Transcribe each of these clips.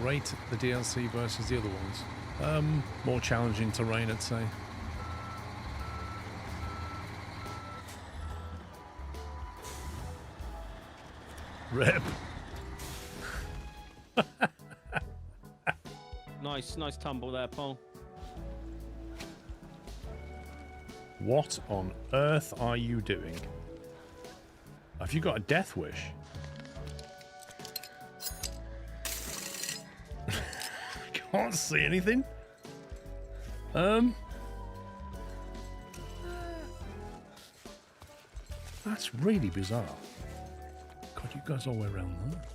rate the DLC versus the other ones? More challenging terrain, I'd say. Rip. Nice tumble there, Paul. What on earth are you doing? Have you got a death wish? Can't see anything. That's really bizarre. God, you guys all the way around that.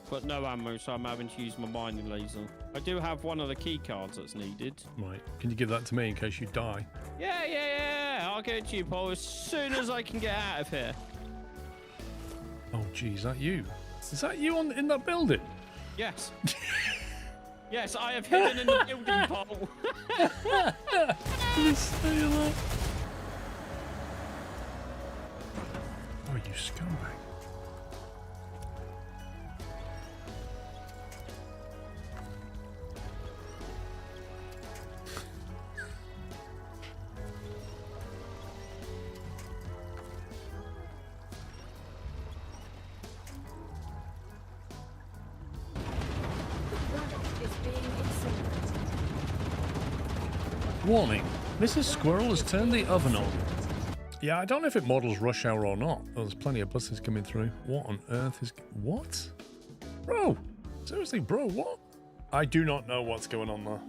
But no ammo, so I'm having to use my mining laser. I do have one of the key cards that's needed. Right. Can you give that to me in case you die? Yeah. I'll get it to you, Paul, as soon as I can get out of here. Oh, geez, is that you? Is that you in that building? Yes. Yes, I have hidden in the building, Paul. Oh, you scumbag. Warning, Mrs. Squirrel has turned the oven on. Yeah, I don't know if it models rush hour or not. There's plenty of buses coming through. What on earth is... What? Bro! Seriously, bro, what? I do not know what's going on there.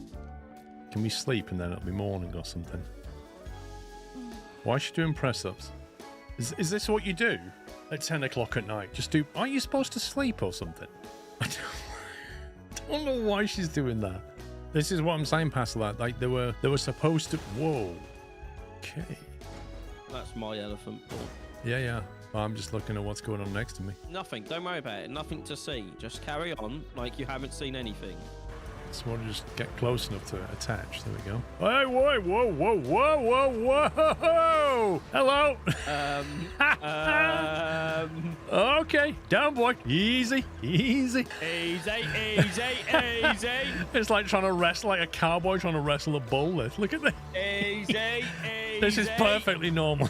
Can we sleep and then it'll be morning or something? Why is she doing press-ups? Is this what you do at 10 o'clock at night? Just do... Aren't you supposed to sleep or something? I don't know why she's doing that. This is what I'm saying past that. Like, they were supposed to... Whoa. Okay. That's my elephant, Paul. Yeah. Well, I'm just looking at what's going on next to me. Nothing. Don't worry about it. Nothing to see. Just carry on like you haven't seen anything. Just want to just get close enough to attach. There we go. Hey, whoa. Hello. Okay. Down, boy. Easy. Easy. It's like trying to wrestle, like a cowboy trying to wrestle a bull. Look at this. Easy. This is perfectly normal.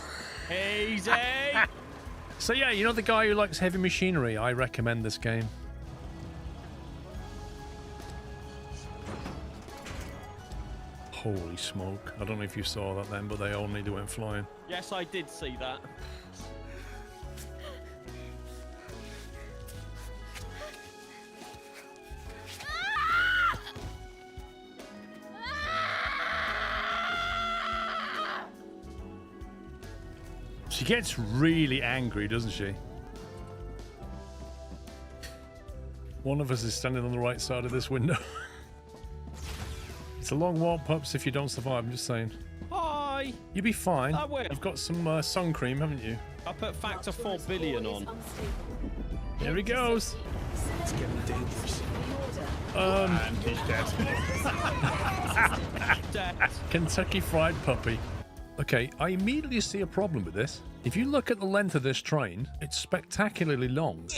Easy. So yeah, you know the guy who likes heavy machinery? I recommend this game. Holy smoke. I don't know if you saw that then, but they all nearly went flying. Yes, I did see that. She gets really angry, doesn't she? One of us is standing on the right side of this window. It's a long walk, pups, if you don't survive, I'm just saying. Hi! You'll be fine. I will. You've got some sun cream, haven't you? I put factor 4 billion on. Here he goes. It's getting dangerous. He's dead. Kentucky Fried Puppy. Okay, I immediately see a problem with this. If you look at the length of this train, it's spectacularly long.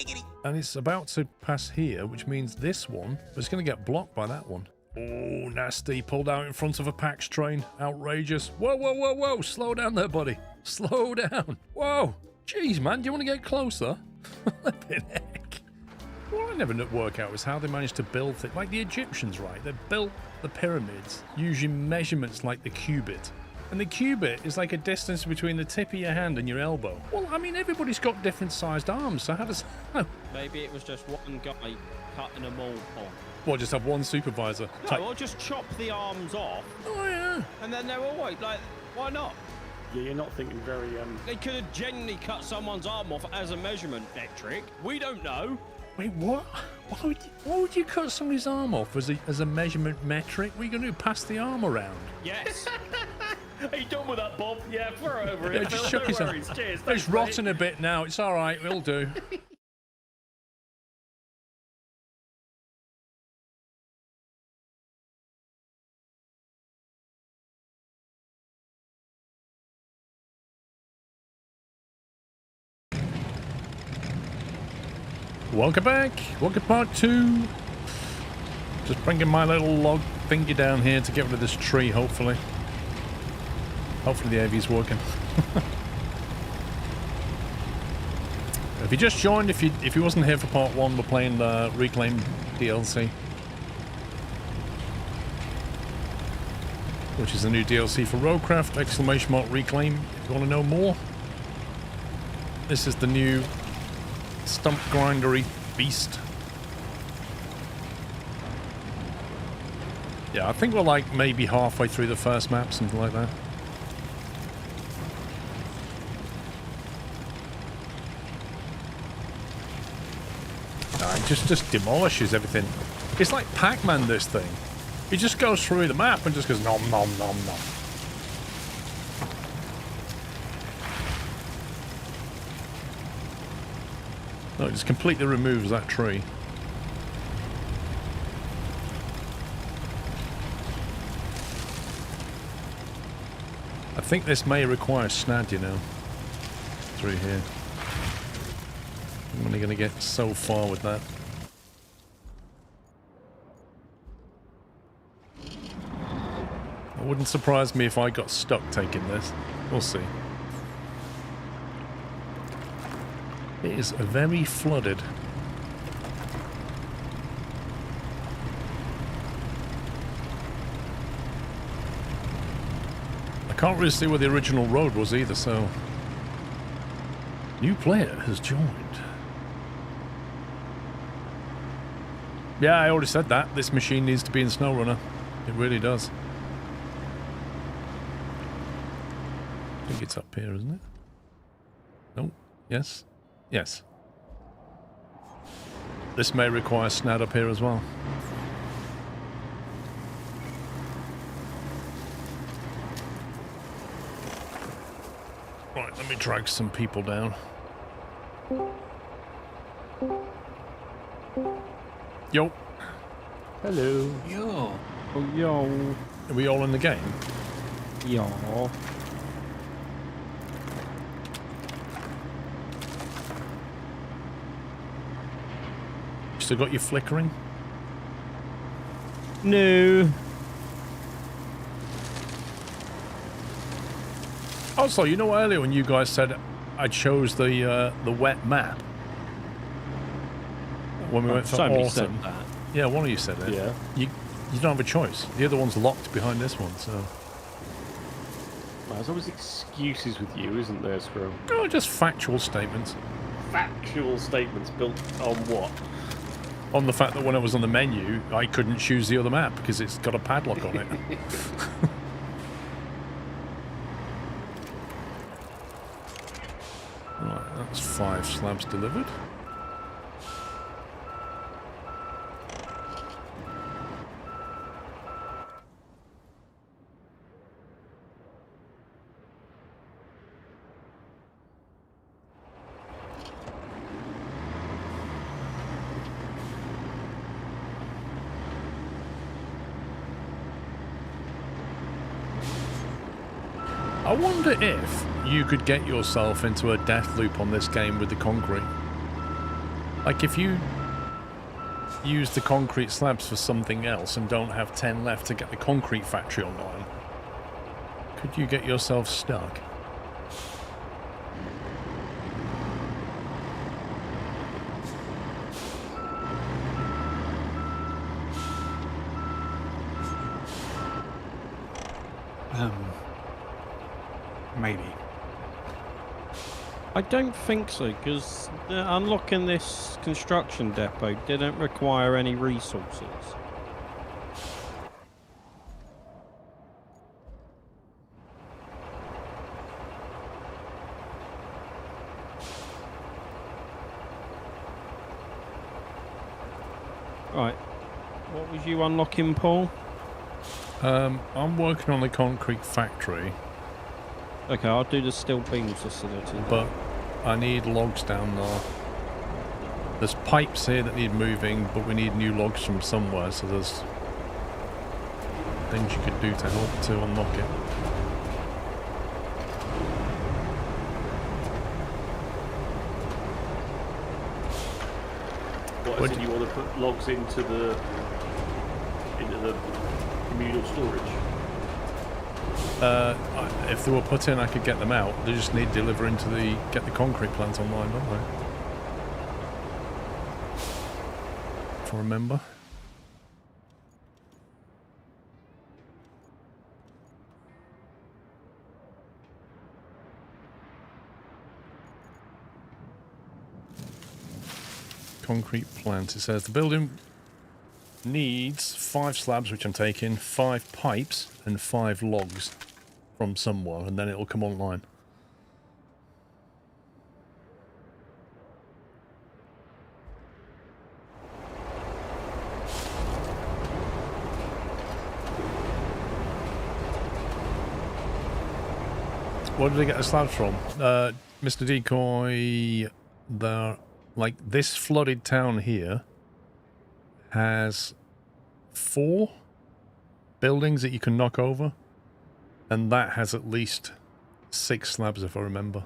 And it's about to pass here, which means this one is going to get blocked by that one. Oh, nasty. Pulled out in front of a PAX train. Outrageous. Whoa. Slow down there, buddy. Slow down. Whoa. Jeez, man. Do you want to get closer? Flippin' heck. What I never work out is how they managed to build it. Like the Egyptians, right? They built the pyramids using measurements like the cubit. And the cubit is like a distance between the tip of your hand and your elbow. Well, I mean, everybody's got different sized arms, so how does... Maybe it was just one guy cutting them all off. Well, just have one supervisor. No, or just chop the arms off. Oh, yeah. And then they're all white. Like, why not? Yeah, you're not thinking very, They could have genuinely cut someone's arm off as a measurement metric. We don't know. Wait, what? Why would you cut somebody's arm off as a measurement metric? What are you going to do, pass the arm around? Yes. Are you done with that, Bob? Yeah, throw it over Yeah, it. just shook his hand. Cheers. It's rotten a bit now. It's all right. It'll do. Welcome back. Welcome part 2. Just bringing my little log thingy down here to get rid of this tree, hopefully. Hopefully the AV's working. If you just joined, if you wasn't here for part 1, we're playing the Reclaim DLC. Which is the new DLC for Roadcraft, exclamation mark Reclaim, if you want to know more. This is the new stump grindery beast. Yeah, I think we're like maybe halfway through the first map, something like that. It just demolishes everything. It's like Pac-Man, this thing. He just goes through the map and just goes nom nom nom nom. No, it just completely removes that tree. I think this may require snad, you know, through here. I'm only going to get so far with that. It wouldn't surprise me if I got stuck taking this. We'll see. It is very flooded. I can't really see where the original road was either, so... New player has joined. Yeah, I already said that. This machine needs to be in SnowRunner. It really does. I think it's up here, isn't it? No? Yes? Yes. This may require snad up here as well. Right, let me drag some people down. Yo. Hello. Yo. Oh, yo. Are we all in the game? Yo. Still got you flickering? No. Also, you know earlier when you guys said I chose the wet map? When we went for Somebody said autumn. that. Yeah, one of you said it. Yeah. You don't have a choice. The other one's locked behind this one, so... Well, there's always excuses with you, isn't there, Scrum? Oh, just factual statements. Factual statements built on what? On the fact that when I was on the menu, I couldn't choose the other map because it's got a padlock on it. Right, that's 5 slabs delivered. I wonder if you could get yourself into a death loop on this game with the concrete. Like if you use the concrete slabs for something else and don't have 10 left to get the concrete factory online, could you get yourself stuck? Maybe. I don't think so, because unlocking this construction depot didn't require any resources. Right. What was you unlocking, Paul? I'm working on the concrete factory. Okay, I'll do the steel beams facility. But I need logs down there. There's pipes here that need moving, but we need new logs from somewhere, so there's things you could do to help to unlock it. What, as in you want to put logs into the into the communal storage? If they were put in, I could get them out. They just need delivering to get the concrete plant online, don't they? If I remember. Concrete plant. It says the building needs 5 slabs, which I'm taking, 5 pipes, and 5 logs from somewhere, and then it'll come online. Where did they get the slabs from? Mr. Decoy, like this flooded town here has 4 buildings that you can knock over, and that has at least 6 slabs if I remember,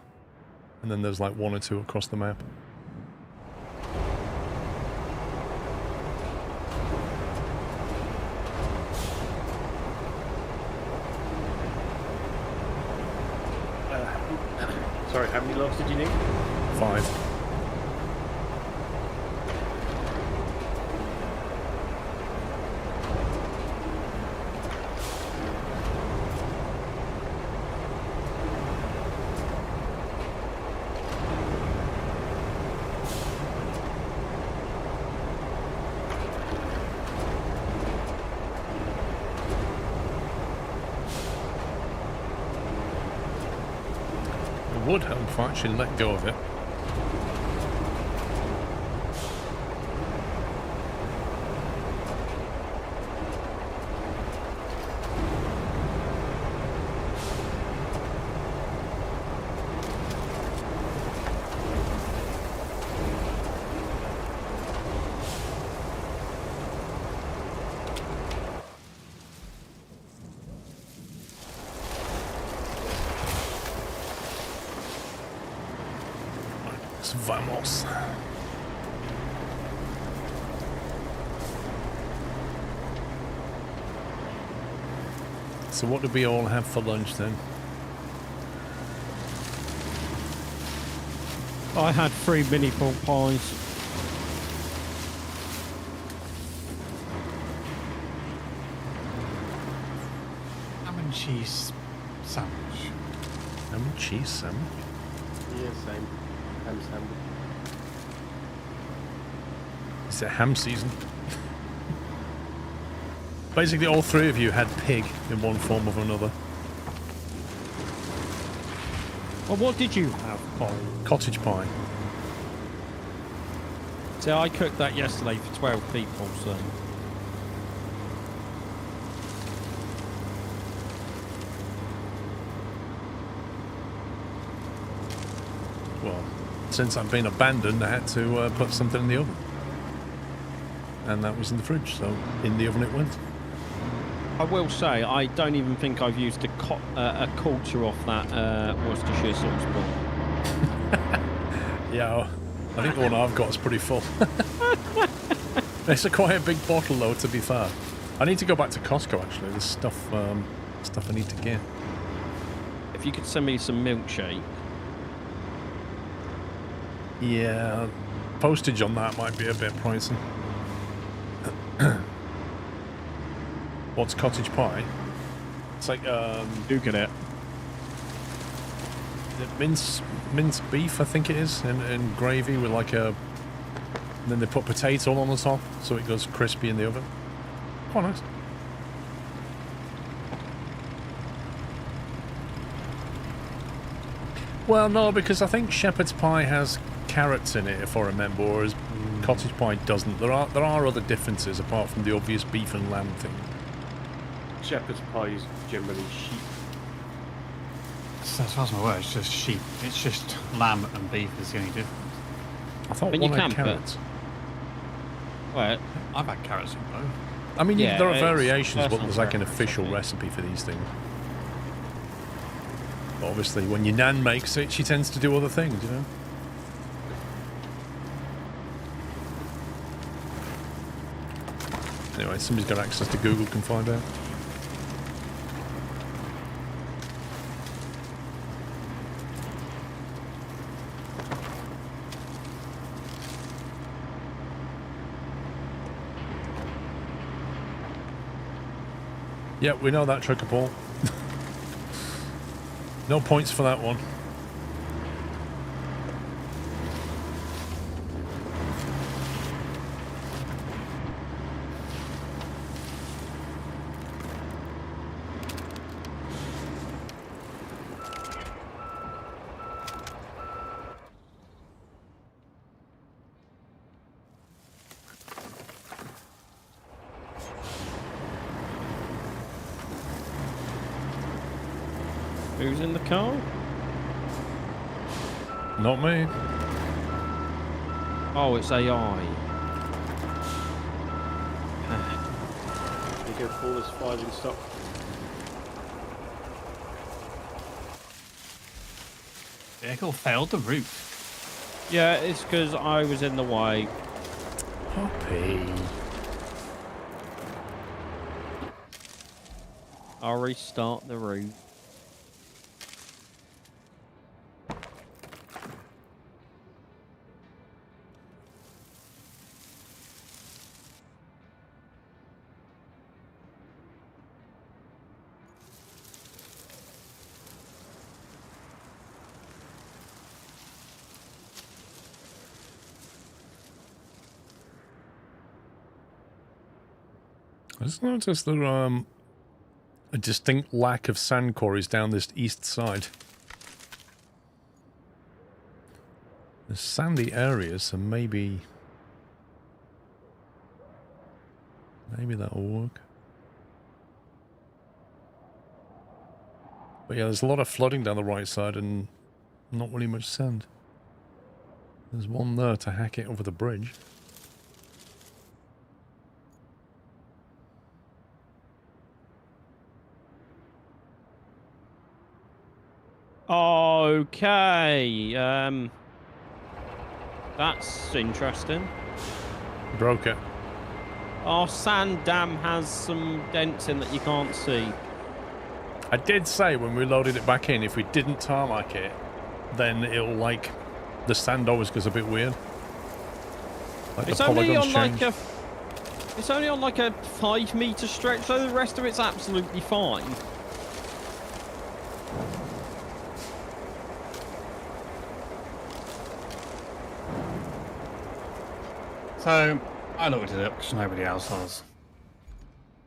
and then there's like 1 or 2 across the map. Sorry, how many logs did you need? 5. Would help if I actually let go of it. Vamos. So what did we all have for lunch then? I had 3 mini pork pies. Ham and cheese sandwich. Ham and cheese sandwich? Yeah, same. Ham sandwich. Is it ham season? Basically all 3 of you had pig in one form or another. Well, what did you have, Paul? Cottage pie. So I cooked that yesterday for 12 people, so... Well, since I've been abandoned, I had to put something in the oven. And that was in the fridge, so in the oven it went. I will say, I don't even think I've used a quarter off that Worcestershire sauce bottle. Yeah, I think the one I've got is pretty full. It's quite a big bottle though, to be fair. I need to go back to Costco actually. There's stuff I need to get. If you could send me some milkshake. Yeah, postage on that might be a bit pricey. What's cottage pie? It's like Do get it. minced beef, I think it is, and gravy with like a. And then they put potato on the top, so it goes crispy in the oven. Quite nice. Well, no, because I think shepherd's pie has carrots in it, if I remember, whereas cottage pie doesn't. There are other differences apart from the obvious beef and lamb thing. Shepherd's pie is generally sheep. So as far as I'm aware, it's just sheep. It's just lamb and beef is the only difference. I thought But one you had can put- carrots. Well, I've had carrots in both. I mean, Yeah, there are it's variations, but personal there's like an preference, official I think. recipe for these things. But obviously, when your nan makes it, she tends to do other things, you know? Anyway, somebody's got access to Google, can find out. Yeah, we know that trick, Paul. No points for that one. Who's in the car? Not me. Oh, it's AI. You go pull this 5 in stock. Vehicle failed the route. Yeah, it's because I was in the way. Poppy. I'll restart the route. I just noticed there a distinct lack of sand quarries down this east side. There's sandy areas, so maybe that'll work. But yeah, there's a lot of flooding down the right side and not really much sand. There's one there to hack it over the bridge. Okay. That's interesting. Broke it. Our sand dam has some dents in that you can't see. I did say when we loaded it back in, if we didn't tarmac it, then it'll like the sand always goes a bit weird. Like It's the only on polygons change. like it's only on like a 5 meter stretch, so the rest of it's absolutely fine. So, I looked it up because nobody else has.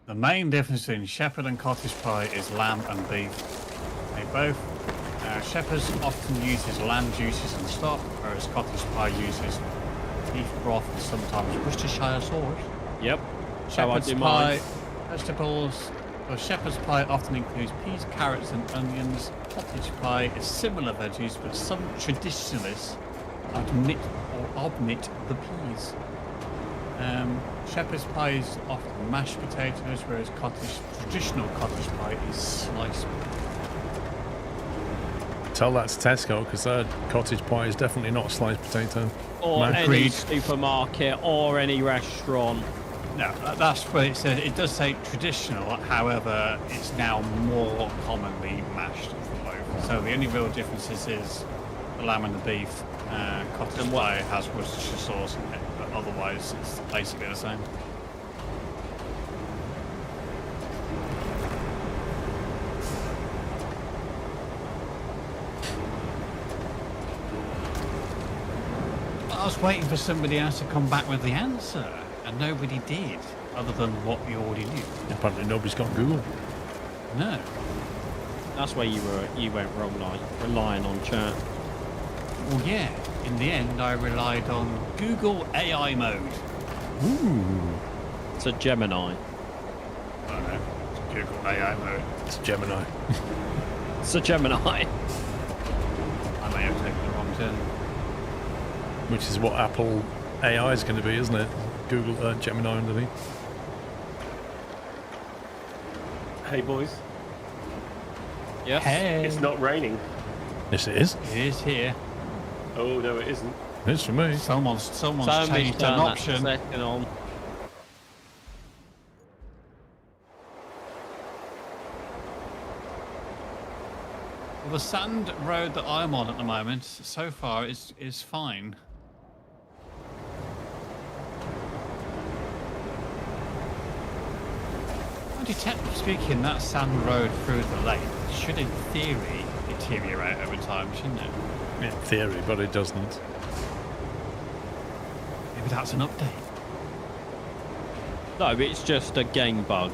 The main difference between shepherd and cottage pie is lamb and beef. They both, shepherds often uses lamb juices and stock, whereas cottage pie uses beef broth and sometimes Worcestershire sauce. Yep. Shepherd's do pie, mine. vegetables. Well, shepherd's pie often includes peas, carrots, and onions. Cottage pie is similar veggies, but some traditionalists omit the peas. Shepherd's pie is often mashed potatoes, whereas traditional cottage pie is sliced. Tell that to Tesco because their cottage pie is definitely not a sliced potato. Or any Agreed. supermarket or any restaurant. No, that's what it said. It does say traditional, however, it's now more commonly mashed for both. So the only real differences is the lamb and the beef. Cottage pie has Worcestershire sauce in it, but otherwise it's basically the same. I was waiting for somebody else to come back with the answer, and nobody did, other than what we already knew. Apparently nobody's got Google. No. That's where you went wrong, like relying on chat. Well, yeah. In the end, I relied on Google AI mode. Ooh. It's a Gemini. I don't know. It's Google AI mode. It's Gemini. It's a Gemini. I may have taken the wrong turn. Which is what Apple AI is going to be, isn't it? Google Gemini underneath. Hey boys, Yes. Hey. it's not raining. Yes, it is. It is here. Oh no, it isn't. It's for me. Someone's Somebody's changed turned an that option. second on. the sand road that I'm on at the moment, so far, is fine. Technically speaking, that sand road through the lake should, in theory, deteriorate over time, shouldn't it? In theory, but it doesn't. Maybe that's an update. No, it's just a game bug.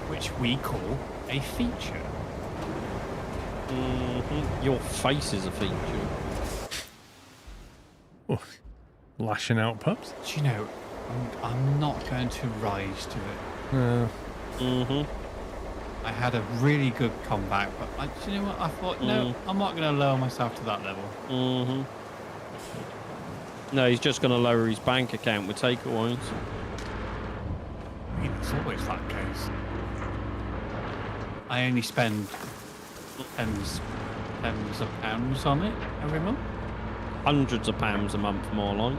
Which we call a feature. Your face is a feature. Oh, lashing out pups. Do you know, I'm not going to rise to it. I had a really good comeback, but do you know what? I thought, no, I'm not going to lower myself to that level. No, he's just going to lower his bank account with takeaways. I mean, it's always that case. I only spend tens of pounds on it every month. Hundreds of pounds a month, more like.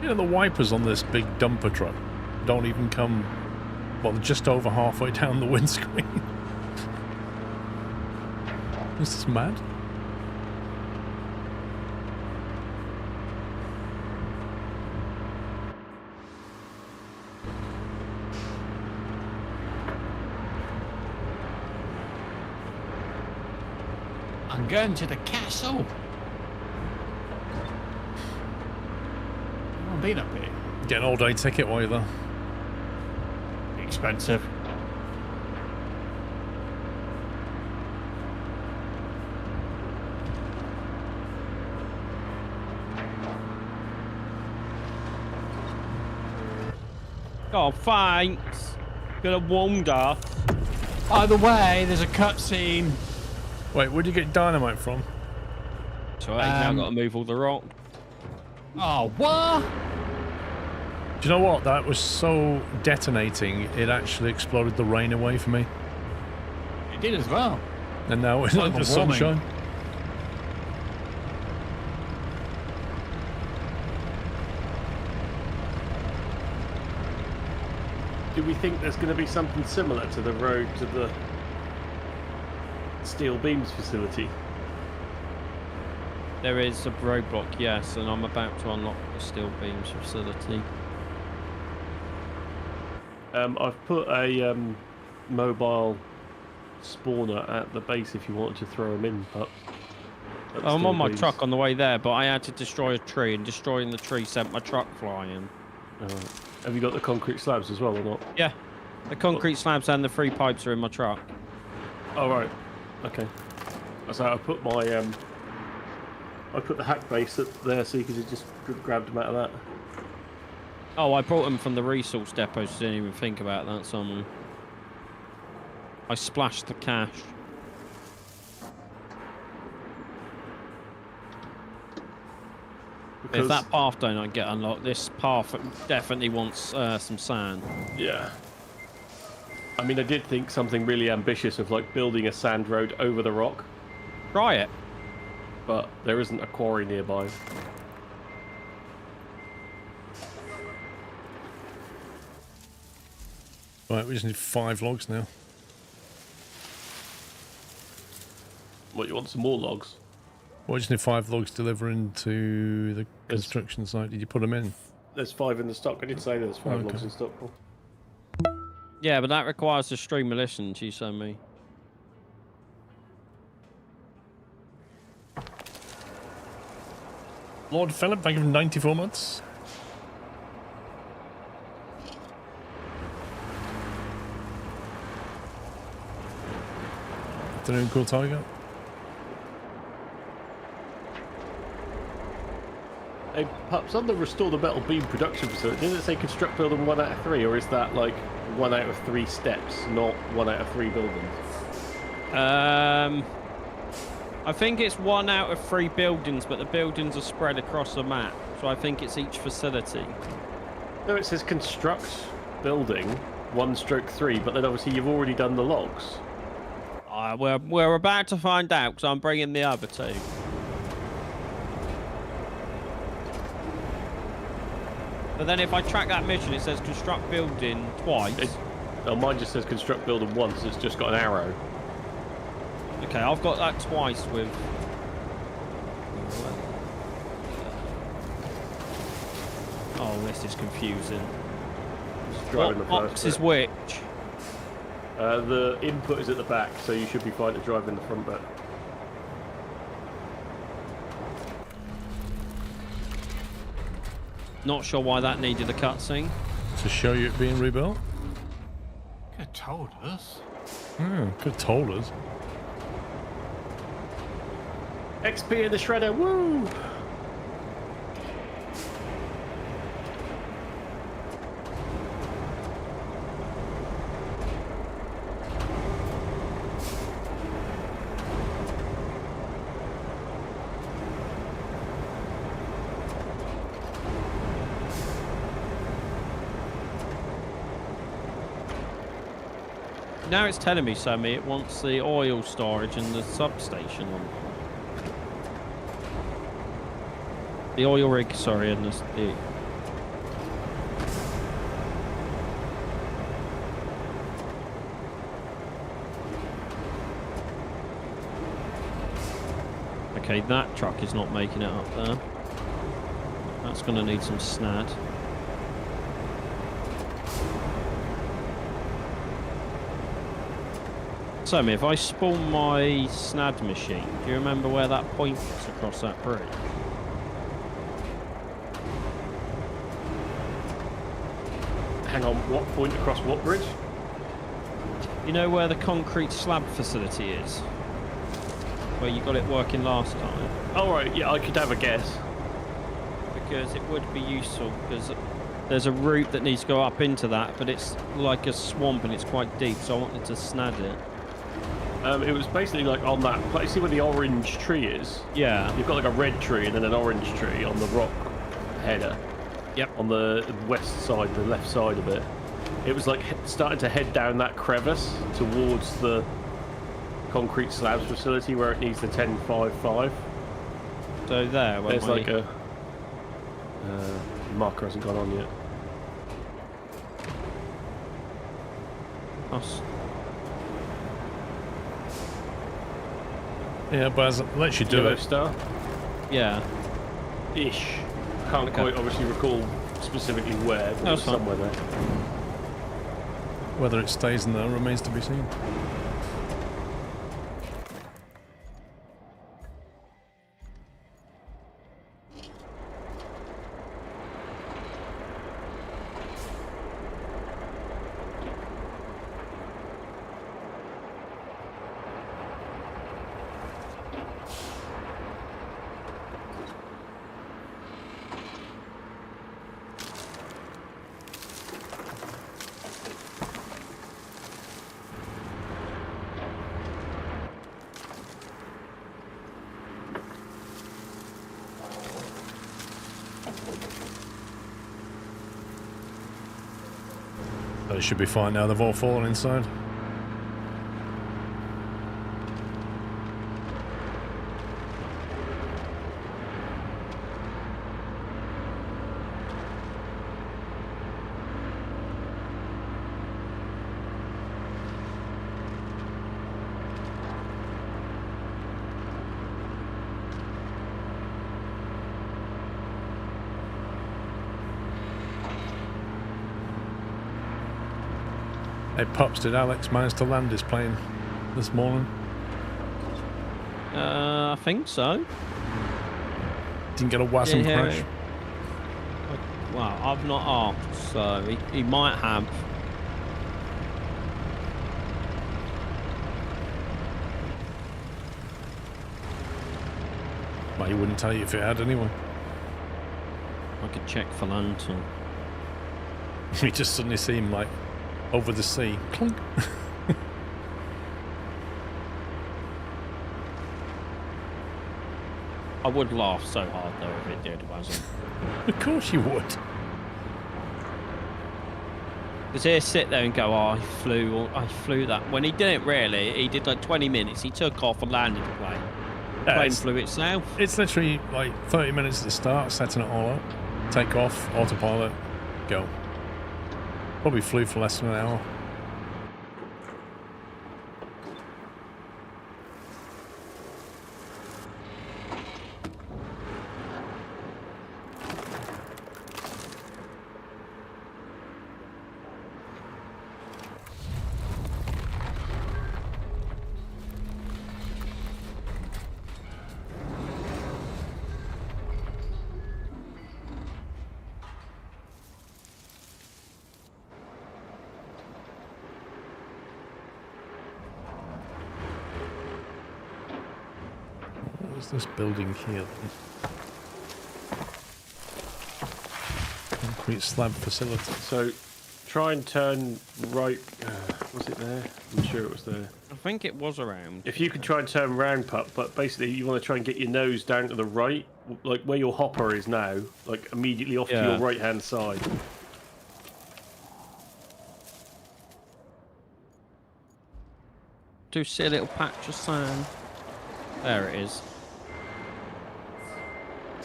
You know, the wipers on this big dumper truck don't even come, well, just over halfway down the windscreen. This is mad. I'm going to the castle. I've been up here. Get an all-day ticket while you're there. Expensive. Oh, thanks. Could have warmed her. By the way, there's a cutscene. Wait, where'd you get dynamite from? So I've now got to move all the rock. Oh, what? Do you know what? That was so detonating, it actually exploded the rain away for me. It did as well. And now it's Global the warming. sunshine. Do we think there's going to be something similar to the road to the steel beams facility? There is a roadblock, yes, and I'm about to unlock the steel beams facility. I've put a mobile spawner at the base if you wanted to throw them in, but I'm on my truck on the way there, but I had to destroy a tree, and destroying the tree sent my truck flying. Have you got the concrete slabs as well or not? Yeah, the concrete slabs and the 3 pipes are in my truck. Oh right, okay. So I put my I put the hack base up there so you could just grab them out of that. Oh, I brought them from the resource depot, so didn't even think about that, someone. I splashed the cash. If that path don't get unlocked, this path definitely wants some sand. Yeah. I mean, I did think something really ambitious of like building a sand road over the rock, Try it. but there isn't a quarry nearby. Right, we just need 5 logs now. What, you want some more logs? Well, we just need 5 logs delivering to the construction site. Did you put them in? There's 5 in the stock. I did say there's 5 Okay. logs in stock. Yeah, but that requires a stream of listens, you send me. Lord Philip, thank you for 94 months. Afternoon, Cool Tiger. Hey, Pups, on the Restore the Metal Beam production facility, does it say construct building 1 out of 3, or is that like 1 out of 3 steps, not 1 out of 3 buildings? I think it's 1 out of 3 buildings, but the buildings are spread across the map, so I think it's each facility. No, it says construct building 1/3, but then obviously you've already done the logs. We're about to find out, because I'm bringing the other 2. But then if I track that mission, it says construct building twice. Mine just says construct building once. It's just got an arrow. Okay, I've got that twice with... Oh, this is confusing. Just driving the What first box is bit. which? The input is at the back, so you should be fine to drive in the front bit. Not sure why that needed a cutscene. To show you it being rebuilt? You told us. Could have told us. XP in the shredder, woo! Now it's telling me, Sammy, it wants the oil storage and the substation on. The oil rig, sorry, and the... Okay, that truck is not making it up there. That's going to need some snad. So, if I spawn my snad machine, do you remember where that points across that bridge? Hang on, what point across what bridge? You know where the concrete slab facility is? Where you got it working last time? Oh, right, yeah, I could have a guess. Because it would be useful, because there's a route that needs to go up into that, but it's like a swamp and it's quite deep, so I wanted to snad it. It was basically like on that, like, see where the orange tree is? Yeah. You've got like a red tree and then an orange tree on the rock header. Yep. On the west side, the left side of it. It was like starting to head down that crevice towards the concrete slabs facility where it needs the 1055. So there, where There's like a marker hasn't gone on yet. Yeah, but as it lets you do Yellow it. star? Yeah. Ish. Can't quite obviously recall specifically where, but That's it's fine. somewhere there. Whether it stays in there remains to be seen. But it should be fine now, they've all fallen inside. Hey Pops, did Alex manage to land his plane this morning? I think so. Didn't get a Wasm Yeah. crash? Well, I've not asked, so he might have. Well, he wouldn't tell you if it had anyway. I could check for lantern. We just suddenly see him like over the sea. Clunk. I would laugh so hard though if it did, wasn't. Of course you would. Because he'll sit there and go, oh, I flew that. When he didn't really, he did like 20 minutes. He took off and landed the plane. The Yeah, plane it's, flew itself. it's literally like 30 minutes at the start, setting it all up. Take off, autopilot, go. Probably flew for less than an hour. What's this building here then? Concrete slab facility. So, try and turn right. Was it there? I'm sure it was there. I think it was around. If you could try and turn round, Pup, but basically you want to try and get your nose down to the right, like where your hopper is now, like immediately off to your right-hand side. Do see a little patch of sand. There it is.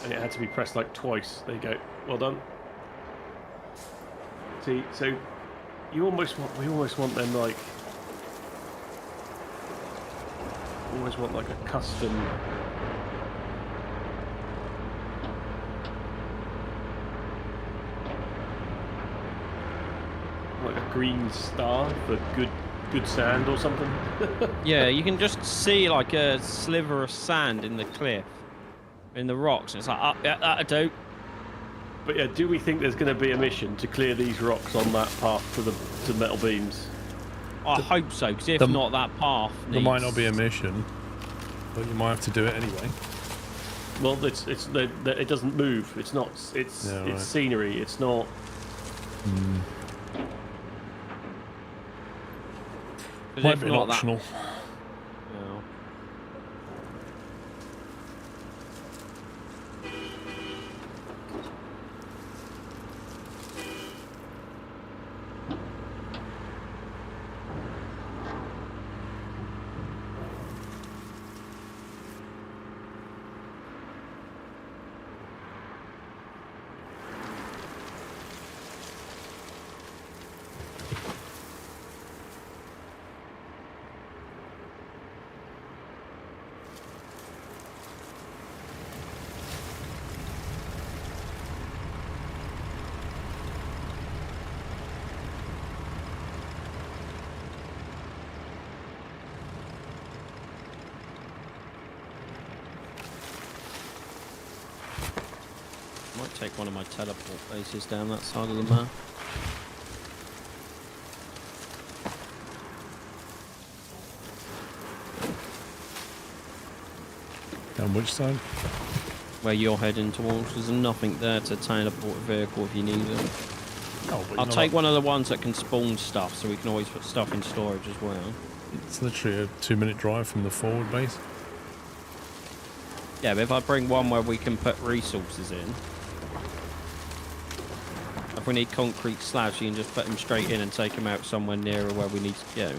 And it had to be pressed like twice. There you go. Well done. See, so we almost want them like, always want like a custom. Like a green star for good sand or something. Yeah, you can just see like a sliver of sand in the cliff, in the rocks, and it's like, oh, yeah, that'll do. But yeah, do we think there's going to be a mission to clear these rocks on that path to metal beams? I hope so, because if not, that path needs... There might not be a mission, but you might have to do it anyway. Well, it doesn't move. It's not. It's scenery. It's not. Might be optional. No. Might take one of my teleport bases down that side of the map. Down which side? Where you're heading towards, there's nothing there to teleport a vehicle if you need it. Oh, but I'll take one of the ones that can spawn stuff, so we can always put stuff in storage as well. It's literally a 2-minute drive from the forward base. Yeah, but if I bring one where we can put resources in, if we need concrete slabs, you can just put them straight in and take them out somewhere nearer where we need to go.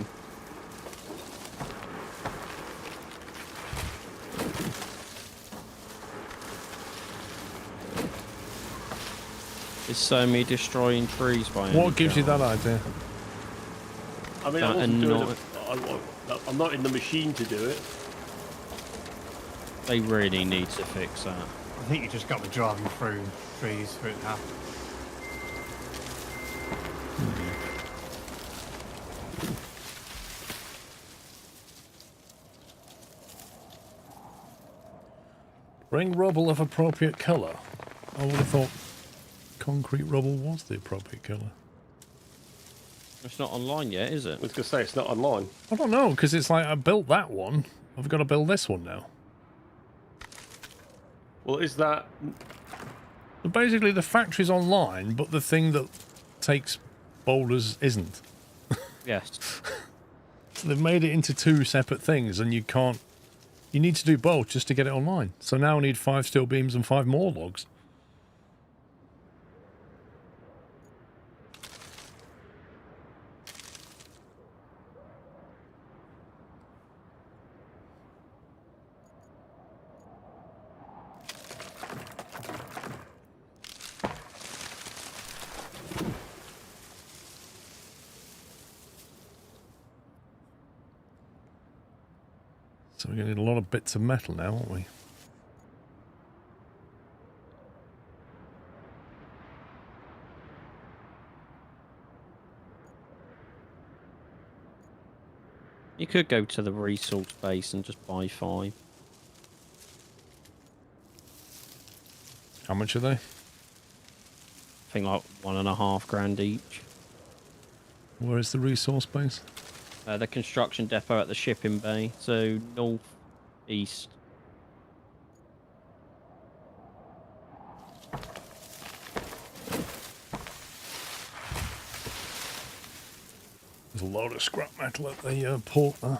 Is so me destroying trees by any What gives you chance? that idea? I mean, I wasn't doing it. I'm not in the machine to do it. They really need to fix that. I think you just got to be driving through trees for it to happen. Bring rubble of appropriate colour. I would have thought concrete rubble was the appropriate colour. It's not online yet, is it? I was going to say, it's not online. I don't know, because it's like I built that one. I've got to build this one now. Well, is that... So basically, the factory's online, but the thing that takes boulders isn't. Yes. So they've made it into two separate things, and you can't... You need to do both just to get it online. So now I need 5 steel beams and 5 more logs. So we're going to need a lot of bits of metal now, aren't we? You could go to the resource base and just buy 5. How much are they? I think like 1.5 grand each. Where is the resource base? The construction depot at the shipping bay, so north east. There's a load of scrap metal at the port there.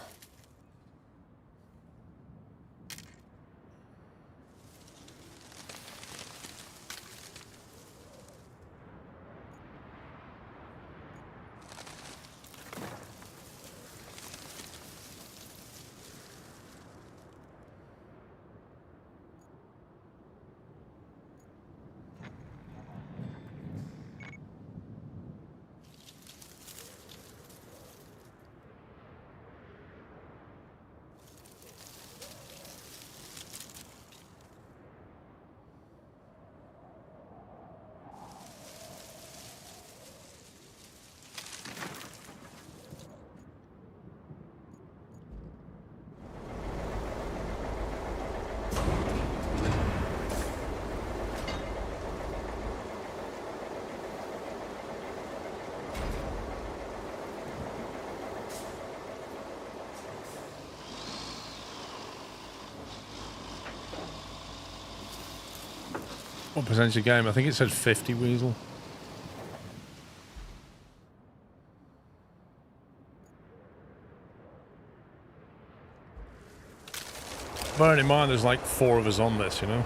What percentage of game? I think it said 50, Weasel. Bearing in mind there's like 4 of us on this, you know?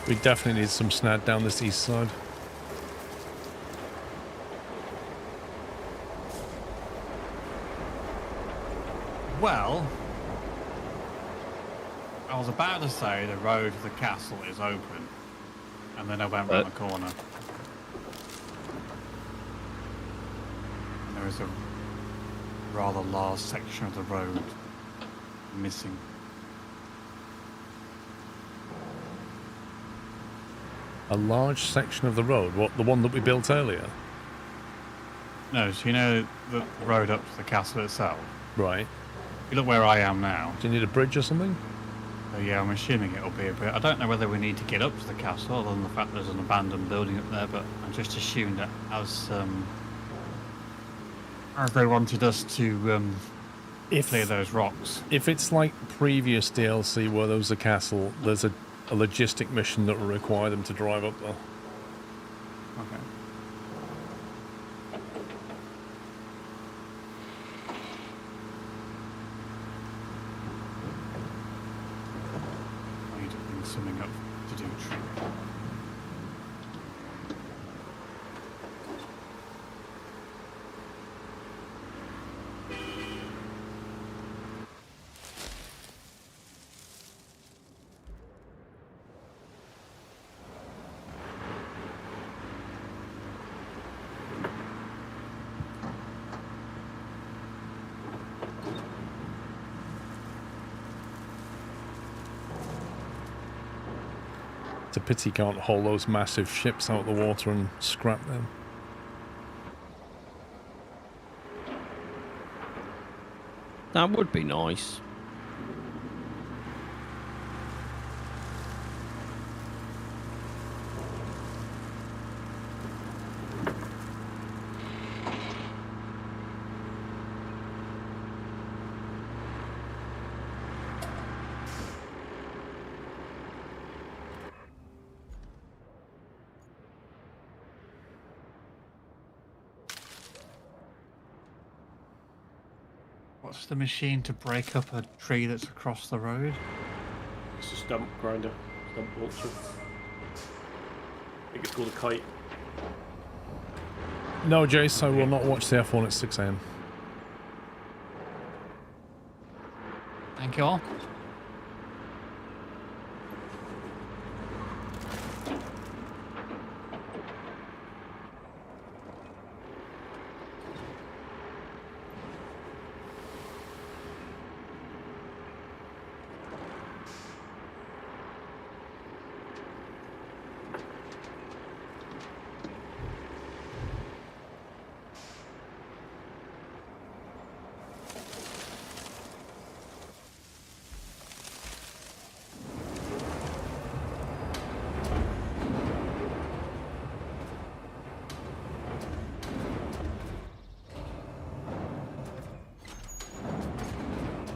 We definitely need some snad down this east side. Well, I was about to say the road to the castle is open, and then I went round the corner. And there is a rather large section of the road missing. A large section of the road? What, the one that we built earlier? No, so you know the road up to the castle itself? Right. You look where I am now. Do you need a bridge or something? So yeah, I'm assuming it'll be a bit. I don't know whether we need to get up to the castle, other than the fact there's an abandoned building up there. But I'm just assuming that as they wanted us to clear those rocks. If it's like previous DLC where there was a castle, there's a logistic mission that will require them to drive up there. Okay. I need to bring something up to do. It's a pity you can't haul those massive ships out of the water and scrap them. That would be nice. What's the machine to break up a tree that's across the road? It's a stump grinder, stump vulture. I think it's called a kite. No, Jace, I will not watch the F1 at 6 a.m. Thank you all.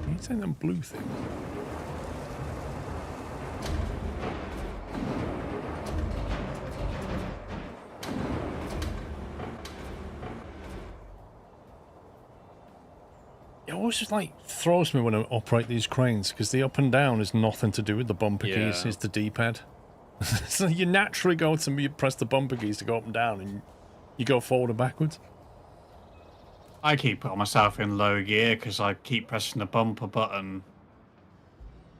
You saying them blue things? It always just like throws me when I operate these cranes because the up and down is nothing to do with the bumper keys, it's the D-pad. So you naturally go to press the bumper keys to go up and down and you go forward and backwards. I keep putting myself in low gear because I keep pressing the bumper button.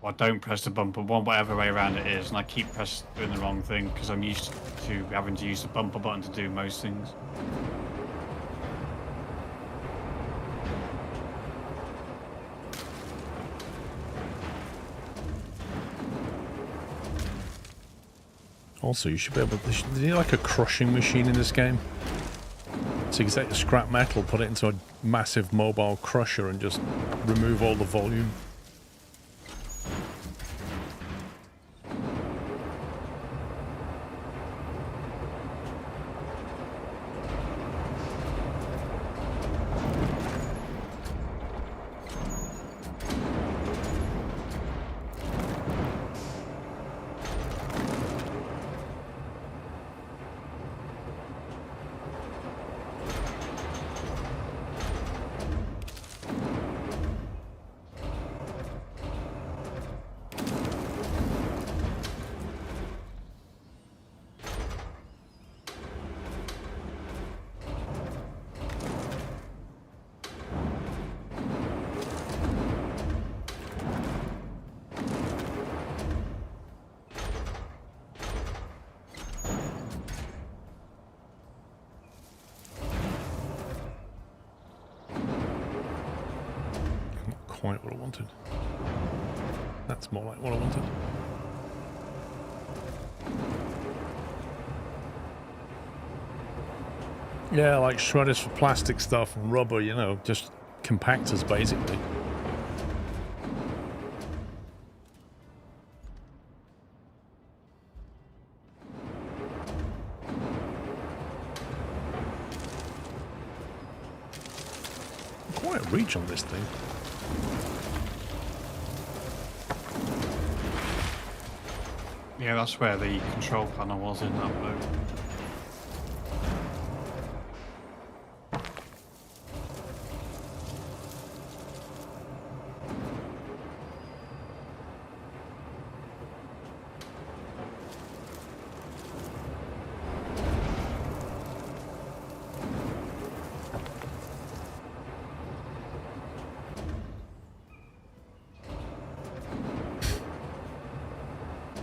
Or I don't press the bumper one, whatever way around it is, and I keep doing the wrong thing because I'm used to having to use the bumper button to do most things. Also, you should be able to... There's like a crushing machine in this game. So you can take the scrap metal, put it into a massive mobile crusher and just remove all the volume. Quite what I wanted. That's more like what I wanted. Yeah, like shredders for plastic stuff and rubber, you know, just compactors basically. Quite a reach on this thing. Yeah, that's where the control panel was in that boat.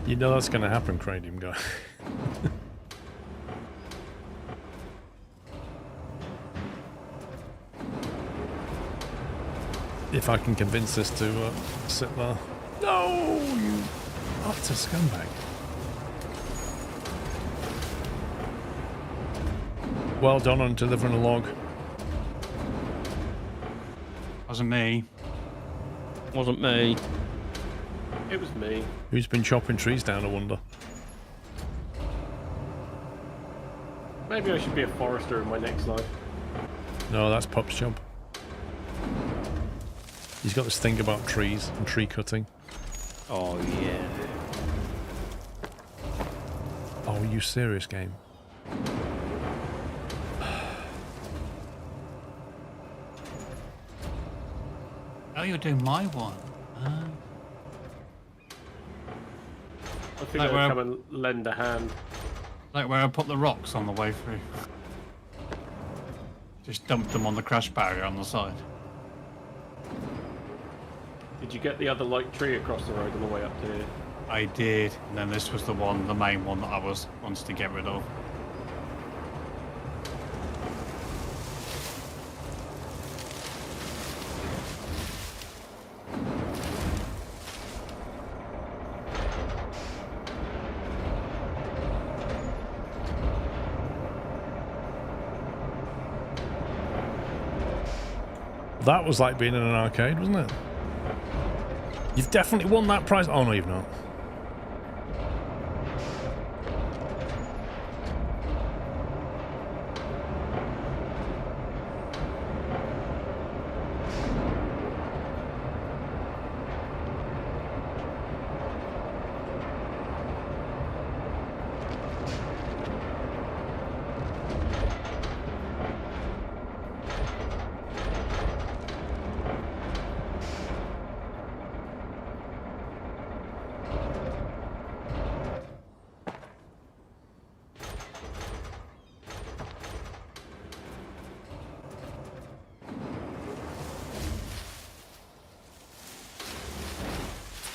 You know that's going to happen, Cranium Guy. If I can convince this to sit there. No, you utter scumbag. Well done on delivering a log. Wasn't me. Wasn't me. It was me. Who's been chopping trees down, I wonder? Maybe I should be a forester in my next life. No, that's Pup's job. He's got this thing about trees and tree cutting. Oh, yeah. Oh, are you serious, game? you're doing my one. I think Like I'll where- come and lend a hand. Like where I put the rocks on the way through. Just dumped them on the crash barrier on the side. Did you get the other light tree across the road on the way up to here? I did, and then this was the main one that I wanted to get rid of. That was like being in an arcade, wasn't it? You've definitely won that prize. Oh, no, you've not.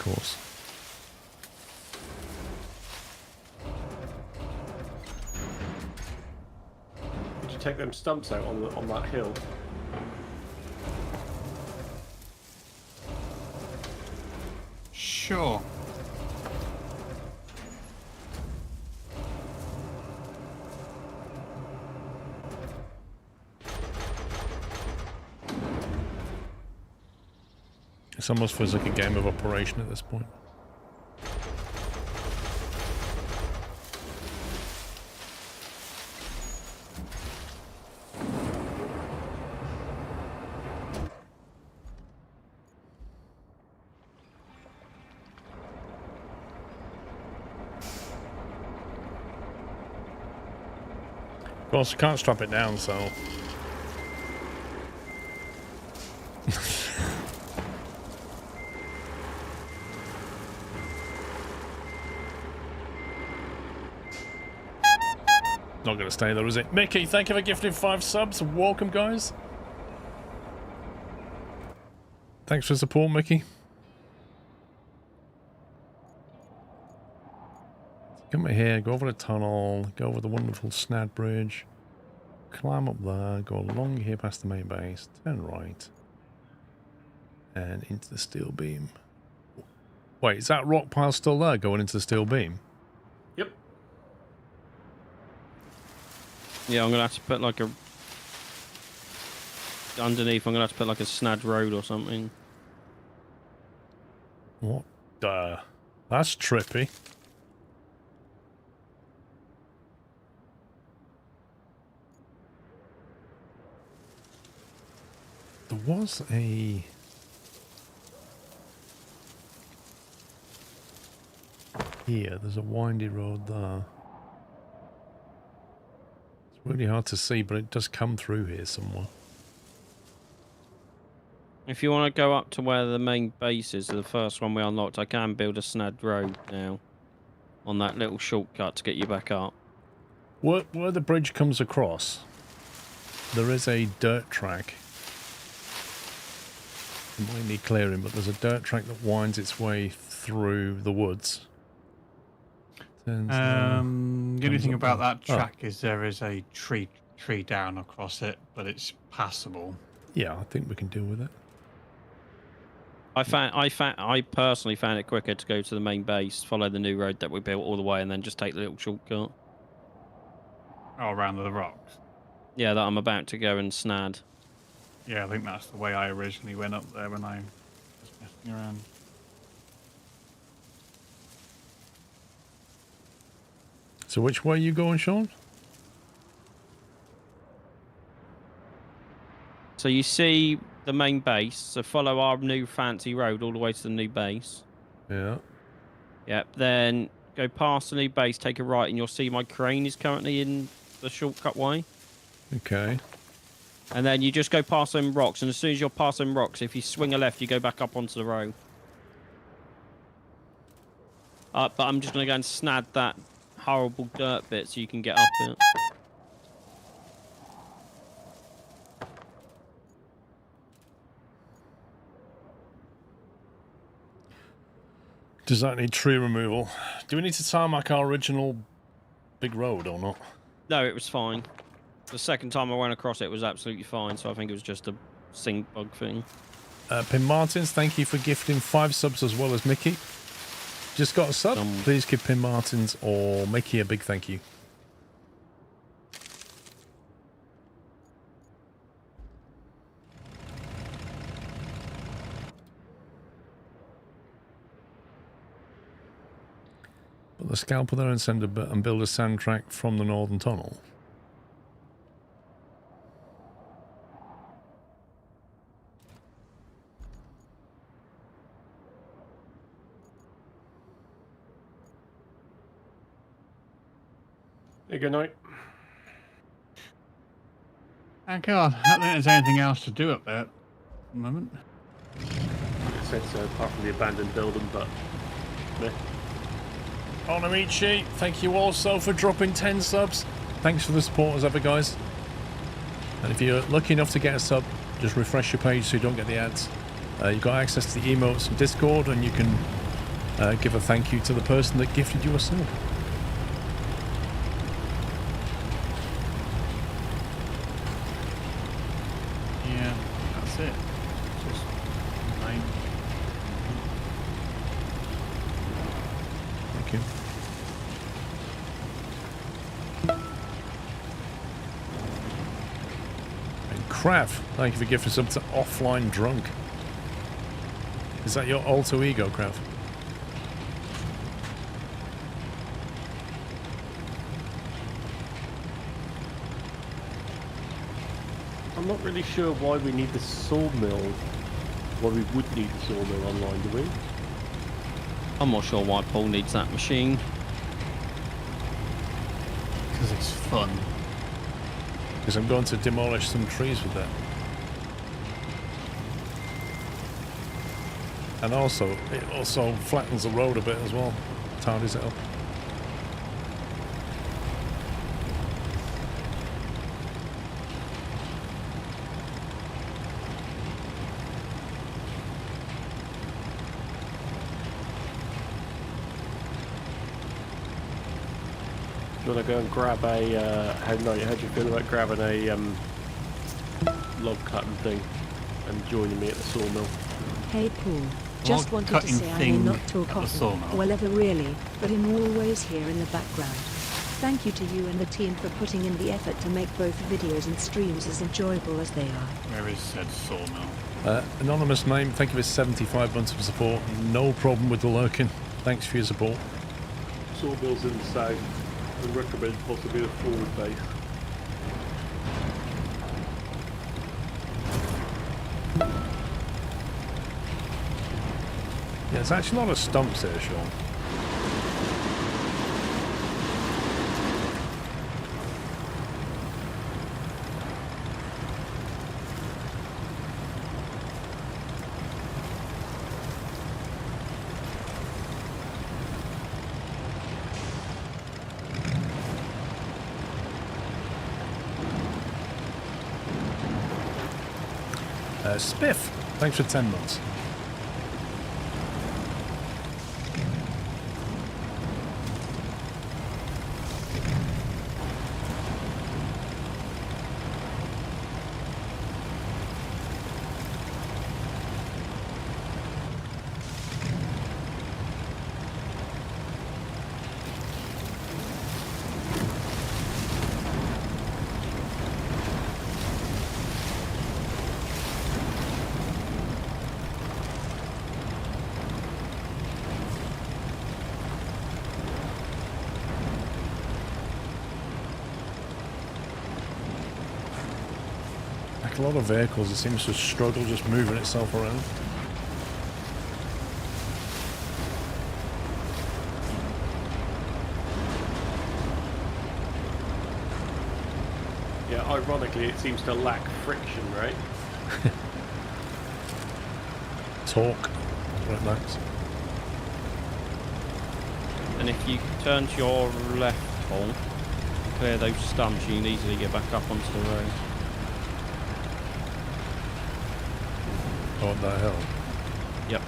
Of course. Did you take them stumps out on that hill? Sure. It almost feels like a game of operation at this point. Of course, you can't strap it down, so... Not going to stay there, is it? Mickey, thank you for gifting 5 subs. Welcome, guys. Thanks for support, Mickey. Come here, go over the tunnel, go over the wonderful Snad Bridge, climb up there, go along here past the main base, turn right, and into the steel beam. Wait, is that rock pile still there going into the steel beam? Yep. Yeah, I'm gonna have to put like a underneath. I'm gonna have to put like a snad road or something. What? That's trippy. There was a... Here, there's a windy road there. It's really hard to see, but it does come through here somewhere. If you want to go up to where the main base is, the first one we unlocked, I can build a snad road now on that little shortcut to get you back up. Where the bridge comes across, there is a dirt track. It might need clearing, but there's a dirt track that winds its way through the woods. Turns The only comes thing up about there. that track is there is a tree down across it, but it's passable. Yeah, I think we can deal with it. I personally found it quicker to go to the main base, follow the new road that we built all the way, and then just take the little shortcut. Oh, around the rocks. Yeah, that I'm about to go and snad. Yeah, I think that's the way I originally went up there when I was messing around. So which way are you going, Sean? So you see the main base, so follow our new fancy road all the way to the new base. Yeah. Yep, then go past the new base, take a right, and you'll see my crane is currently in the shortcut way. Okay. And then you just go past them rocks, and as soon as you're past them rocks, if you swing a left, you go back up onto the road. But I'm just going to go and snag that horrible dirt bit so you can get up it. Does that need tree removal? Do we need to tarmac our original big road or not? No, it was fine. The second time I went across it was absolutely fine, so I think it was just a sync bug thing. Pim Martins, thank you for gifting 5 subs as well as Mickey. Just got a sub? Please give Pim Martins or Mickey a big thank you. Put the scalpel there and and build a sand track from the northern tunnel. Hey, good night. Thank God. I don't think there's anything else to do up there at the moment. I said so, apart from the abandoned building, but... meh. Onamichi, thank you also for dropping 10 subs. Thanks for the support as ever, guys. And if you're lucky enough to get a sub, just refresh your page so you don't get the ads. You've got access to the emotes from Discord, and you can give a thank you to the person that gifted you a sub. Yeah, that's it. Just main. Thank you. And Krav, thank you for gifting sub to Offline Drunk. Is that your alter ego, Krav? I'm not really sure why we need the sawmill. Why we would need the sawmill online, do we? I'm not sure why Paul needs that machine. Because it's fun. Because I'm going to demolish some trees with that. And also, it also flattens the road a bit as well. Tidies it up. Do you want to go and grab a, how do you feel about grabbing a log cutting thing and joining me at the sawmill? Hey Paul, just wanted to cutting say I may thing not talk at the often, sawmill. well ever really, but I'm always here in the background. Thank you to you and the team for putting in the effort to make both videos and streams as enjoyable as they are. Where is said sawmill? Anonymous name, thank you for 75 months of support. No problem with the lurking. Thanks for your support. Sawmill's in the south. I recommend possibly a forward base. Yeah, it's actually a lot of stumps here, Sean. Spiff, thanks for 10 months. A lot of vehicles, it seems to struggle just moving itself around. Yeah, ironically, it seems to lack friction, right? Torque. Right, Max. And if you turn to your left, Paul, clear those stumps, you can easily get back up onto the road. Oh, what the hell? Yep.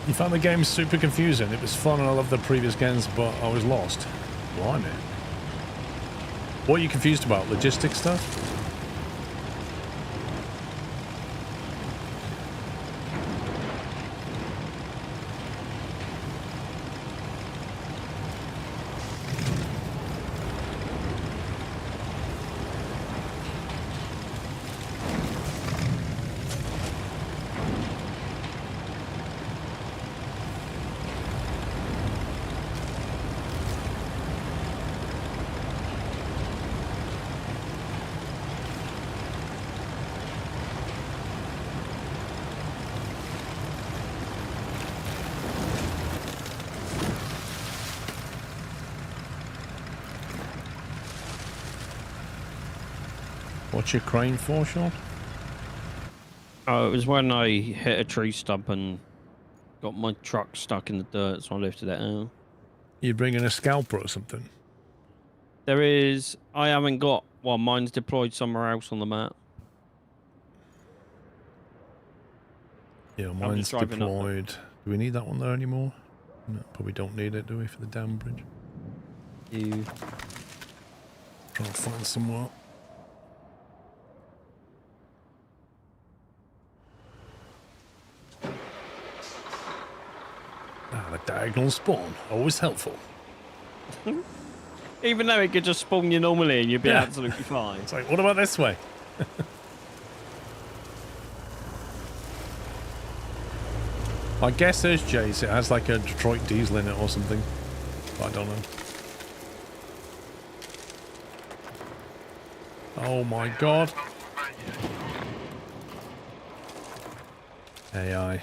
You found the game super confusing. It was fun and I loved the previous games, but I was lost. Blimey. What are you confused about? Logistics stuff? What's your crane for, Sean? Oh, it was when I hit a tree stump and got my truck stuck in the dirt, so I lifted it out. You bringing a scalper or something? There is... I haven't got... Well, mine's deployed somewhere else on the map. Yeah, I'm mine's just driving up deployed. Do we need that one there anymore? No, probably don't need it, do we, for the dam bridge? You... Trying to find somewhere. Ah, the diagonal spawn. Always helpful. Even though it could just spawn you normally and you'd be Yeah. absolutely fine. It's like, what about this way? My guess is, Jace, it has like a Detroit diesel in it or something. But I don't know. Oh my god. AI.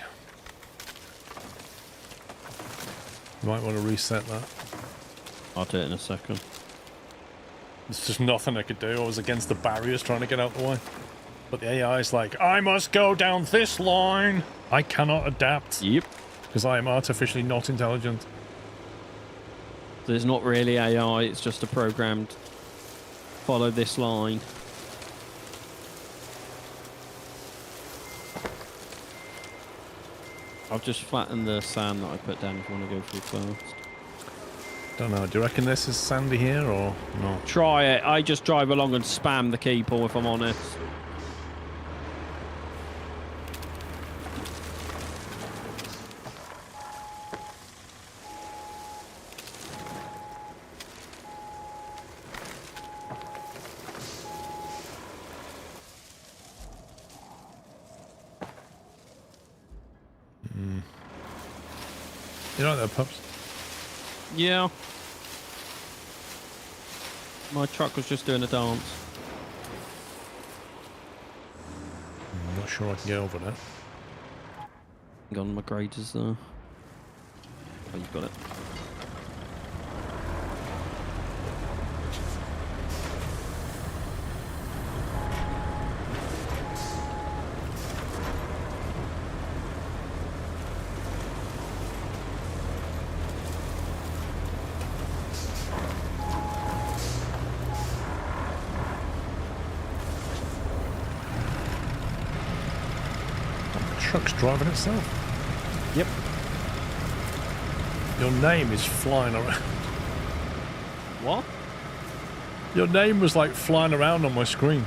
You might want to reset that. I'll do it in a second. There's just nothing I could do. I was against the barriers trying to get out the way. But the AI is like, I must go down this line. I cannot adapt. Yep. Because I am artificially not intelligent. There's not really AI, it's just a programmed follow this line. I'll just flatten the sand that I put down if you want to go through fast. Don't know. Do you reckon this is sandy here or not? Try it. I just drive along and spam the key pull if I'm honest. You know that, pups? Yeah. My truck was just doing a dance. I'm not sure I can get over that. Hang on, my grader's there. Oh, you've got it. Truck's driving itself. Yep. Your name is flying around. What? Your name was like flying around on my screen.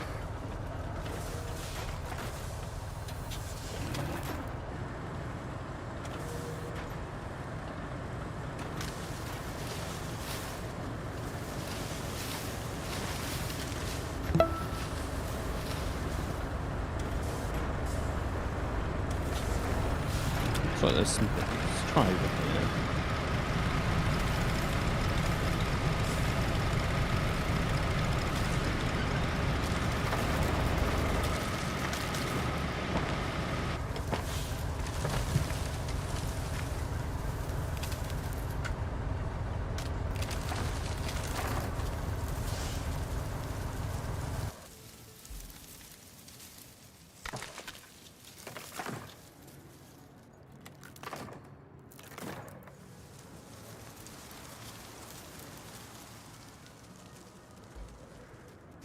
like there's some... Let's try over here.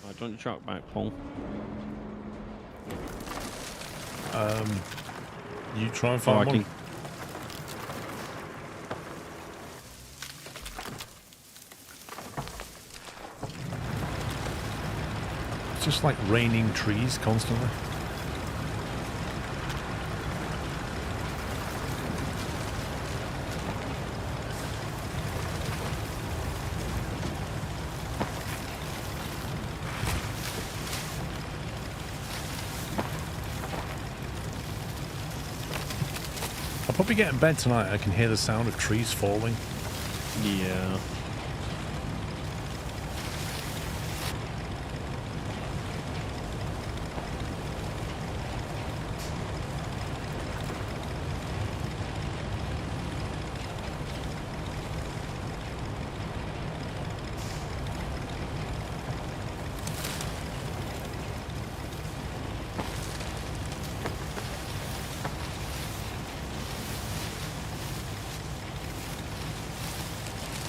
Right, don't truck back, Paul. You try and Oh, find I one. can... It's just like raining trees constantly. I'll probably get in bed tonight. I can hear the sound of trees falling. Yeah.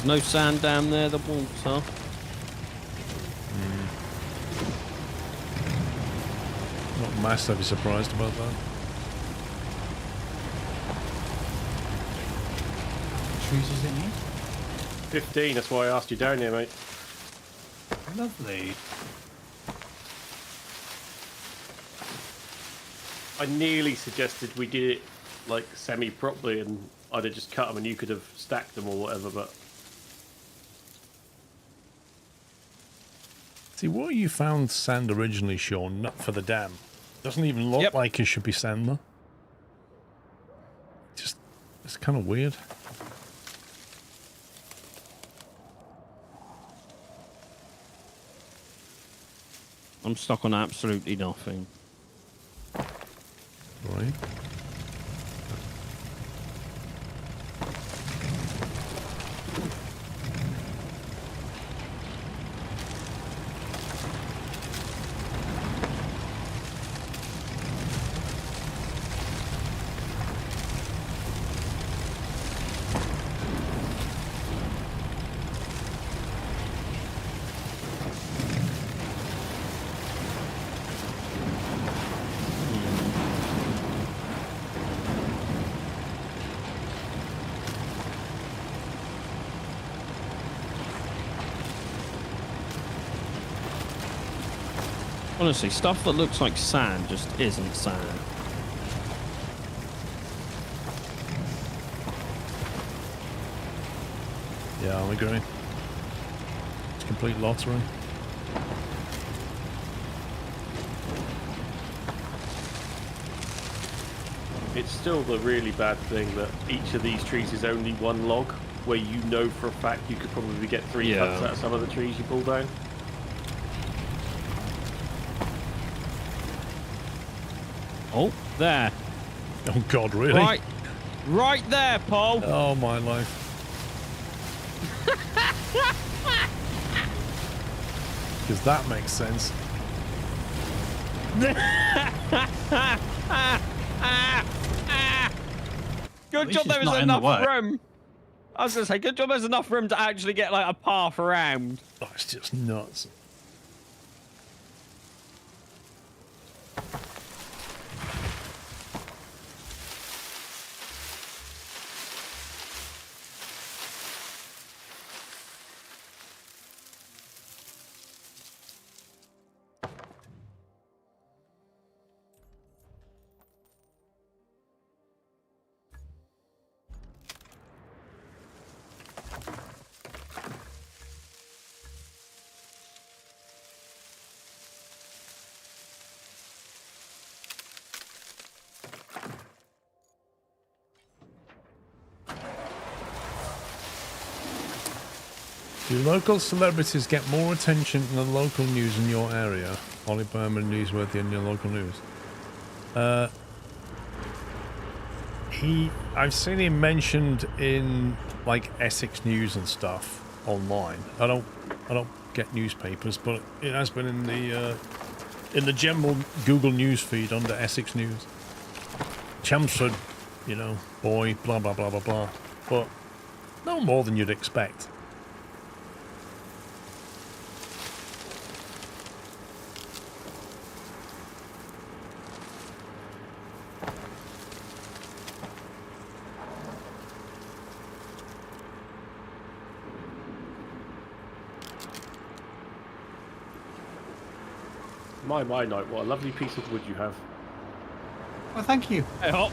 No sand down there, the water. Not massively surprised about that. Trees does it need? 15, that's why I asked you down here, mate. Lovely. I nearly suggested we did it like semi-properly and I'd have just cut them and you could have stacked them or whatever, but... See, what you found sand originally, Sean, not for the dam. Doesn't even look like it should be sand, though. Just, it's kind of weird. I'm stuck on absolutely nothing. Right. Honestly, stuff that looks like sand just isn't sand. Yeah, I'm agreeing. It's complete lottery. It's still the really bad thing that each of these trees is only one log, where you know for a fact you could probably get 3 cuts out of some of the trees you pull down. Oh, there. Oh, God, really? Right there, Paul. Oh, my life. Because that makes sense. Good least job there it's was not in the enough way. room. I was going to say, good job there's enough room to actually get like a path around. Oh, it's just nuts. Do local celebrities get more attention than the local news in your area? Ollie Berman, newsworthy in your local news. I've seen him mentioned in like Essex News and stuff online. I don't get newspapers, but it has been in the general Google news feed under Essex News. Chelmsford, you know, boy, blah blah blah blah blah, but no more than you'd expect. My night, what a lovely piece of wood you have. Well, thank you. Hey, hop.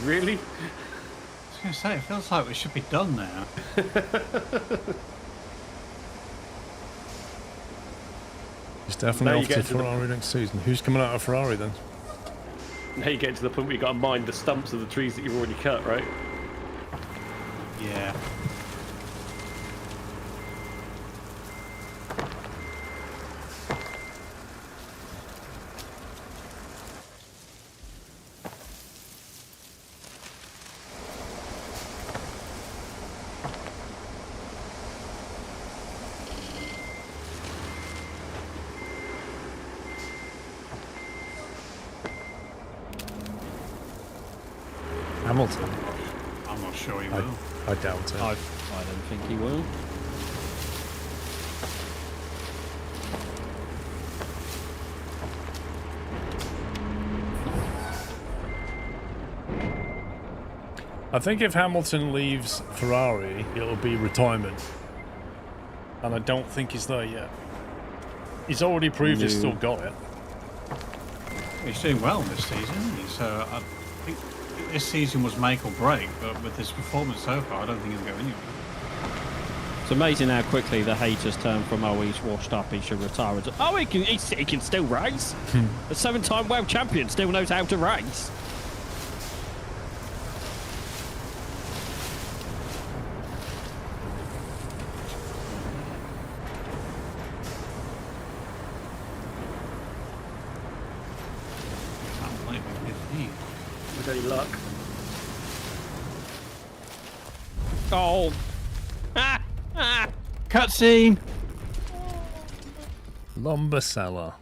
Really? I was going to say, it feels like we should be done now. He's definitely off to Ferrari next season. Who's coming out of Ferrari then? Now you get to the point where you got to mind the stumps of the trees that you've already cut, right? Yeah. Hamilton. I'm not sure he will. I doubt it. I don't think he will. I think if Hamilton leaves Ferrari, it'll be retirement. And I don't think he's there yet. He's already proved he's still got it. He's doing well this season, isn't he? So I think this season was make or break, but with his performance so far, I don't think he'll go anywhere. It's amazing how quickly the haters turn from, oh, he's washed up, he should retire, to, oh, he can still race. The 7-time world champion still knows how to race. Can't believe it, 15. With any luck. Oh. Cutscene! Lumber seller.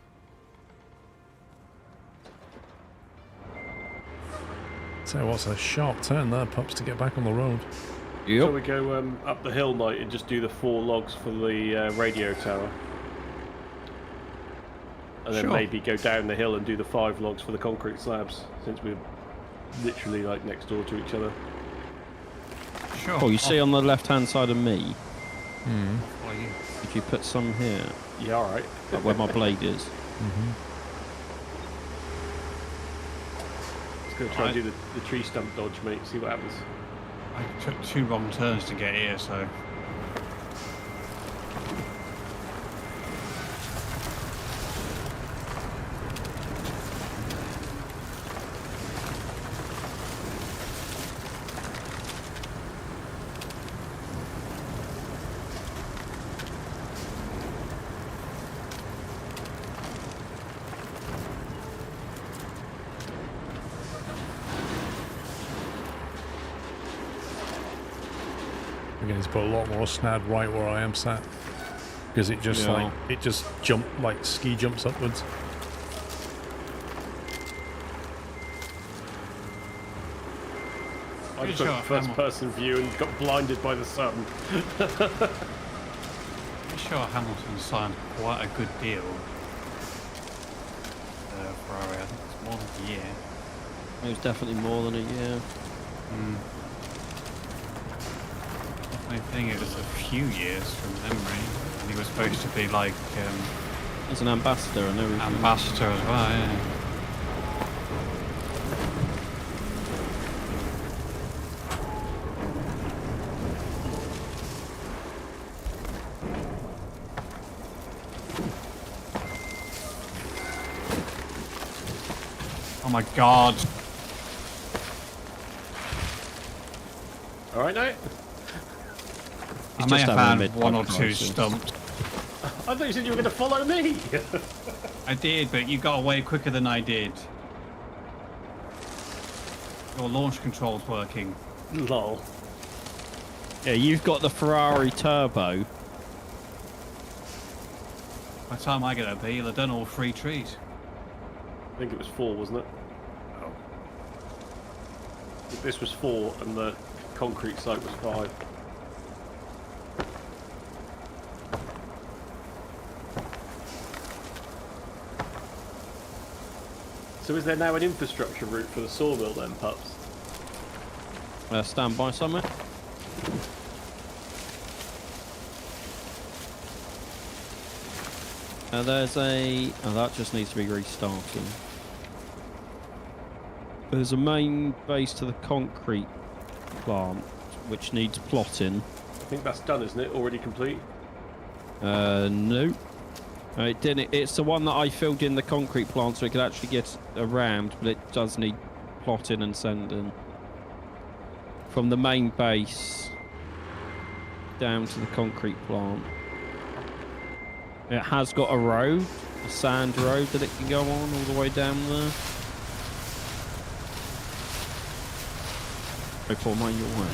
So what's a sharp turn there, pups, to get back on the road. So we go up the hill, Knight, and just do the 4 logs for the radio tower. And then maybe go down the hill and do the 5 logs for the concrete slabs, since we're literally like next door to each other. Sure. Oh, you see on the left-hand side of me, For you. if you put some here, Yeah, alright. like where my blade is. Let's go try and do the tree stump dodge, mate, see what happens. I took 2 wrong turns to get here, so... We're going to put a lot more snad right where I am sat. Because it just like ski jumps upwards. I Good took shot, first Hamilton. person view and got blinded by the sun. I'm sure Hamilton signed quite a good deal. Ferrari, I think it's more than a year. It was definitely more than a year. I think it was a few years from memory. And he was supposed to be like As an ambassador, I know. Ambassador as well, yeah. Oh my god. All right, now. I may have found mid-life one or two crisis. stumped. I thought you said you were going to follow me. I did, but you got away quicker than I did. Your launch control's working. Lol. Yeah, you've got the Ferrari turbo. By the time I get up here, I've done all 3 trees. I think it was 4, wasn't it? Oh. This was 4, and the concrete site was 5. So is there now an infrastructure route for the sawmill then, pups? Stand by, Summit. There's a... Oh, that just needs to be restarted. There's a main base to the concrete plant, which needs plotting. I think that's done, isn't it? Already complete? No. It didn't. It's the one that I filled in the concrete plant so it could actually get around, but it does need plotting and sending. From the main base down to the concrete plant. It has got a road, a sand road that it can go on all the way down there. Go for mine your way.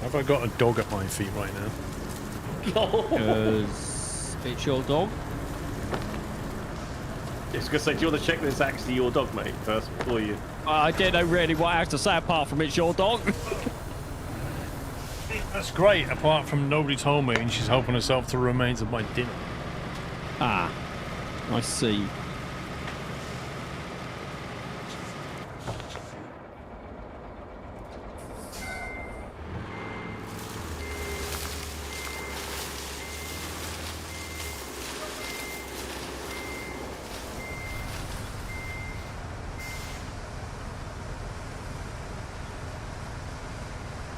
Have I got a dog at my feet right now? Because it's your dog. I was going to say, do you want to check that it's actually your dog, mate, first, before you... I don't know really what I have to say apart from it's your dog. That's great, apart from nobody told me and she's helping herself to the remains of my dinner. Ah, I see.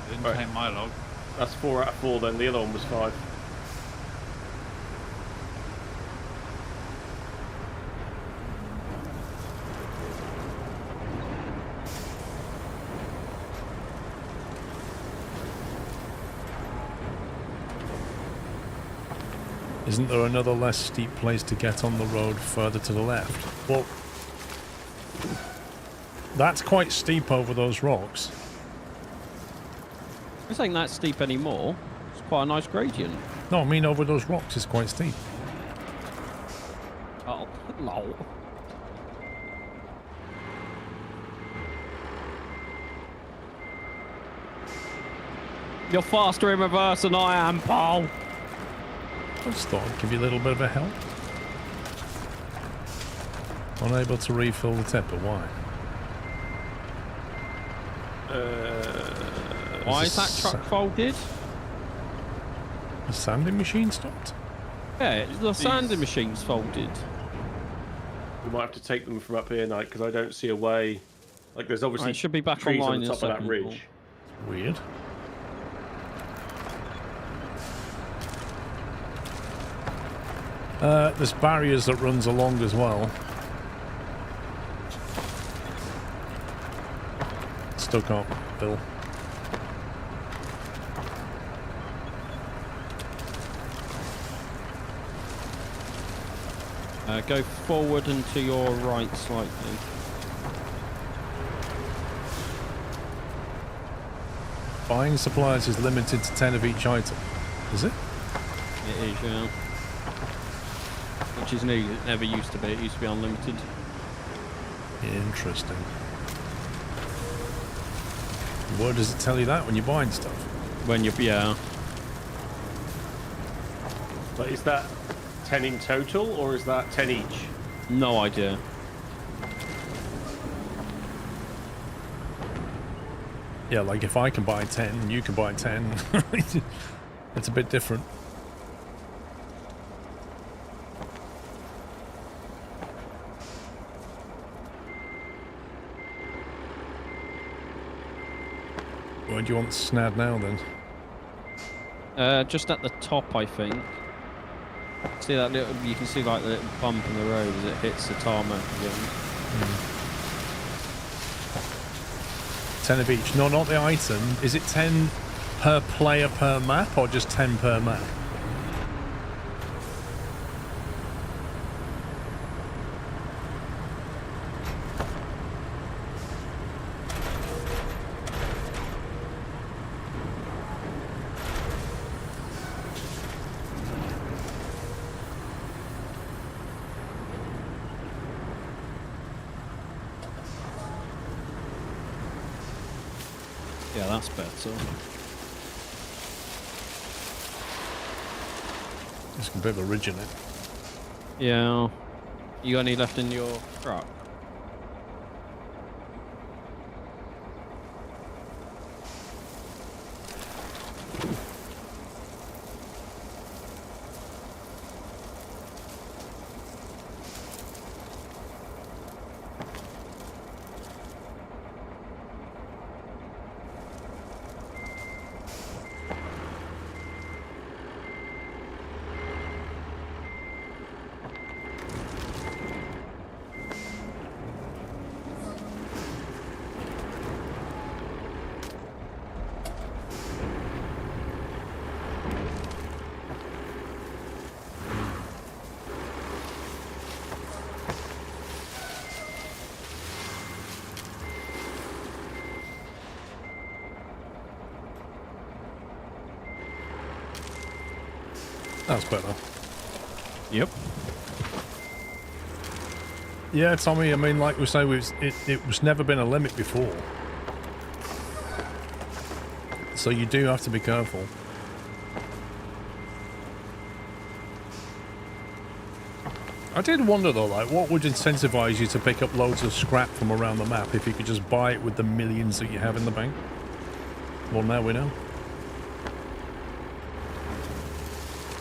Didn't Right. take my log. That's 4 out of 4 then, the other one was 5. Isn't there another less steep place to get on the road further to the left? Well, that's quite steep over those rocks. This ain't that steep anymore. It's quite a nice gradient. No, I mean over those rocks is quite steep. Oh, lol. You're faster in reverse than I am, Paul. I just thought I'd give you a little bit of a help. Unable to refill the tipper, why? Why is that truck folded? The sanding machine stopped? Yeah, the sanding machine's folded. We might have to take them from up here, Knight, because I don't see a way. Like, there's obviously Right, it should be back trees online on the in a top of that second, ridge. Weird. There's barriers that runs along as well. Still can't fill. Go forward and to your right slightly. Buying supplies is limited to 10 of each item. Is it? It is, yeah. Which is new. It never used to be. It used to be unlimited. Interesting. Where does it tell you that when you're buying stuff? When you're, yeah. But is that 10 in total, or is that 10 each? No idea. Yeah, like if I can buy 10 and you can buy 10, it's a bit different. Where do you want Snad now then? Just at the top, I think. See that little? You can see like the little bump in the road as it hits the tarmac again. 10 of each. No, not the item. Is it 10 per player per map or just 10 per map? Yeah, that's better. Just a bit of a ridge in it. Yeah. You got any left in your truck? That's better. Yep. Yeah, Tommy, I mean, like we say, it was never been a limit before. So you do have to be careful. I did wonder though, like, what would incentivize you to pick up loads of scrap from around the map if you could just buy it with the millions that you have in the bank? Well, now we know.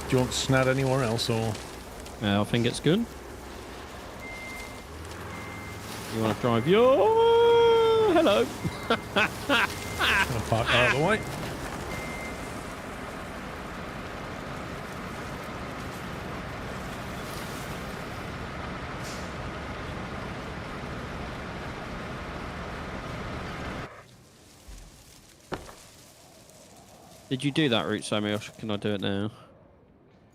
Do you want Snad anywhere else, or...? I think it's good. You want to drive your... Hello. Gonna park out of the way. Did you do that route, Sammy, or can I do it now?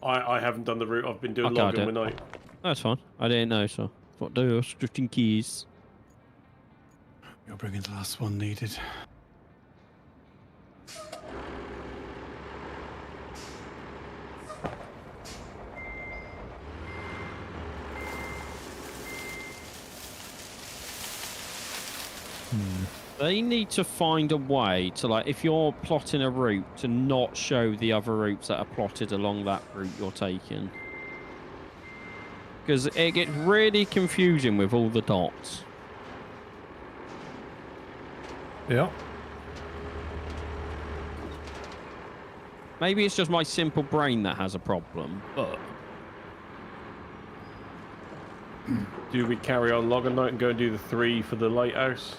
I haven't done the route. I've been doing Okay, log overnight. That's fine. I didn't know, so what do just in case. You're bringing the last one needed. They need to find a way to, like, if you're plotting a route, to not show the other routes that are plotted along that route you're taking. Because it gets really confusing with all the dots. Yeah. Maybe it's just my simple brain that has a problem, but... Do we carry on log night and go and do the 3 for the lighthouse?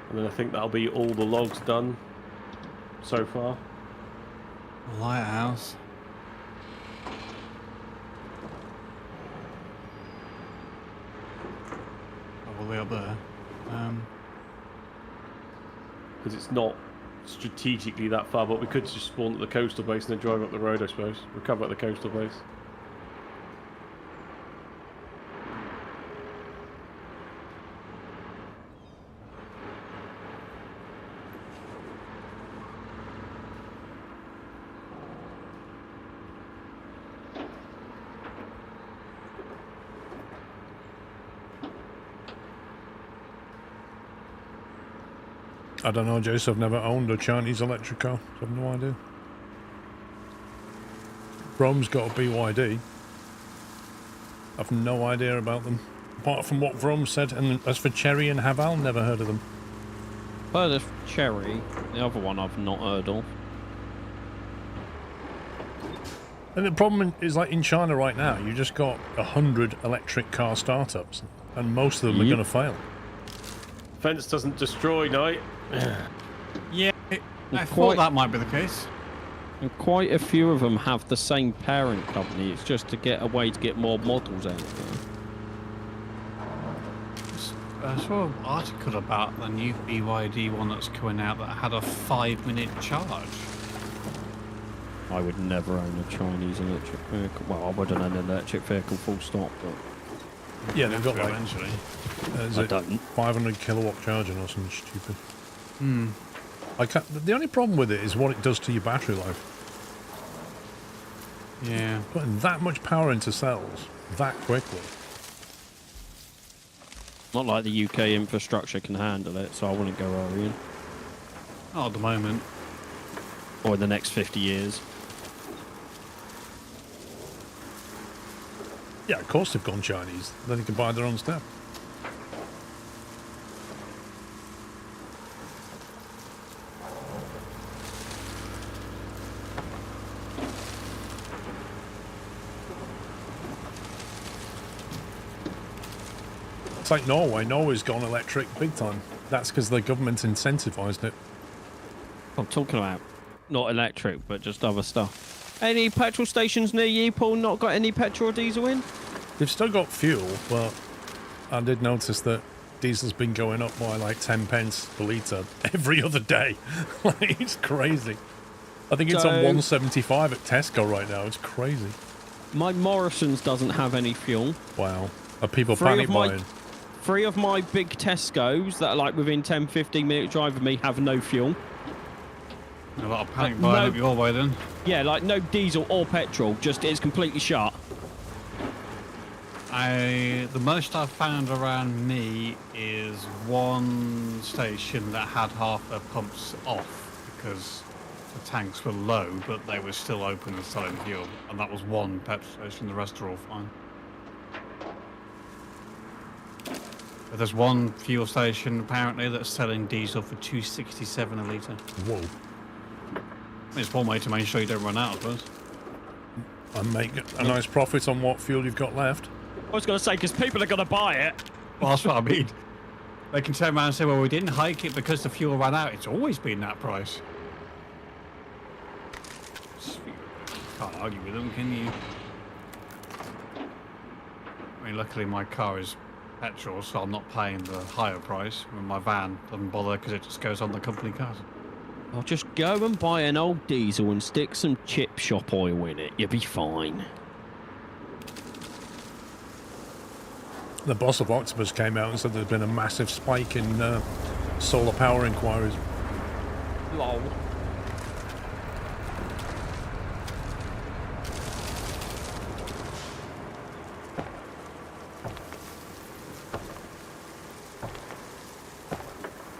And then I think that'll be all the logs done so far. The lighthouse. Probably up there. Because it's not strategically that far, but we could just spawn at the coastal base and then drive up the road, I suppose. Recover at the coastal base. I don't know, Jace. I've never owned a Chinese electric car. So I've no idea. Vrome's got a BYD. I've no idea about them. Apart from what Vrome said. And as for Cherry and Haval, never heard of them. Heard of Cherry. The other one I've not heard of. And the problem is, like in China right now, you just got 100 electric car startups, and most of them are Yep. going to fail. Fence doesn't destroy, Knight. Yeah, I Quite- thought that might be the case. And quite a few of them have the same parent company. It's just to get a way to get more models out there. I saw an article about the new BYD one that's coming out that had a 5-minute charge. I would never own a Chinese electric vehicle. Well, I wouldn't own an electric vehicle full stop, but Yeah, they've got like eventually. is I it don't. 500 kilowatt charging or something stupid. Hmm. I can't, the only problem with it is what it does to your battery life. Yeah. Putting that much power into cells that quickly. Not like the UK infrastructure can handle it, so I wouldn't go Orion. Not at the moment. Or in the next 50 years. Yeah, of course they've gone Chinese. Then they can buy their own stuff. It's like Norway. Norway's gone electric big time. That's because the government incentivized it. I'm talking about not electric, but just other stuff. Any petrol stations near you, Paul? Not got any petrol or diesel in? They've still got fuel, but I did notice that diesel's been going up by like 10 pence per litre every other day. Like, it's crazy. I think it's on So- 175 at Tesco right now. It's crazy. My Morrison's doesn't have any fuel. Wow. Are people Three panic of my- buying? 3 of my big Tesco's that are like within 10-15 minute drive of me have no fuel. A lot of panic buying no- up your way then. Yeah, like no diesel or petrol, just it's completely shut. The most I've found around me is one station that had half their pumps off because the tanks were low, but they were still open and selling fuel. And that was one petrol station, the rest are all fine. But there's one fuel station apparently that's selling diesel for $2.67 a litre. Whoa. It's one way to make sure you don't run out, I suppose. And make a nice profit on what fuel you've got left. I was going to say, because people are going to buy it. Well, that's what I mean. They can turn around and say, well, we didn't hike it because the fuel ran out. It's always been that price. Can't argue with them, can you? I mean, luckily my car is petrol, so I'm not paying the higher price. And my van doesn't bother because it just goes on the company cars. I'll just go and buy an old diesel and stick some chip shop oil in it. You'll be fine. The boss of Octopus came out and said there's been a massive spike in solar power inquiries. Lol.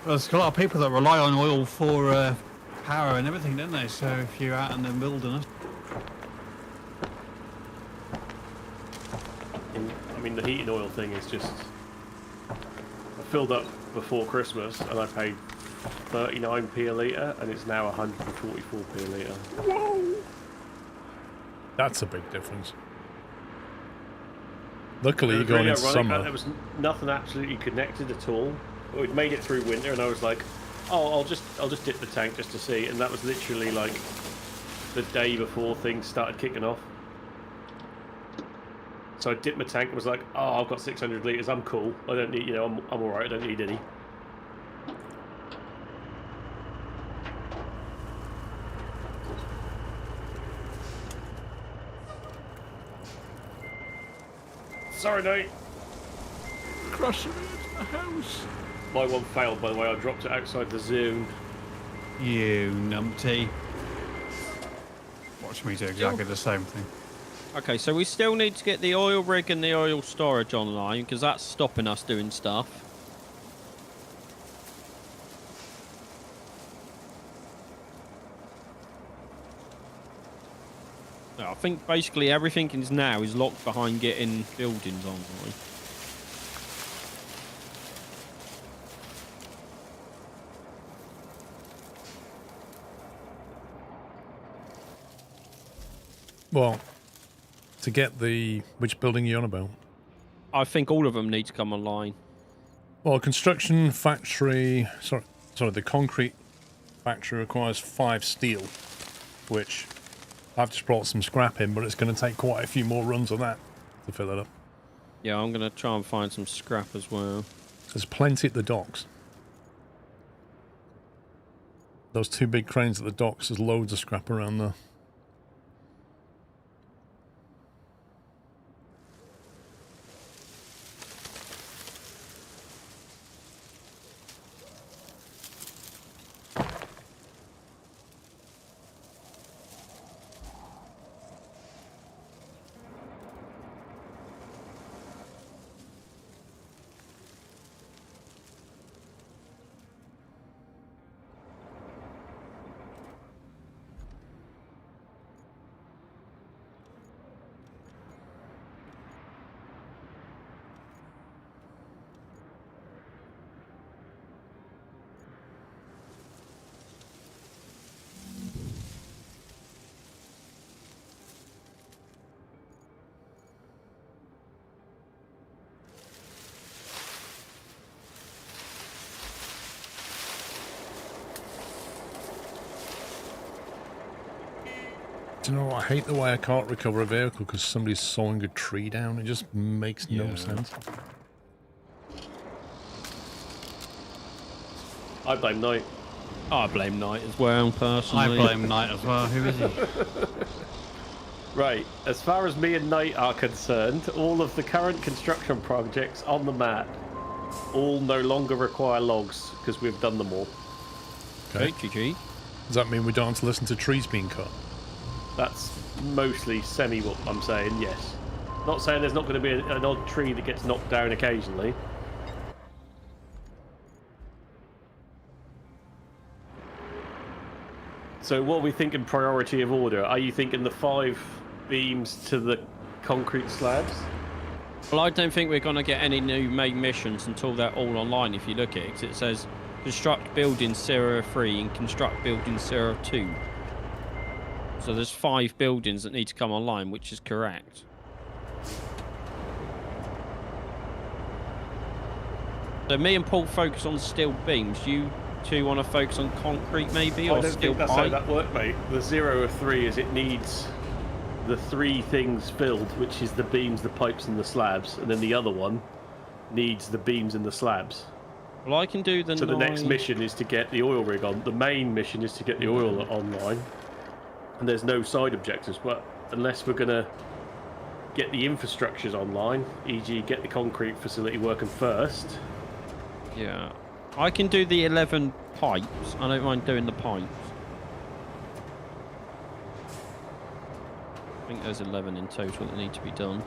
Well, there's a lot of people that rely on oil for power and everything, don't they? So if you're out in the wilderness, I mean, the heating oil thing is just... I filled up before Christmas and I paid 39p a litre and it's now 144p a litre. That's a big difference. Luckily, It you're was going really into ironic, summer. There was nothing absolutely connected at all. We'd made it through winter and I was like, oh, I'll just dip the tank just to see. And that was literally like the day before things started kicking off. So I dipped my tank and was like, oh, I've got 600 litres, I'm cool. I don't need, I'm alright, I don't need any. Sorry, mate. crushing it into the house. My one failed, by the way. I dropped it outside the zone. You numpty. Watch me do exactly the same thing. Okay, so we still need to get the oil rig and the oil storage online because that's stopping us doing stuff. I think basically everything is now is locked behind getting buildings online. Well, to get the... Which building are you on about? I think all of them need to come online. Well, construction factory... Sorry, the concrete factory requires 5 steel, which I've just brought some scrap in, but it's going to take quite a few more runs on that to fill it up. Yeah, I'm going to try and find some scrap as well. There's plenty at the docks. Those 2 big cranes at the docks, there's loads of scrap around there. Do you know what? I hate the way I can't recover a vehicle because somebody's sawing a tree down. It just makes no sense. I blame Knight. I blame Knight as well, personally. I blame Knight as well. Who is he? Right, as far as me and Knight are concerned, all of the current construction projects on the map all no longer require logs because we've done them all. Okay, GG. Does that mean we don't have to listen to trees being cut? That's mostly semi what I'm saying, yes. Not saying there's not going to be an odd tree that gets knocked down occasionally. So what are we thinking priority of order? Are you thinking the 5 beams to the concrete slabs? Well, I don't think we're going to get any new main missions until they're all online, if you look at it, 'cause it says construct building 03 and construct building 02. So there's 5 buildings that need to come online, which is correct. So me and Paul focus on steel beams. You two want to focus on concrete, maybe, or I don't steel think that's pipe? how that works, mate. The 03 is it needs the 3 things filled, which is the beams, the pipes, and the slabs, and then the other one needs the beams and the slabs. Well, I can do the. So the next mission is to get the oil rig on. The main mission is to get the oil online. And there's no side objectives, but unless we're going to get the infrastructures online, e.g. get the concrete facility working first. Yeah. I can do the 11 pipes. I don't mind doing the pipes. I think there's 11 in total that need to be done.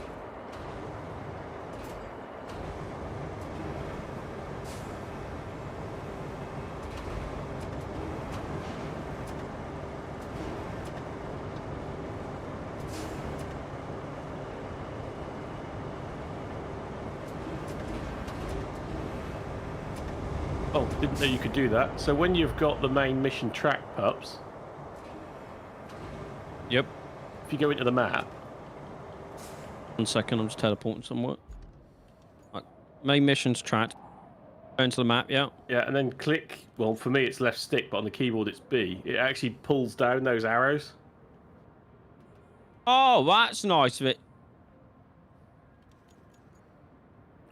Oh, didn't know you could do that. So when you've got the main mission track, pups, Yep. if you go into the map, 1 second, I'm just teleporting somewhere. Right. Main mission's tracked. Go into the map, yeah. yeah, and then click, well, for me it's left stick, but on the keyboard it's B. It actually pulls down those arrows. Oh, that's nice of it.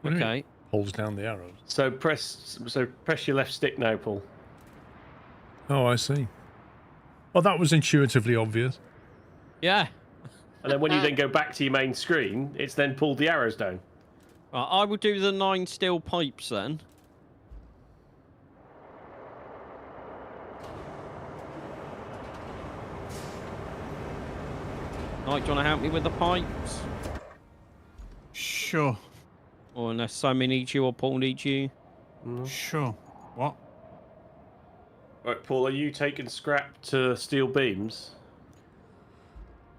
What do you mean? Okay. Pulls down the arrows. So press your left stick now, Paul. Oh, I see. Well, that was intuitively obvious. Yeah. And then when you then go back to your main screen, it's then pulled the arrows down. Right, I will do the 9 steel pipes then. Right, do you want to help me with the pipes? Sure. Or unless Simon needs you or Paul needs you. Sure. What? Right, Paul, are you taking scrap to steel beams?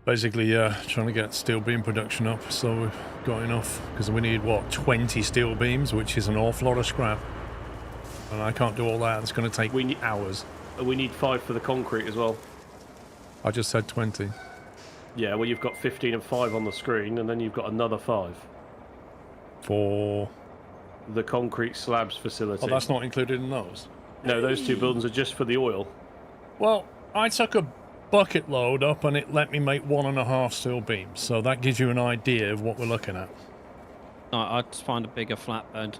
Basically, trying to get steel beam production up, so we've got enough, because we need, what, 20 steel beams, which is an awful lot of scrap. And I can't do all that, it's going to take hours. We need 5 for the concrete as well. I just said 20. Yeah, well, you've got 15 and 5 on the screen, and then you've got another 5. For... The concrete slabs facility. Oh, that's not included in those? No, those 2 buildings are just for the oil. Well, I took a bucket load up and it let me make 1.5 steel beams, so that gives you an idea of what we're looking at. No, I'd find a bigger flatbed.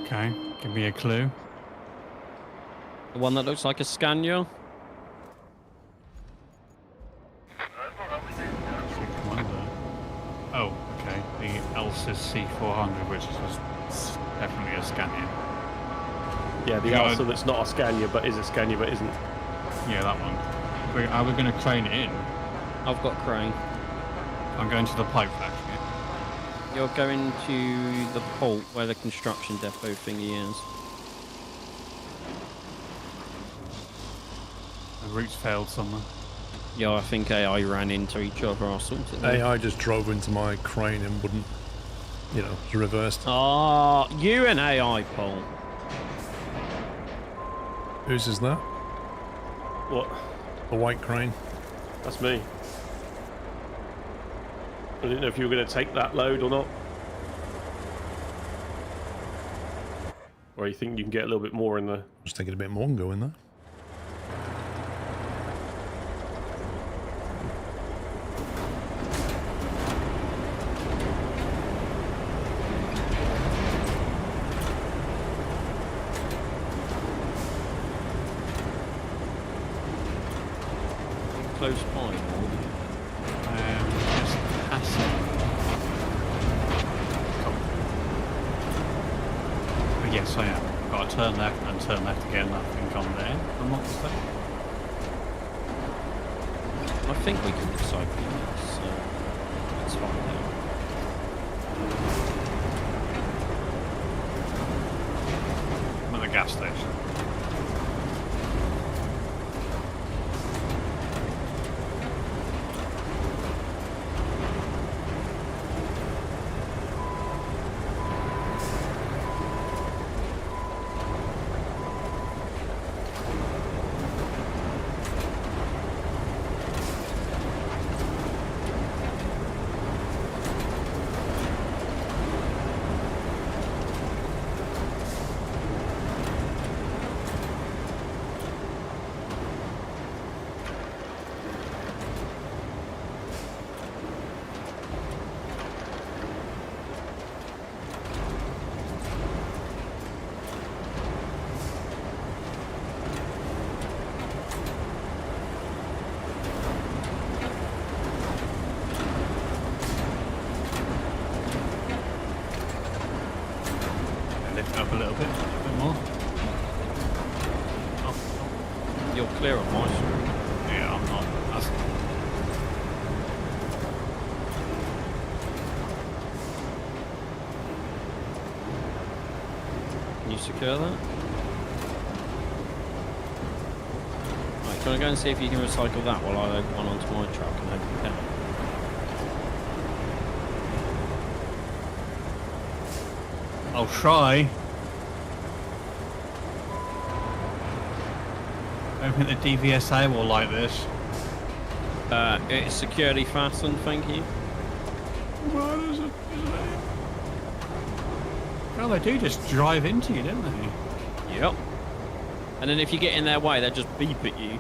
Okay, give me a clue. The one that looks like a Scania. Oh, okay. The Elsys C400, which is definitely a Scania. Yeah, the Yeah, Alsa that's not a Scania, but is a Scania, but isn't. Yeah, that one. Are we going to crane it in? I've got crane. I'm going to the pipe factory. You're going to the port where the construction depot thingy is. The route's failed somewhere. Yeah, I think AI ran into each other or something. AI just drove into my crane and wouldn't, you know, it's reversed. Ah, you and AI, Paul. Whose is that? What? The white crane? That's me. I didn't know if you were going to take that load or not. Or you think you can get a little bit more in the... I was thinking a bit more can go in there. Close by. Just passing. But yes, I am. Got to turn left and turn left again. I think I'm there. I'm not mistaken. I think we can recycle this, so let's find out. I'm at the gas station. Lift it up a little bit more. Oh, You're clear on my screen. yeah, I'm not. That's... Can you secure that? Right, can I go and see if you can recycle that while I load one onto my truck and hope you can? I'll try. I don't think the DVSA will like this. It's securely fastened, thank you. Well, is it? Well, they do just drive into you, don't they? Yep. And then if you get in their way, they just beep at you.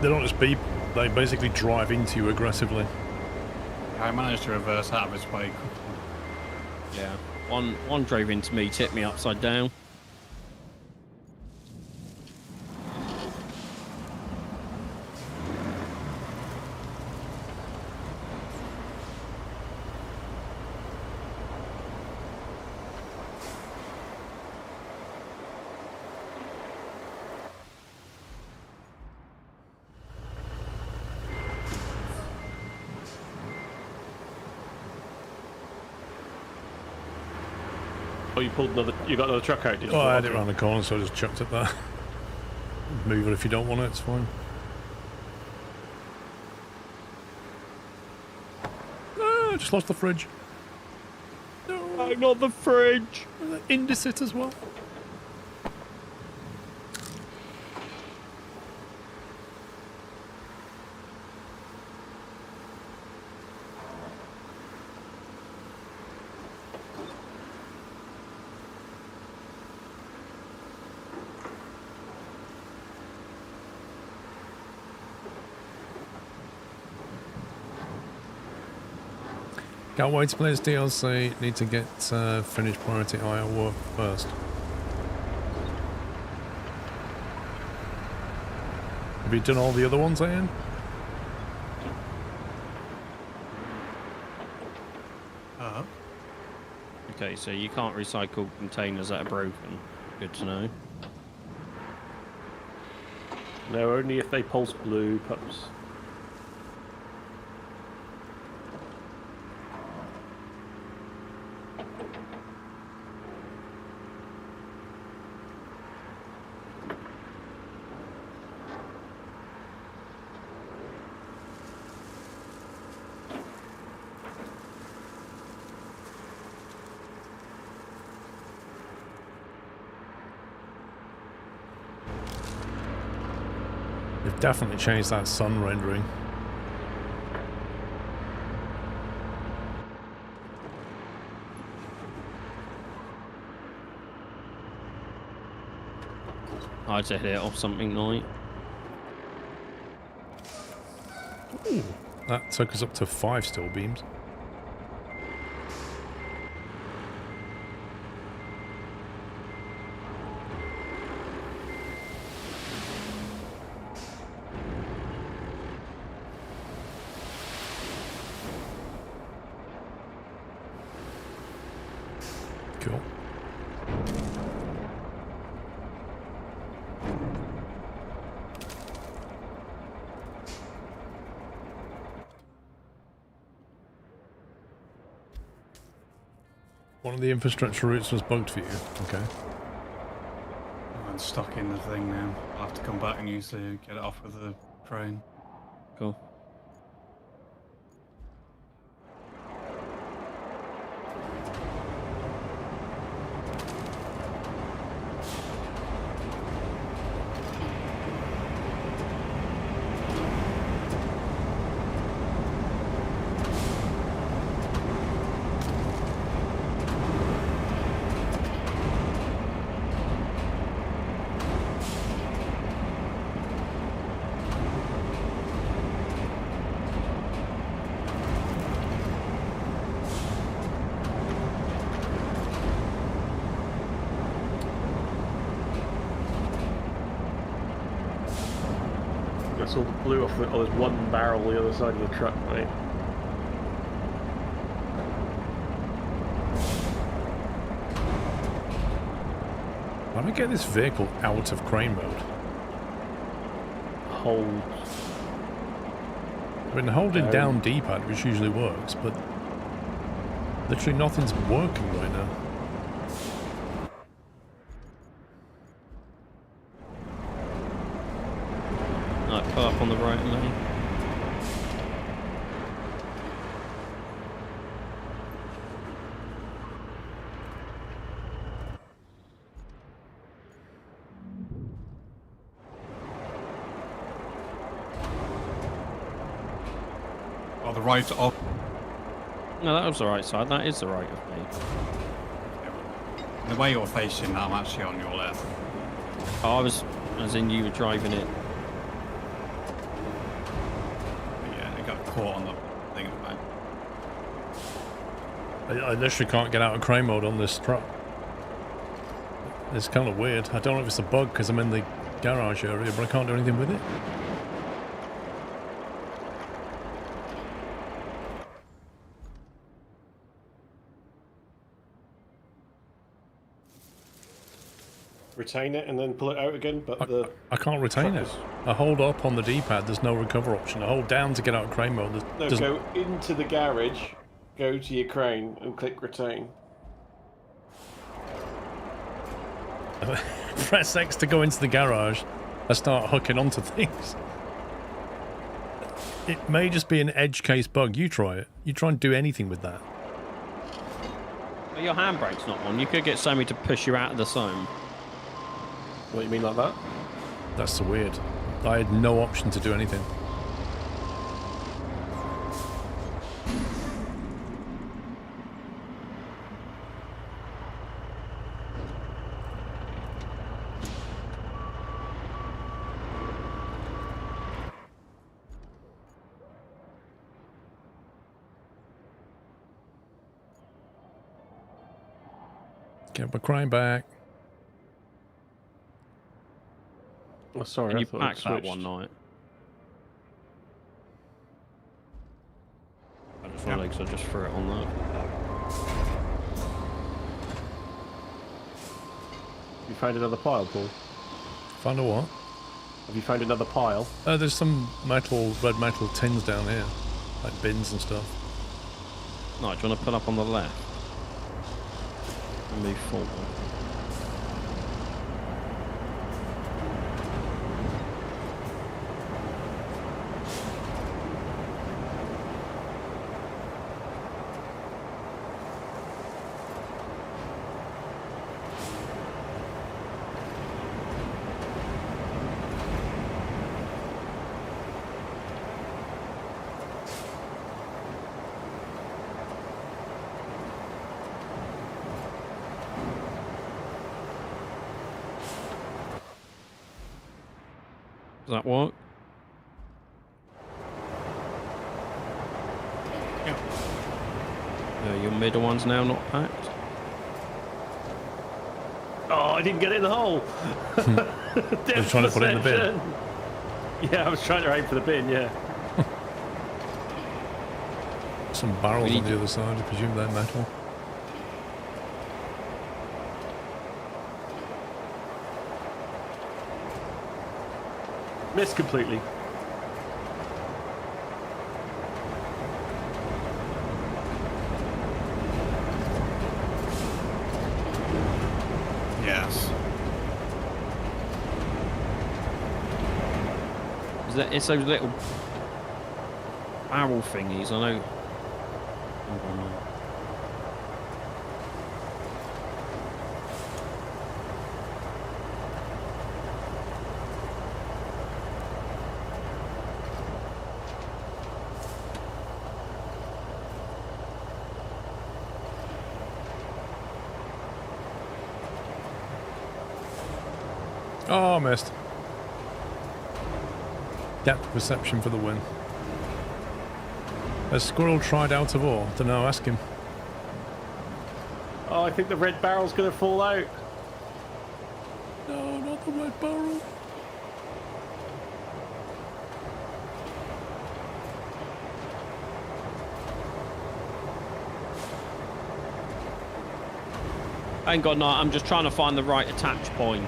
They don't just beep, they basically drive into you aggressively. I managed to reverse out of its way. Yeah. One drove into me, tipped me upside down. Oh, you pulled another... You got another truck out, did you? Oh, I had it around the corner, so I just chucked it there. Move it if you don't want it, it's fine. I just lost the fridge. Oh, not the fridge. Indesit as well. Can't wait to play this DLC. Need to get finished priority IO work first. Have you done all the other ones, Ian? Okay, so you can't recycle containers that are broken. Good to know. No, only if they pulse blue, pups. They've definitely changed that sun rendering. I had to hit it off something night. Ooh, that took us up to 5 still beams. Cool. One of the infrastructure routes was bugged for you. Okay. I'm stuck in the thing now. I'll have to come back and use to get it off with the crane. Cool. That's all the blue off the. Oh, there's one barrel the other side of the truck, mate. How do I get this vehicle out of crane mode? Hold. I've been holding down D-pad, which usually works, but literally nothing's working right now. Right, pull up on the right lane. Oh, the right of. No, that was the right side. That is the right of me. The way you're facing, I'm actually on your left. Oh, I was, as in you were driving it. Yeah, it got caught on the thing at the back. I literally can't get out of crane mode on this truck. It's kind of weird. I don't know if it's a bug because I'm in the garage area, but I can't do anything with it. Retain it and then pull it out again, but I can't retain it. I hold up on the D-pad, there's no recover option. I hold down to get out of crane mode. No, go into the garage, go to your crane and click retain. Press X to go into the garage. I start hooking onto things. It may just be an edge case bug. You try it. You try and do anything with that. But your handbrake's not on. You could get Sammy to push you out of the zone. What do you mean like that? That's so weird. I had no option to do anything. Get my crime back. Oh, sorry, And I you thought packed it that switched. one night. I just wondered because I just threw it on that. You found another pile, Paul? Found a what? Have you found another pile? There's some red metal tins down here. Like bins and stuff. No, do you want to put up on the left? And move forward. Does that work? Yeah. Your middle one's now not packed. Oh, I didn't get it in the hole. You're trying to put it in the bin. Yeah, I was trying to aim for the bin, yeah. Some barrels We on need the other side. I presume they're metal. Missed completely. Yes. It's those little barrel thingies, I know. Hold on now. Oh, missed. Depth perception for the win. Has Squirrel tried out of ore? Don't know, ask him. Oh, I think the red barrel's going to fall out. No, not the red barrel. I ain't got no, I'm just trying to find the right attach point.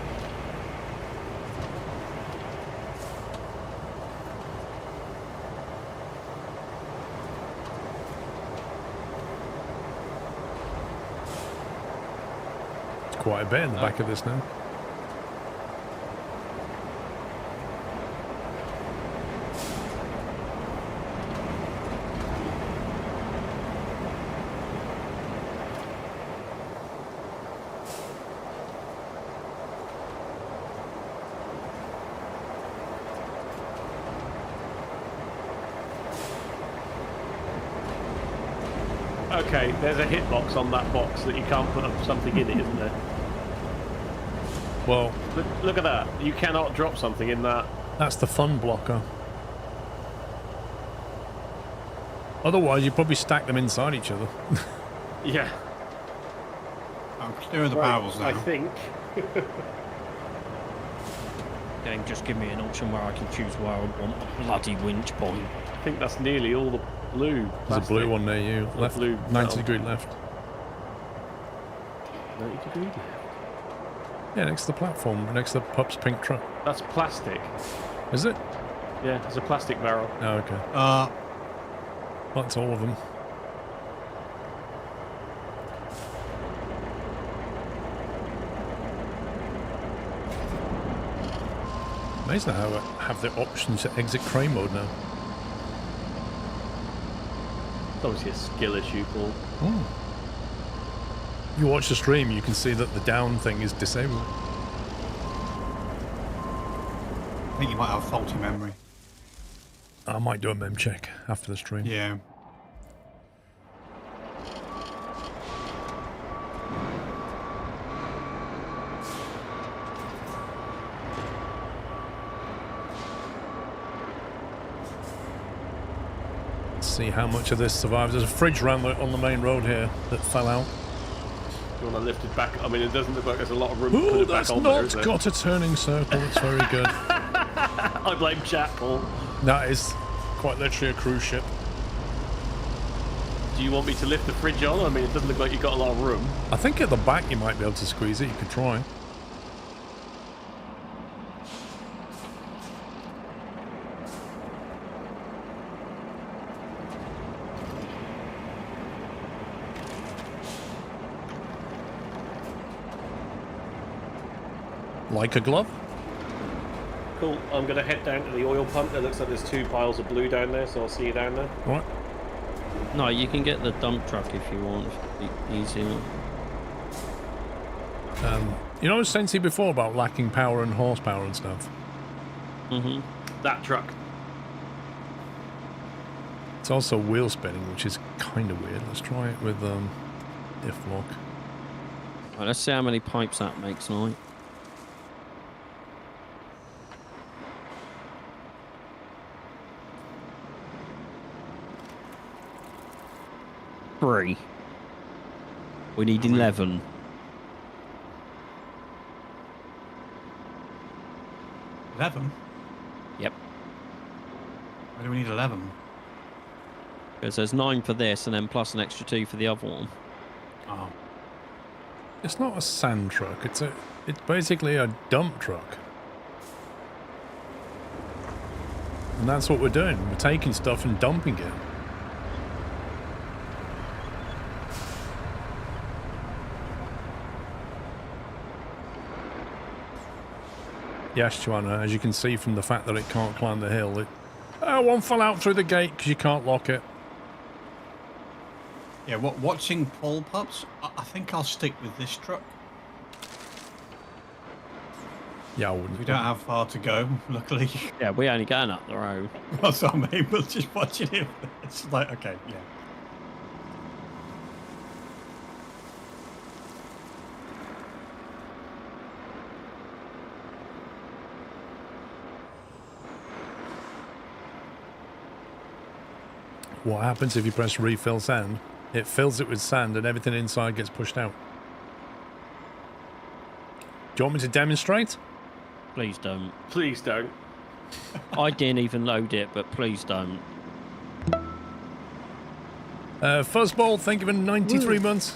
It's quite a bit in the back of this now. Okay, there's a hitbox on that box that you can't put up something in it, isn't there? Well, Look at that. You cannot drop something in that. that's the fun blocker. Otherwise, you'd probably stack them inside each other. Yeah. I'm clearing the Right, barrels now. I think. Game, just give me an option where I can choose where I want a bloody winch point. I think that's nearly all the blue. There's a plastic. blue one near you. Or Left, blue 90 metal. degree left. 90 degree left. Yeah, next to the platform, next to the pup's pink truck. That's plastic. Is it? Yeah, it's a plastic barrel. Oh, okay. Well, that's all of them. Amazing how I have the option to exit crane mode now. It's obviously a skill issue, Paul. You watch the stream, you can see that the down thing is disabled. I think you might have faulty memory. I might do a mem check after the stream. Yeah. Let's see how much of this survives. There's a fridge on the main road here that fell out. You want to lift it back? I mean, it doesn't look like there's a lot of room to put Ooh, it back that's on there, not is there? got a turning circle. It's very good. I blame chat, Paul. That is quite literally a cruise ship. Do you want me to lift the fridge on? I mean, it doesn't look like you've got a lot of room. I think at the back you might be able to squeeze it. You could try. Like a glove? Cool. I'm going to head down to the oil pump. It looks like there's 2 piles of blue down there, so I'll see you down there. Right. No, you can get the dump truck if you want. Easier. You know, I was saying to you before about lacking power and horsepower and stuff. Mhm. That truck. It's also wheel spinning, which is kind of weird. Let's try it with diff lock. Right, let's see how many pipes that makes, Night. Three. We need 11. Yep. Why do we need 11? Because there's 9 for this, and then plus an extra 2 for the other one. Oh. It's not a sand truck. It's basically a dump truck. And that's what we're doing. We're taking stuff and dumping it. Yes, Joanna, as you can see from the fact that it can't climb the hill, one fell out through the gate because you can't lock it. Yeah, watching Paul Pups, I think I'll stick with this truck. Yeah, I wouldn't. We don't have far to go, luckily. Yeah, we're only going up the road. So I'm able to just watching it. It's like, okay, yeah. What happens if you press refill sand? It fills it with sand and everything inside gets pushed out. Do you want me to demonstrate? Please don't. Please don't. I didn't even load it, but please don't. Fuzzball, thank you for 93 months.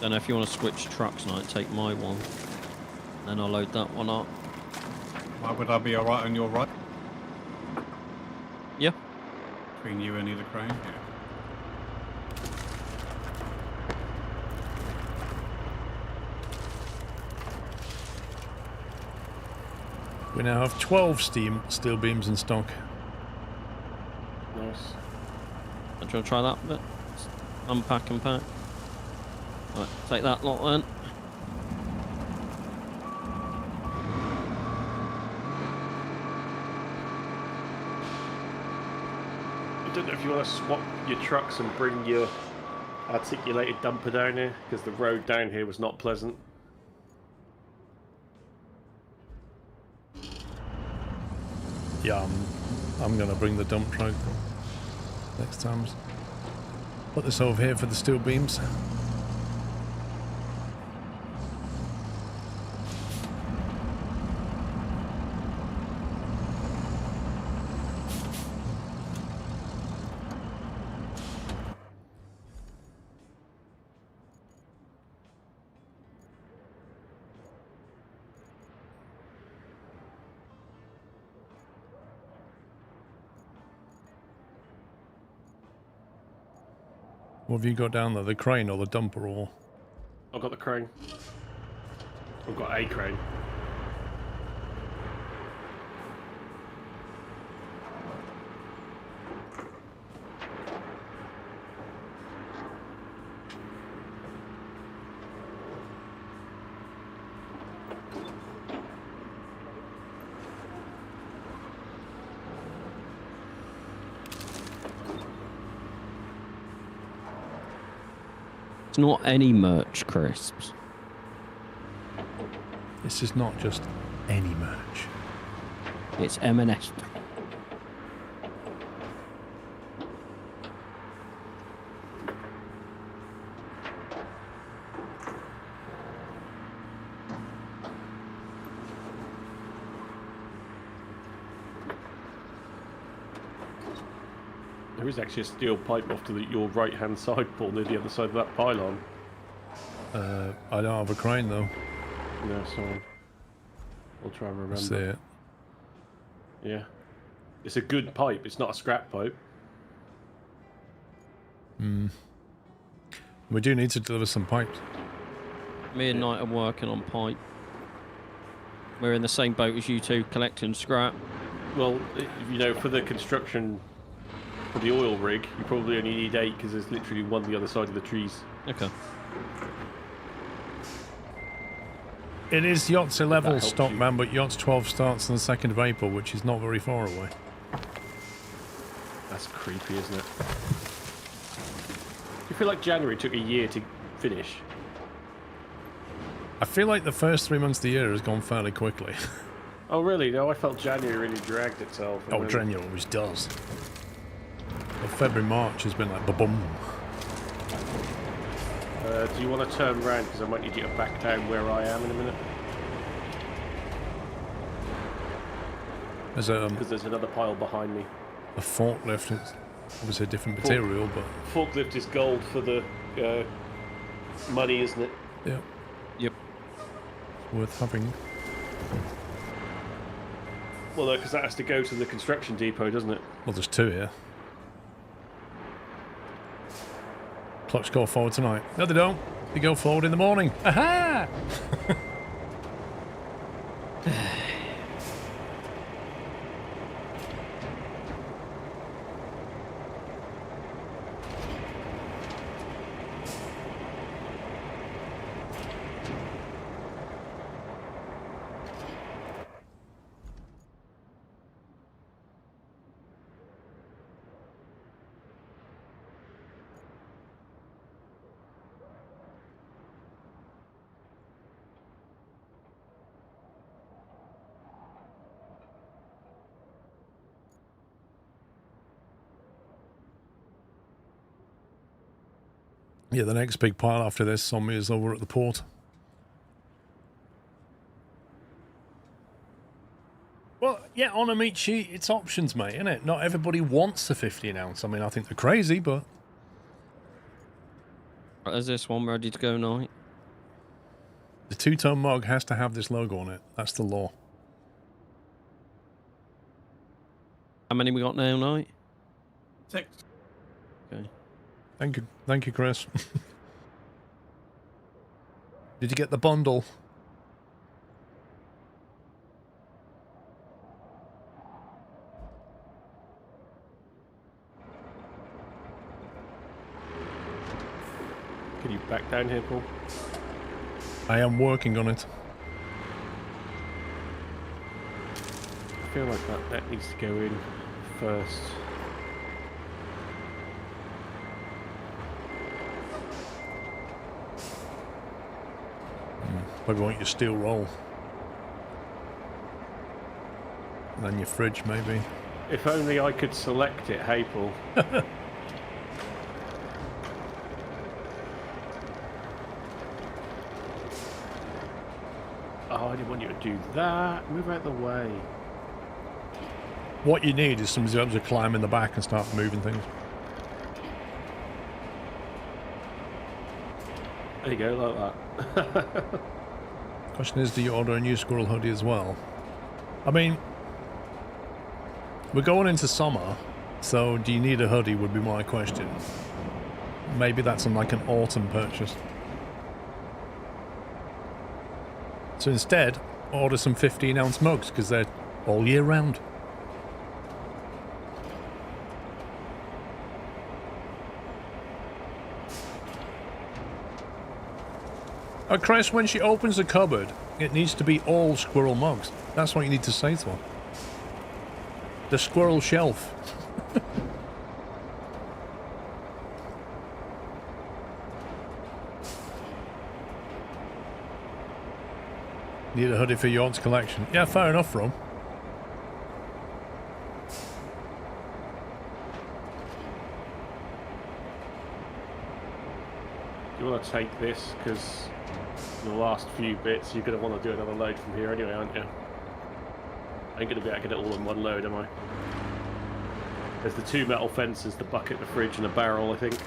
Don't know if you want to switch trucks now and take my one. Then I'll load that one up. Why would I be alright on your right? Yeah. Between you and either crane? Yeah. We now have 12 steel beams in stock. Nice. I'm trying to try that bit. Unpack and pack. Right, take that lot then. I don't know if you want to swap your trucks and bring your articulated dumper down here, because the road down here was not pleasant. Yeah, I'm going to bring the dump truck next time. Put this over here for the steel beams. What have you got down there? The crane or the dumper or? I've got the crane. I've got a crane. It's not any merch crisps. This is not just any merch. It's M&S. There is actually a steel pipe off to your right-hand side, Paul, near the other side of that pylon. I don't have a crane though. No, sorry. We'll try and remember. I see it. Yeah. It's a good pipe. It's not a scrap pipe. We do need to deliver some pipes. Me and Knight are working on pipe. We're in the same boat as you two, collecting scrap. Well, you know, for the construction, for the oil rig, you probably only need 8 because there's literally one the other side of the trees. Okay. It is Yacht's 11 helps stock, you. man, but Yacht's 12 starts on the 2nd of April, which is not very far away. That's creepy, isn't it? Do you feel like January took a year to finish? I feel like the first 3 months of the year has gone fairly quickly. Oh, really? No, I felt January really dragged itself. and Oh, then- January always does. But February, March has been like ba-boom. Do you want to turn around? Because I might need you to back down where I am in a minute. There's Because there's another pile behind me. a forklift. It's obviously a different material, but Forklift is gold for the money, isn't it? yeah, Yep. worth having. Well, no, because that has to go to the construction depot, doesn't it? Well, there's 2 here. Clocks go forward tonight. No, they don't. They go forward in the morning. Aha! Yeah, the next big pile after this on me is over at the port. Well, yeah, on a meat sheet, it's options, mate, isn't it? Not everybody wants a 15 ounce. I mean, I think they're crazy, but Is this one ready to go, Knight? the 2-ton mug has to have this logo on it. That's the law. How many we got now, Knight? 6. Okay. Thank you, Chris. Did you get the bundle? Can you back down here, Paul? I am working on it. I feel like that needs to go in first. Maybe want your steel roll. And then your fridge, maybe. If only I could select it, hey, Paul. Oh, I didn't want you to do that. Move out the way. What you need is somebody able to climb in the back and start moving things. There you go, like that. Question is, do you order a new squirrel hoodie as well? I mean, we're going into summer, so do you need a hoodie would be my question. Maybe that's like an autumn purchase. So instead, order some 15-ounce mugs because they're all year round. Oh, Chris, when she opens the cupboard, it needs to be all squirrel mugs. That's what you need to say to her. The squirrel shelf. Need a hoodie for your aunt's collection. Yeah, fair enough, Ron. Do you want to take this? Because the last few bits, you're going to want to do another load from here anyway, aren't you? I ain't going to be able to get it all in one load, am I? There's the 2 metal fences, the bucket, the fridge, and a barrel, I think.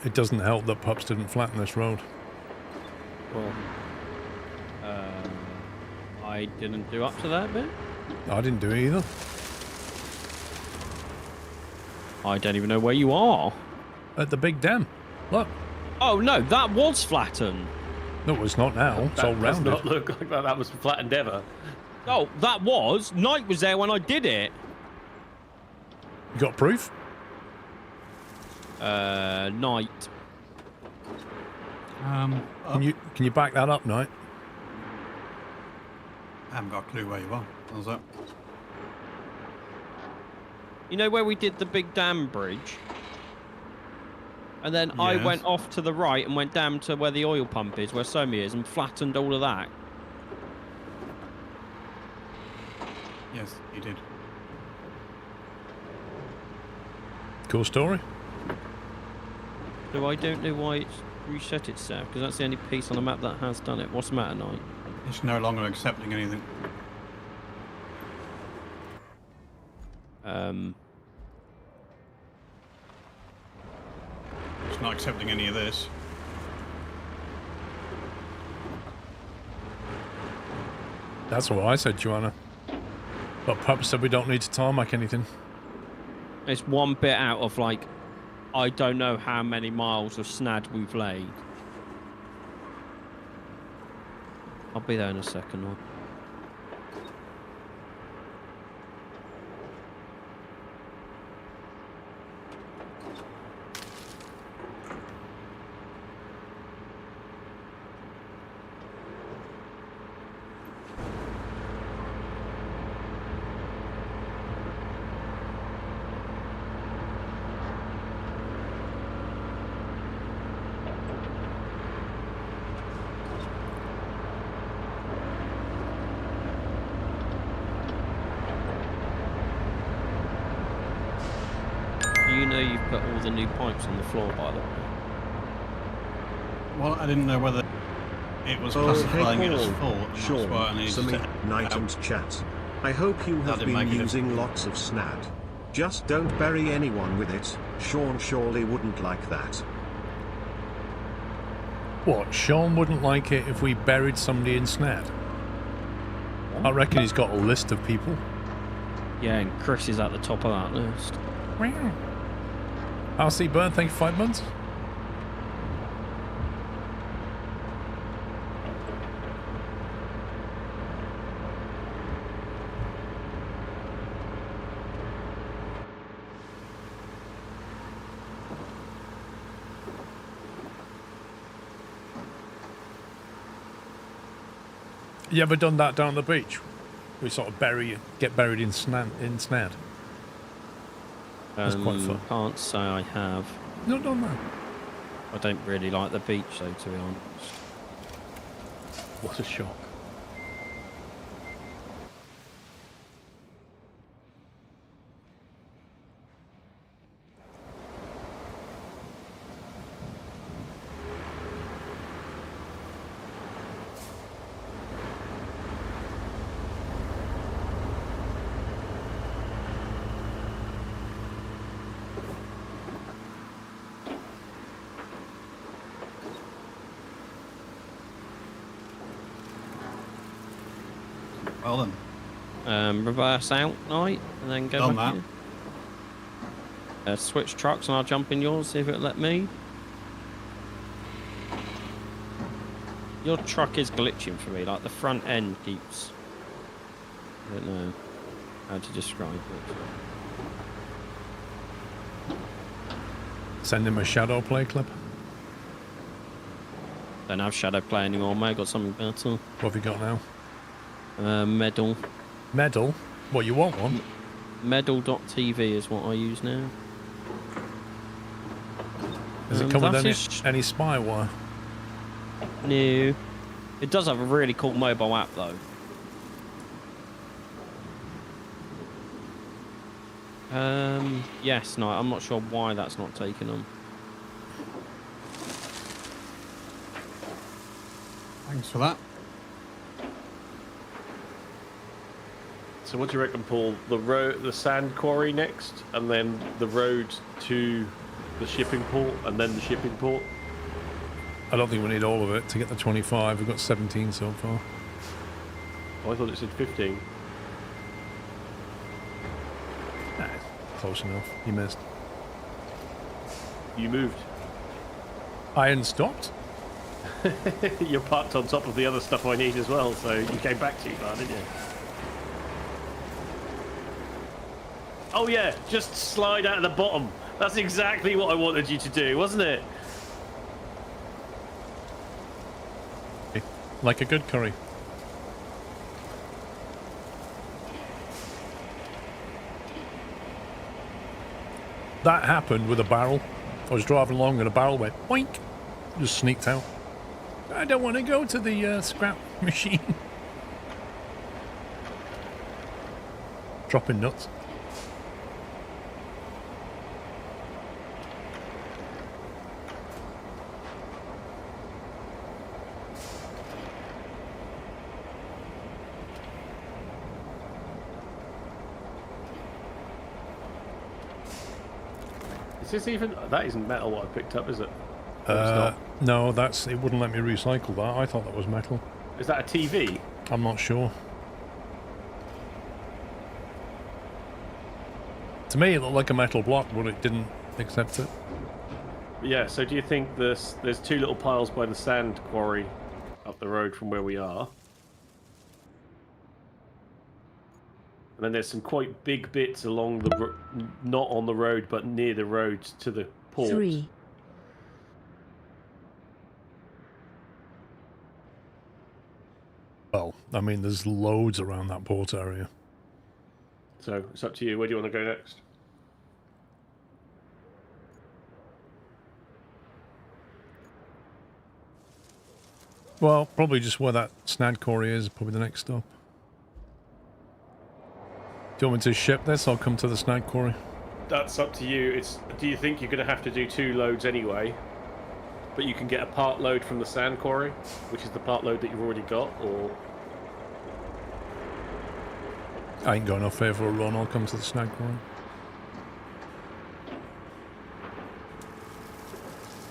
It doesn't help that Pups didn't flatten this road. Well, I didn't do up to that bit. I didn't do it either. I don't even know where you are. At the big dam. Look. Oh no, that was flattened. No, it's not now. It's all That does rounded. not look like that was flattened ever. Oh, that was. Knight was there when I did it. You got proof? Knight. Can you back that up, Knight? I haven't got a clue where you are. How's that? You know where we did the big dam bridge? And then I Yes. went off to the right and went down to where the oil pump is, where Somi is, and flattened all of that. Yes, you did. Cool story. So I don't know why it's reset itself, because that's the only piece on the map that has done it. What's the matter, Knight? It's no longer accepting anything. It's not accepting any of this. That's what I said, Joanna. But Pups said we don't need to tarmac anything. It's one bit out of, like, I don't know how many miles of snad we've laid. I'll be there in a second. Knight. You know you've put all the new pipes on the floor, by the way. Well, I didn't know whether it was Oh, classifying hey it as Paul, full, and that's why I Sean, needed Sumi, to... Knight and Chat. I hope you have didn't been make a using difference. lots of snad. Just don't bury anyone with it. Sean surely wouldn't like that. What? Sean wouldn't like it if we buried somebody in snad? I reckon he's got a list of people. Yeah, and Chris is at the top of that list. RC Burn, thank you for 5 months. You ever done that down the beach? We sort of get buried in snad. That's quite fun. Can't say I have. No, done that. I don't really like the beach, though, to be honest. What a shock. Well then. Reverse out, Knight, and then go Done back that. in. Switch trucks and I'll jump in yours, see if it'll let me. Your truck is glitching for me, like the front end keeps... I don't know how to describe it. Send him a shadow play clip. Don't have shadow play anymore, mate. Got something better. What have you got now? Medal. Medal? What, you want one? Medal.tv is what I use now. Does it come with that any, is- any spyware? No. It does have a really cool mobile app, though. Yes, no, I'm not sure why that's not taken on. Thanks for that. So what do you reckon, Paul? The sand quarry next, and then the road to the shipping port, and then the shipping port? I don't think we need all of it to get the 25. We've got 17 so far. Oh, I thought it said 15. Nah, close enough. You missed. You moved. I hadn't stopped. You're parked on top of the other stuff I need as well, so you came back too far, didn't you? Oh yeah, just slide out of the bottom. That's exactly what I wanted you to do, wasn't it? Like a good curry. That happened with a barrel. I was driving along and a barrel went boink. Just sneaked out. I don't want to go to the scrap machine. Dropping nuts. Is this even... That isn't metal what I picked up, is it? No, it's not. No, that's it. Wouldn't let me recycle that. I thought that was metal. Is that a TV? I'm not sure. To me, it looked like a metal block, but it didn't accept it. Yeah, so do you think there's two little piles by the sand quarry up the road from where we are? And then there's some quite big bits along the... not on the road, but near the road to the port. 3. Well, I mean, there's loads around that port area. So it's up to you. Where do you want to go next? Well, probably just where that snag quarry is, probably the next stop. Do you want me to ship this? I'll come to the snag quarry. That's up to you. Do you think you're going to have to do 2 loads anyway? But you can get a part load from the sand quarry, which is the part load that you've already got, or... I ain't got enough fare for a run. I'll come to the snag quarry.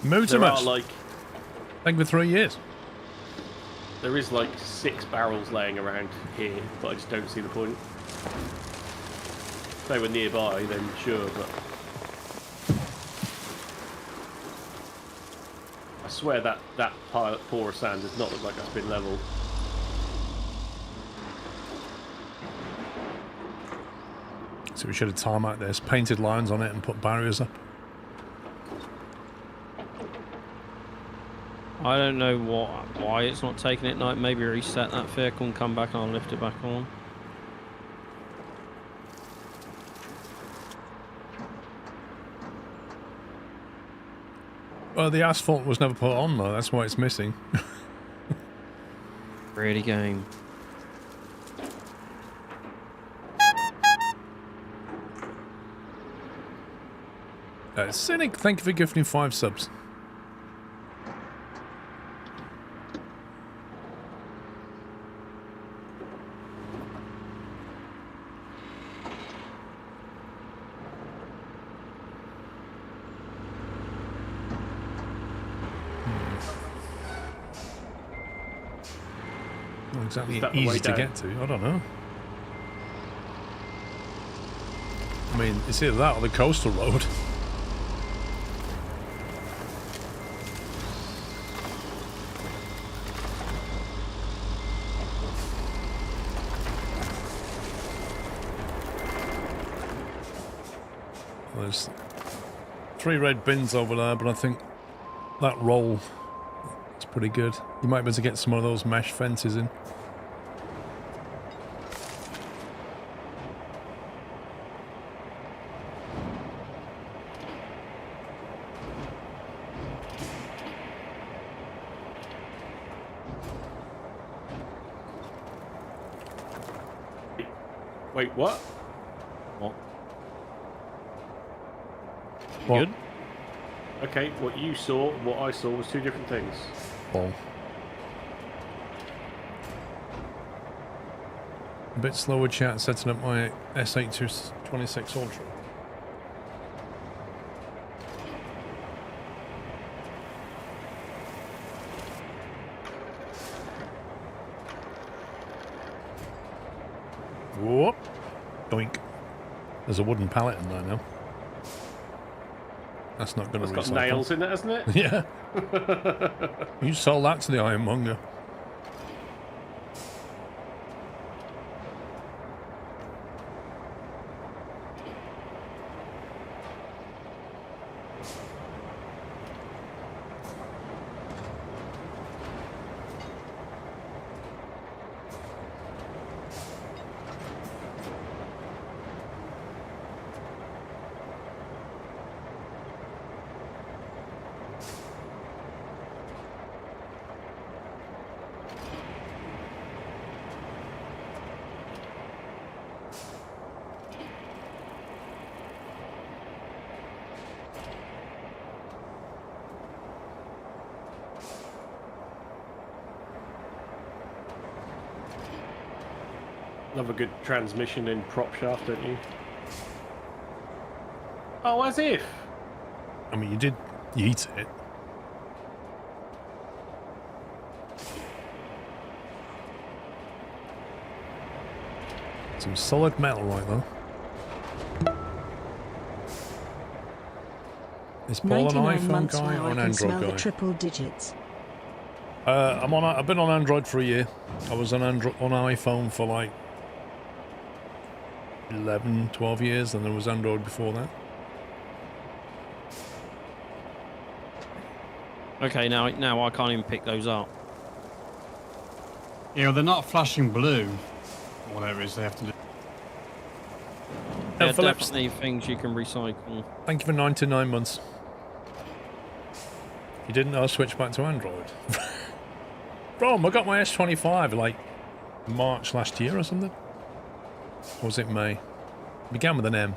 Move to There are much. like... Thank you for 3 years. There is like 6 barrels laying around here, but I just don't see the point. If they were nearby, then sure, but... I swear that pour of sand does not look like that's been leveled. So we should have tarmac this, painted lines on it and put barriers up. I don't know why it's not taking it night. Maybe reset that vehicle and come back and I'll lift it back on. Well, the asphalt was never put on though, that's why it's missing. Really game. Cynic, thank you for gifting 5 subs. Not exactly Is that the way easy to down? get to, I don't know. I mean, it's either that or the coastal road. There's 3 red bins over there, but I think that roll is pretty good. You might be able to get some of those mesh fences in. Wait, what? What? What? Good? Okay, what you saw, what I saw was 2 different things. Oh. A bit slower chat setting up my S826 Ultra. Whoop. Doink. There's a wooden pallet in there now. That's not going to recycle. It's got nails in it, hasn't it? Yeah. You sold that to the ironmonger. Love a good transmission in prop shaft, don't you? Oh, as if. I mean, you did yeet it. Some solid metal right though. Is Paul an 99 iPhone months guy now or I an can smell Android the guy? triple digits. I've been on Android for a year. I was on iPhone for like 11, 12 years, and there was Android before that. Okay, now I can't even pick those up. Yeah, well, they're not flashing blue. Or whatever it is they have to do. They're Phillips, definitely things you can recycle. thank you for 99 months. You didn't know I switched back to Android. Bro, I got my S25 like March last year or something. Or was it May? It began with an M.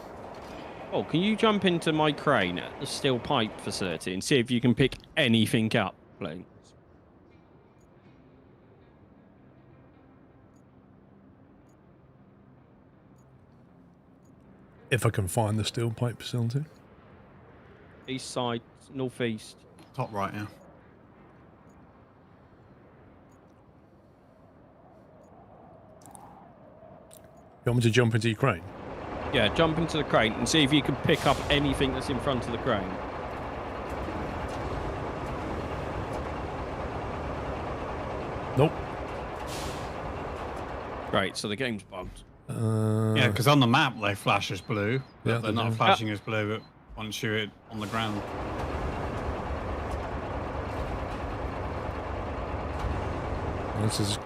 Oh, can you jump into my crane at the steel pipe facility and see if you can pick anything up, please? If I can find the steel pipe facility. East side, northeast. Top right, yeah. You want me to jump into your crane? Yeah, jump into the crane and see if you can pick up anything that's in front of the crane. Nope. Great, so the game's bugged. Yeah, because on the map they flash as blue, but Yeah, they're they not do. flashing as blue once you're on the ground.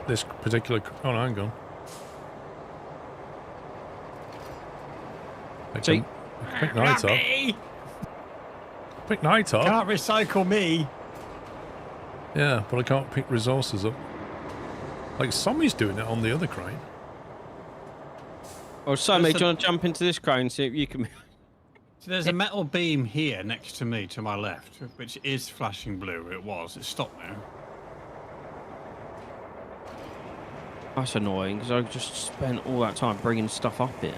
This particular. Oh, no, hang on. I See? can pick night up. Pick night up. Can't recycle me. Yeah, but I can't pick resources up. Like somebody's doing it on the other crane. Oh, so mate, There's do you want to jump into this crane and see if you can... So there's a metal beam here next to me to my left, which is flashing blue. It was. It's stopped now. That's annoying, because I just spent all that time bringing stuff up here.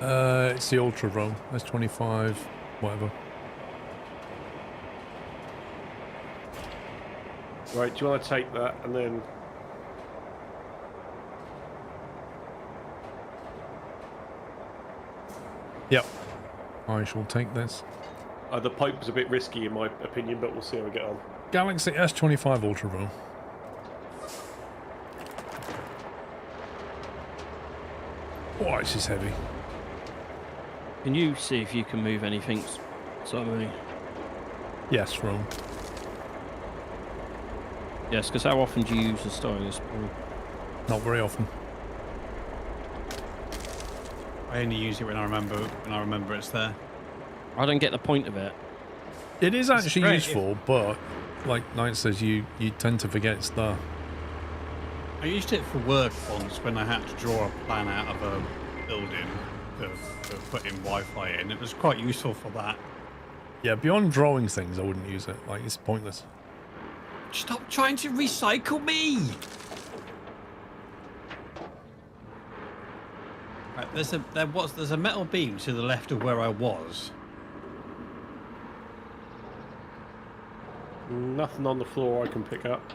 It's the Ultra Roll. That's 25, whatever. Right, do you want to take that and then... Yep. I shall take this. The pipe was a bit risky in my opinion, but we'll see how we get on. Galaxy S25 Ultra Room. Oh, this is heavy. Can you see if you can move anything? Sorry. Yes, Rome. Yes, because how often do you use the stylus? Not very often. I only use it when I remember it's there. I don't get the point of it. It is actually great useful, but like Knight says, you tend to forget it's there. I used it for work once when I had to draw a plan out of a building to put in Wi-Fi in. It was quite useful for that. Yeah, beyond drawing things, I wouldn't use it. Like, it's pointless. Stop trying to recycle me! Right, there's a metal beam to the left of where I was. Nothing on the floor I can pick up.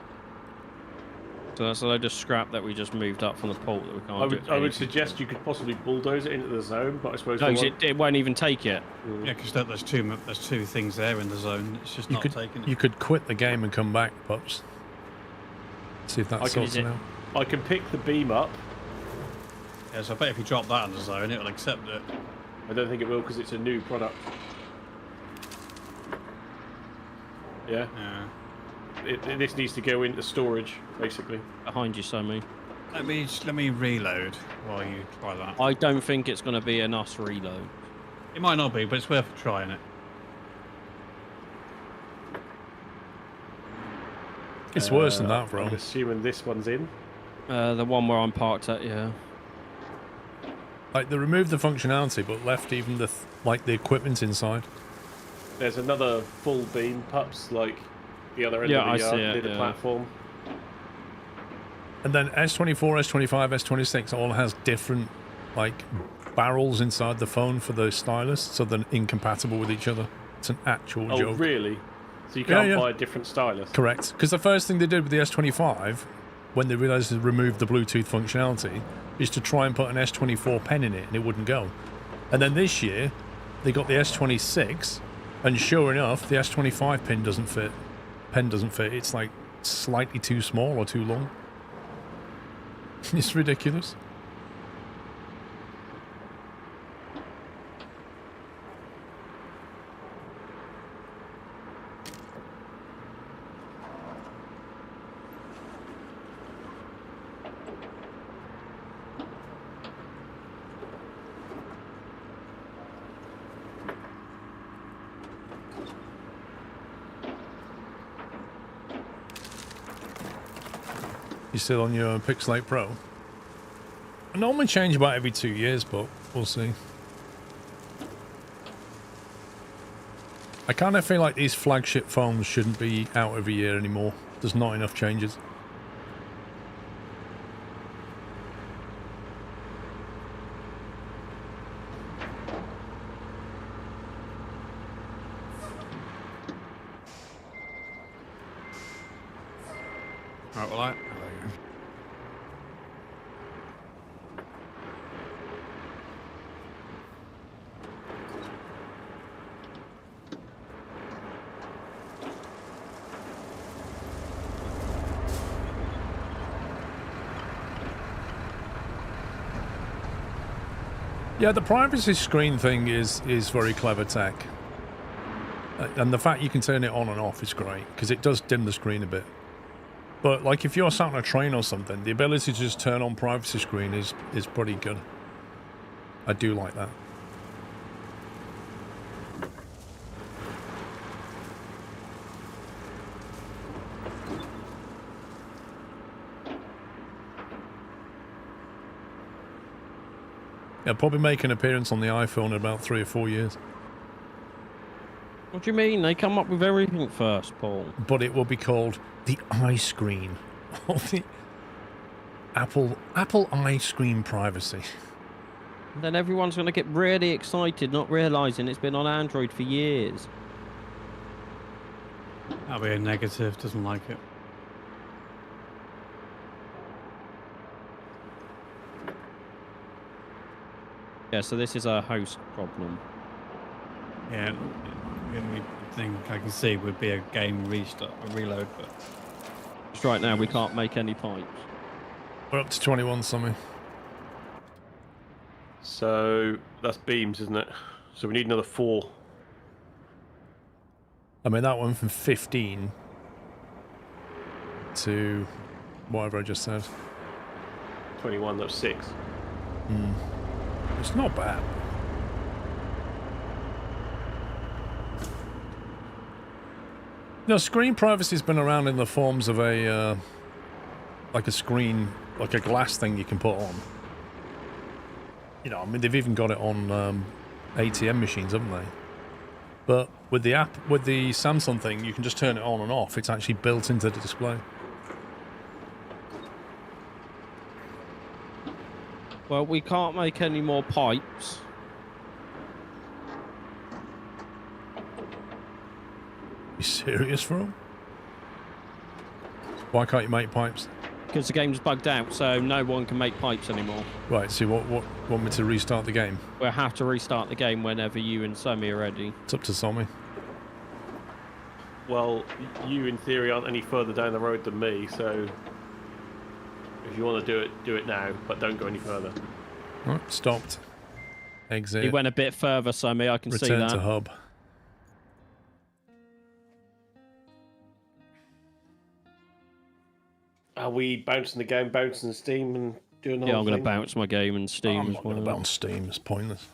So that's a load of scrap that we just moved up from the port that we can't I would suggest you could possibly bulldoze it into the zone, but I suppose No, it won't even take it. Yeah, because there's two things there in the zone. It's just not taking it. You could quit the game and come back, Pups. See if that sorts it out. I can pick the beam up. Yeah, so I bet if you drop that in the zone, it'll accept it. I don't think it will because it's a new product. Yeah. Yeah. This needs to go into storage, basically. Behind you, Sammy. Let me reload while you try that. I don't think it's going to be an us reload. It might not be, but it's worth trying it. It's worse than that, bro. I'm assuming this one's in. The one where I'm parked at, yeah. Like, they removed the functionality, but left even the the equipment inside. There's another full beam, Pups, like the other end Yeah, of the I see yard, it, near the platform. And then S24, S25, S26 all has different, like, barrels inside the phone for the stylus, so they're incompatible with each other. It's an actual joke. Oh, really? So you can't buy a different stylus? Correct. Because the first thing they did with the S25, when they realised they removed the Bluetooth functionality, is to try and put an S24 pen in it, and it wouldn't go. And then this year, they got the S26, and sure enough, the S25 pen doesn't fit. It's like slightly too small or too long. It's ridiculous. You still on your Pixelate Pro? I normally change about every 2 years, but we'll see. I kind of feel like these flagship phones shouldn't be out every year anymore. There's not enough changes. Right, well, Yeah, the privacy screen thing is very clever tech. And the fact you can turn it on and off is great, because it does dim the screen a bit. But, like, if you're sat on a train or something, the ability to just turn on privacy screen is pretty good. I do like that. It'll probably make an appearance on the iPhone in about 3 or 4 years. What do you mean? They come up with everything first, Paul. But it will be called the iScreen. The Apple iScreen privacy. And then everyone's going to get really excited, not realising it's been on Android for years. that'll be a negative. Doesn't like it. Yeah, so this is a host problem. Yeah, the only thing I can see would be a game restart, a reload, but Just right now we can't make any pipes. We're up to 21 something. So that's beams, isn't it? So we need another 4. I mean, that one from 15 to whatever I just said. 21, that's 6. It's not bad. No, screen privacy's been around in the forms of a like a screen, like a glass thing you can put on. You know, I mean, they've even got it on ATM machines, haven't they? But with the app, with the Samsung thing, you can just turn it on and off. It's actually built into the display. Well, we can't make any more pipes. You serious, bro? Why can't you make pipes? Because the game's bugged out, so no one can make pipes anymore. Right, so what want me to restart the game? We'll have to restart the game whenever you and Sammy are ready. It's up to Sammy. Well, you in theory aren't any further down the road than me, so if you want to do it now, but don't go any further. Right, stopped. Exit. He went a bit further, Sammy, I can see Return that. to hub. Are we bouncing the game, bouncing the Steam, and doing the Yeah, whole I'm going to thing? bounce my game and Steam I'm as not well. going to bounce Steam. It's pointless.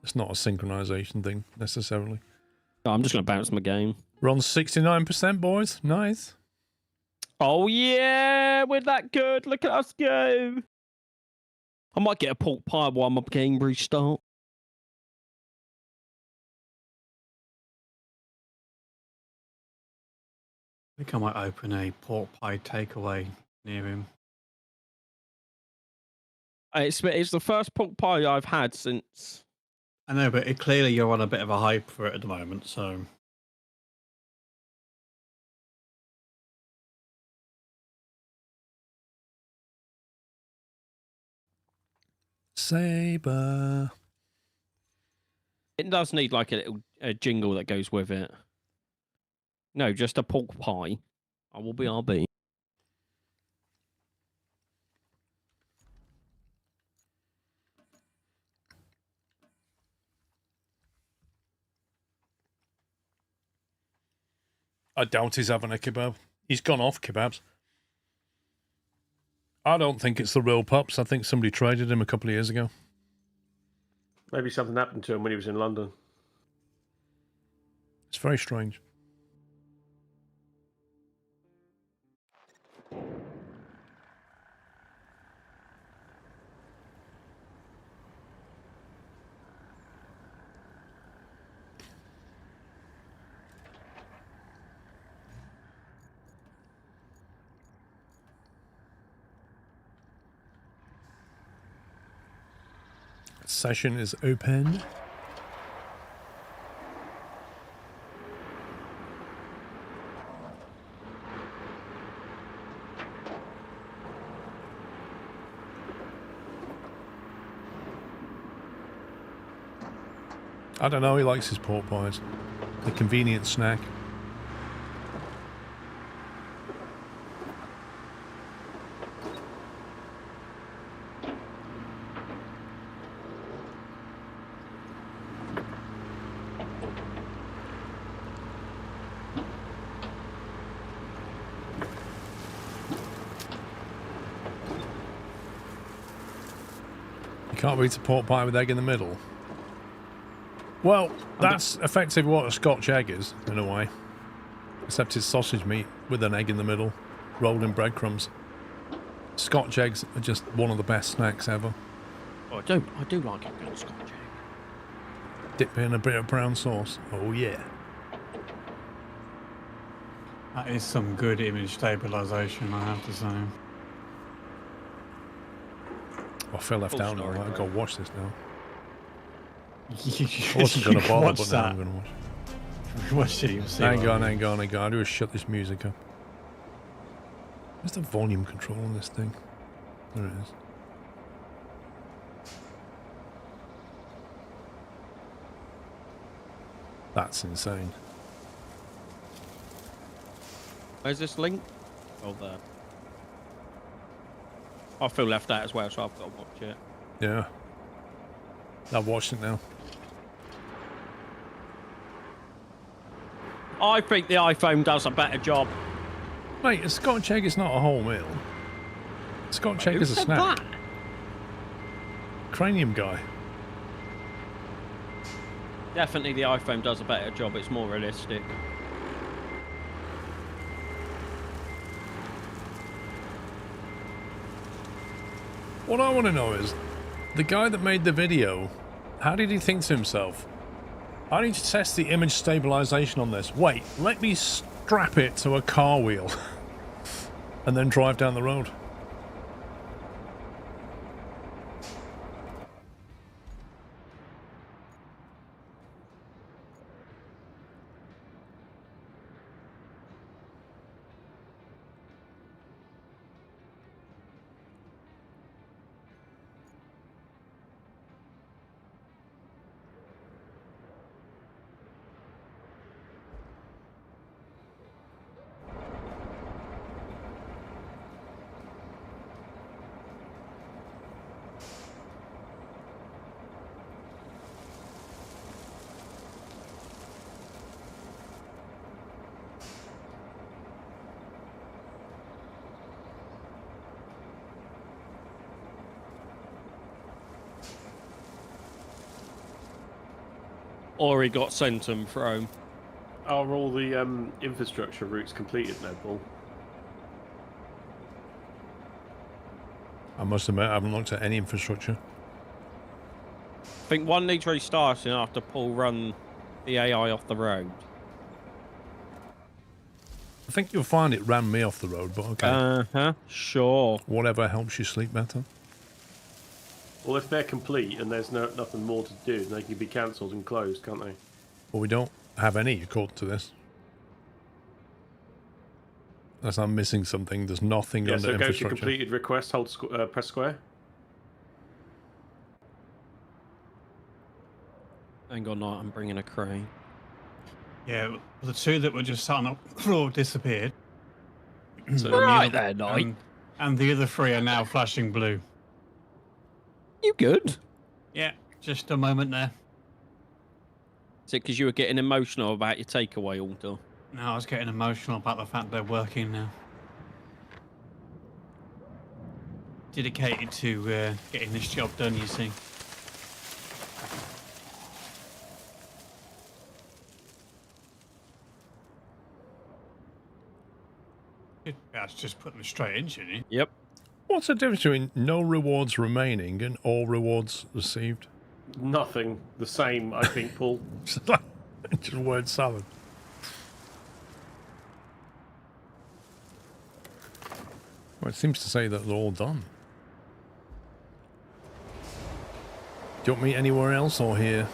It's not a synchronization thing, necessarily. No, I'm just going to bounce my game. We're on 69%, boys. Nice. Oh, yeah, we're that good. Look at us go. I might get a pork pie while my game restart. I think I might open a pork pie takeaway near him. It's the first pork pie I've had since... I know, but clearly you're on a bit of a hype for it at the moment, so... Saber. It does need like a little jingle that goes with it. No, just a pork pie. I will be RB. I doubt he's having a kebab. He's gone off kebabs. I don't think it's the real pups. I think somebody traded him a couple of years ago. Maybe something happened to him when he was in London. It's very strange. Session is open. I don't know, he likes his pork pies. The convenient snack. You can't eat a pork pie with egg in the middle. Well, that's effectively what a Scotch egg is, in a way. Except it's sausage meat with an egg in the middle, rolled in breadcrumbs. Scotch eggs are just one of the best snacks ever. Oh, I do like a good Scotch egg. Dip in a bit of brown sauce. Oh yeah. That is some good image stabilization, I have to say. I feel left out now. story, I've bro. got to watch this now. You I wasn't going to bother, watch but now that. I'm going to watch. Watch it, you'll see. Hang what I on, mean. hang on, hang on. I do is shut this music up. Where's the volume control on this thing? There it is. That's insane. Where's this link? Oh, there. I feel left out as well, so I've got to watch it. Yeah. I've watched it now. I think the iPhone does a better job. Mate, a Scotch egg is not a whole meal. Scotch egg is a Who said snack. that? Cranium guy. Definitely the iPhone does a better job. It's more realistic. What I want to know is, the guy that made the video, how did he think to himself, I need to test the image stabilization on this. Wait, let me strap it to a car wheel and then drive down the road. Or he got sent him from. Are all the infrastructure routes completed now, Paul? I must admit, I haven't looked at any infrastructure. I think one needs restarting after Paul run the AI off the road. I think you'll find it ran me off the road, but okay. Uh-huh. Sure. Whatever helps you sleep better. Well, if they're complete and there's nothing more to do, they can be cancelled and closed, can't they? Well, we don't have any according to this. Unless I'm missing something, there's nothing Yeah, under so go to infrastructure. completed request, press square. Hang on, I'm bringing a crane. Yeah, the two that were just sat on the floor disappeared. So Right there, Knight. And the other three are now flashing blue. You good? Yeah, just a moment there. Is it because you were getting emotional about your takeaway order? No, I was getting emotional about the fact they're working now. Dedicated to getting this job done, you see. That's just putting them straight in, shouldn't you? Yep. What's the difference between no rewards remaining and all rewards received? nothing. The same, I think, Paul. Just word salad. Well, it seems to say that they're all done. Do you want me anywhere else or here?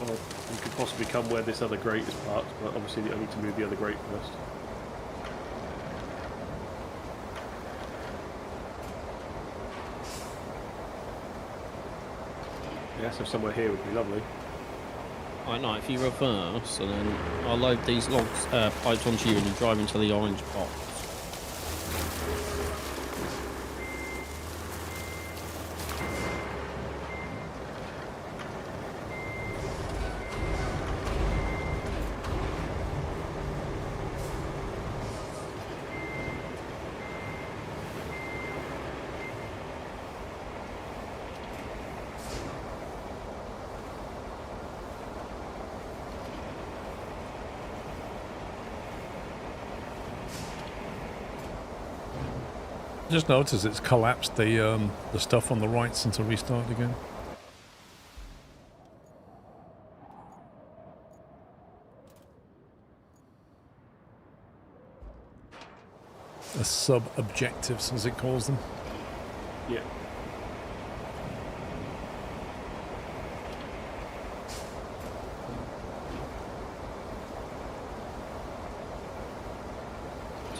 Well, you could possibly come where this other grate is parked, but obviously I need to move the other grate first. Yeah, so somewhere here would be lovely. Right, now, if you reverse, and then I'll load these logs, pipes onto you and you drive into the orange box. Just notice it's collapsed the stuff on the right since I restarted again. The sub-objectives, as it calls them. Yeah.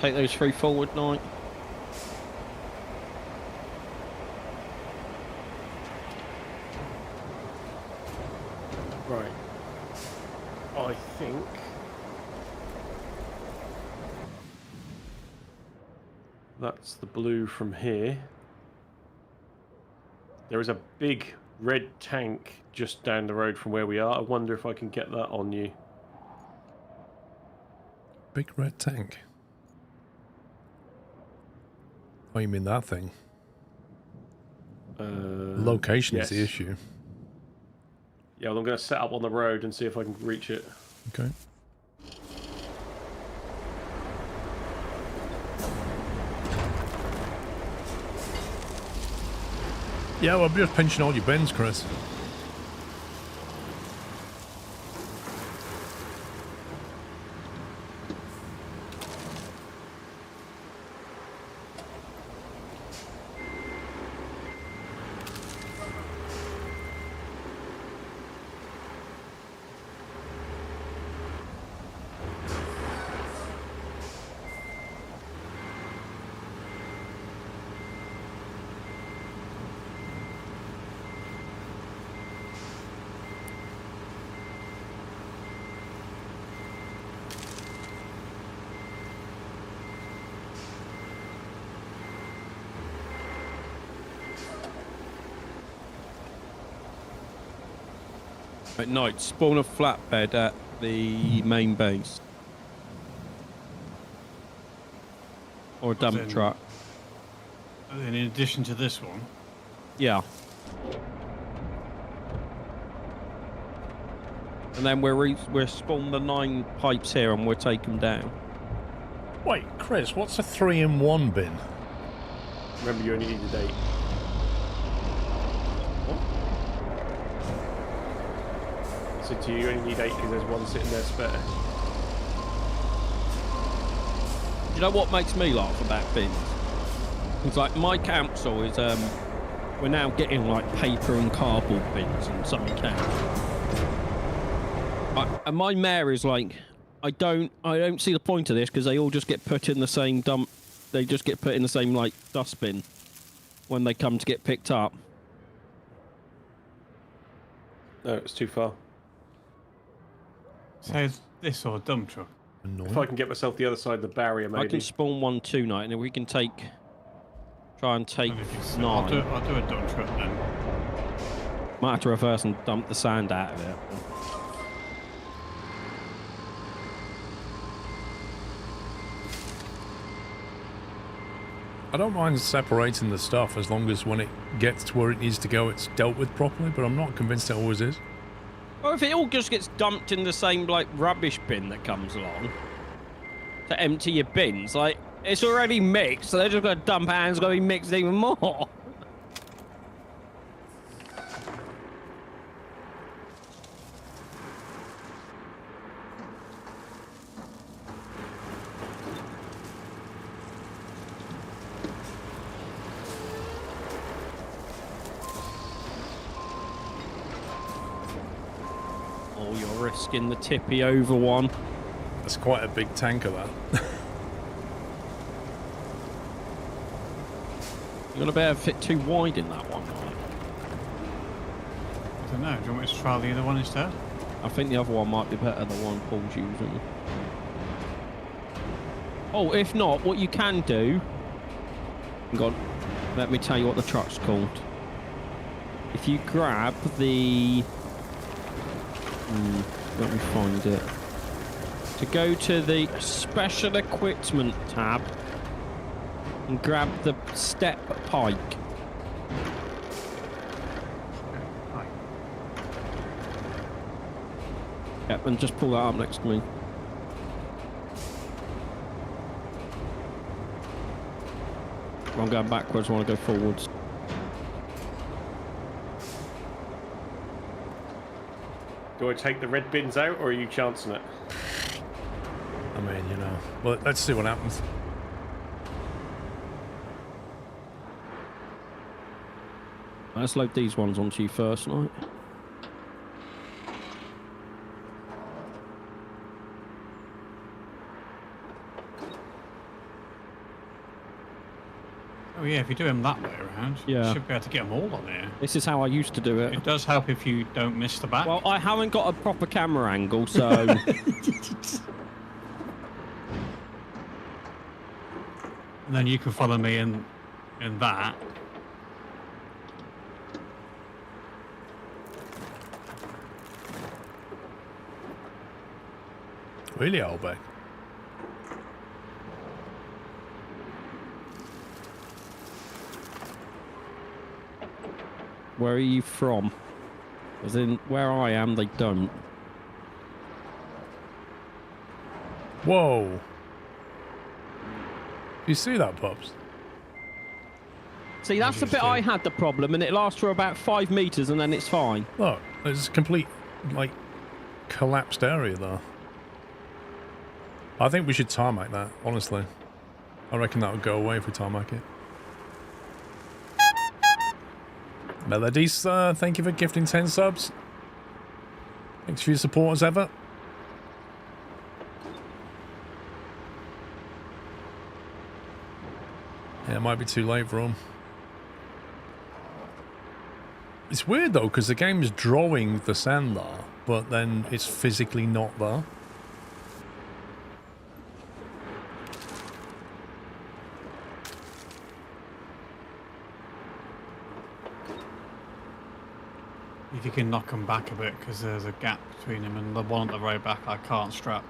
Take those three forward, Knight. Right. I think that's the blue from here. There is a big red tank just down the road from where we are. I wonder if I can get that on you. Big red tank. Oh, you mean that thing? Location is the yes. issue. Yeah, well, I'm going to set up on the road and see if I can reach it. Okay. Yeah, well, I'm just pinching all your bins, Chris. At night, spawn a flatbed at the main base. Or a dump Then- truck. In addition to this one, Yeah. And then we're spawn the 9 pipes here and we'll take them down. Wait, Chris, what's a 3-in-1 bin? Remember, you only needed 8. So to you only need 8 because there's one sitting there spare. You know what makes me laugh about bins? It's like my council is we're now getting like paper and cardboard bins and something else. And my mayor is like, I don't see the point of this because they all just get put in the same dump. They just get put in the same like dustbin when they come to get picked up. No, it's too far. say this or a dump truck. Annoying. If I can get myself the other side of the barrier, maybe. I can spawn 1 tonight, and then we can try and take And if it's- 9. I'll do a dump truck then. Might have to reverse and dump the sand out of it. I don't mind separating the stuff as long as when it gets to where it needs to go, it's dealt with properly, but I'm not convinced it always is. Or if it all just gets dumped in the same like rubbish bin that comes along to empty your bins, like it's already mixed, so they're just gonna dump out and it's gonna be mixed even more. Oh, you're risking the tippy over one. That's quite a big tanker, that. You're gonna be able to fit too wide in that one, right? I don't know. Do you want me to try the other one instead? I think the other one might be better than the one Paul's using. Oh, if not, what you can do... Hang on. Let me tell you what the truck's called. If you grab the... let me find it. To go to the Special Equipment tab and grab the step pike. Right. Yep, and just pull that up next to me. I'm going backwards, I want to go forwards. Do I take the red bins out, or are you chancing it? I mean, you know. Well, let's see what happens. Let's load these ones onto you first, right? Oh Well, yeah, if you do them that way around, Yeah. you should be able to get them all on here. This is how I used to do it. It does help if you don't miss the back. Well, I haven't got a proper camera angle, so... And then you can follow me in that. Really, Albert? Where are you from? As in, where I am, they don't. Whoa. You see that, Pops? See, that's the bit I had the problem, and it lasts for about 5 meters, and then it's fine. Look, there's a complete, like, collapsed area there. I think we should tarmac that, honestly. I reckon that would go away if we tarmac it. Melodies, thank you for gifting 10 subs. Thanks for your support as ever. Yeah, it might be too late for them. It's weird though, because the game's drawing the sand there, but then it's physically not there. If you can knock them back a bit, because there's a gap between them and the one at the road back I can't strap.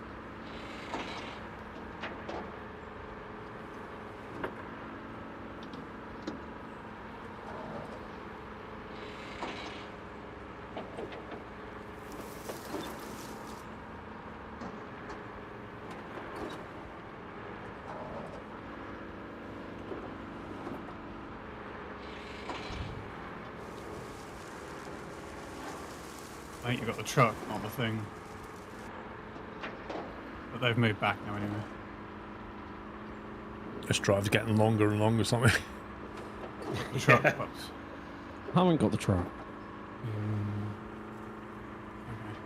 I think you've got the truck, not the thing. But they've moved back now anyway. This drive's getting longer and longer, something. The truck, Pops. I haven't got the truck. Okay.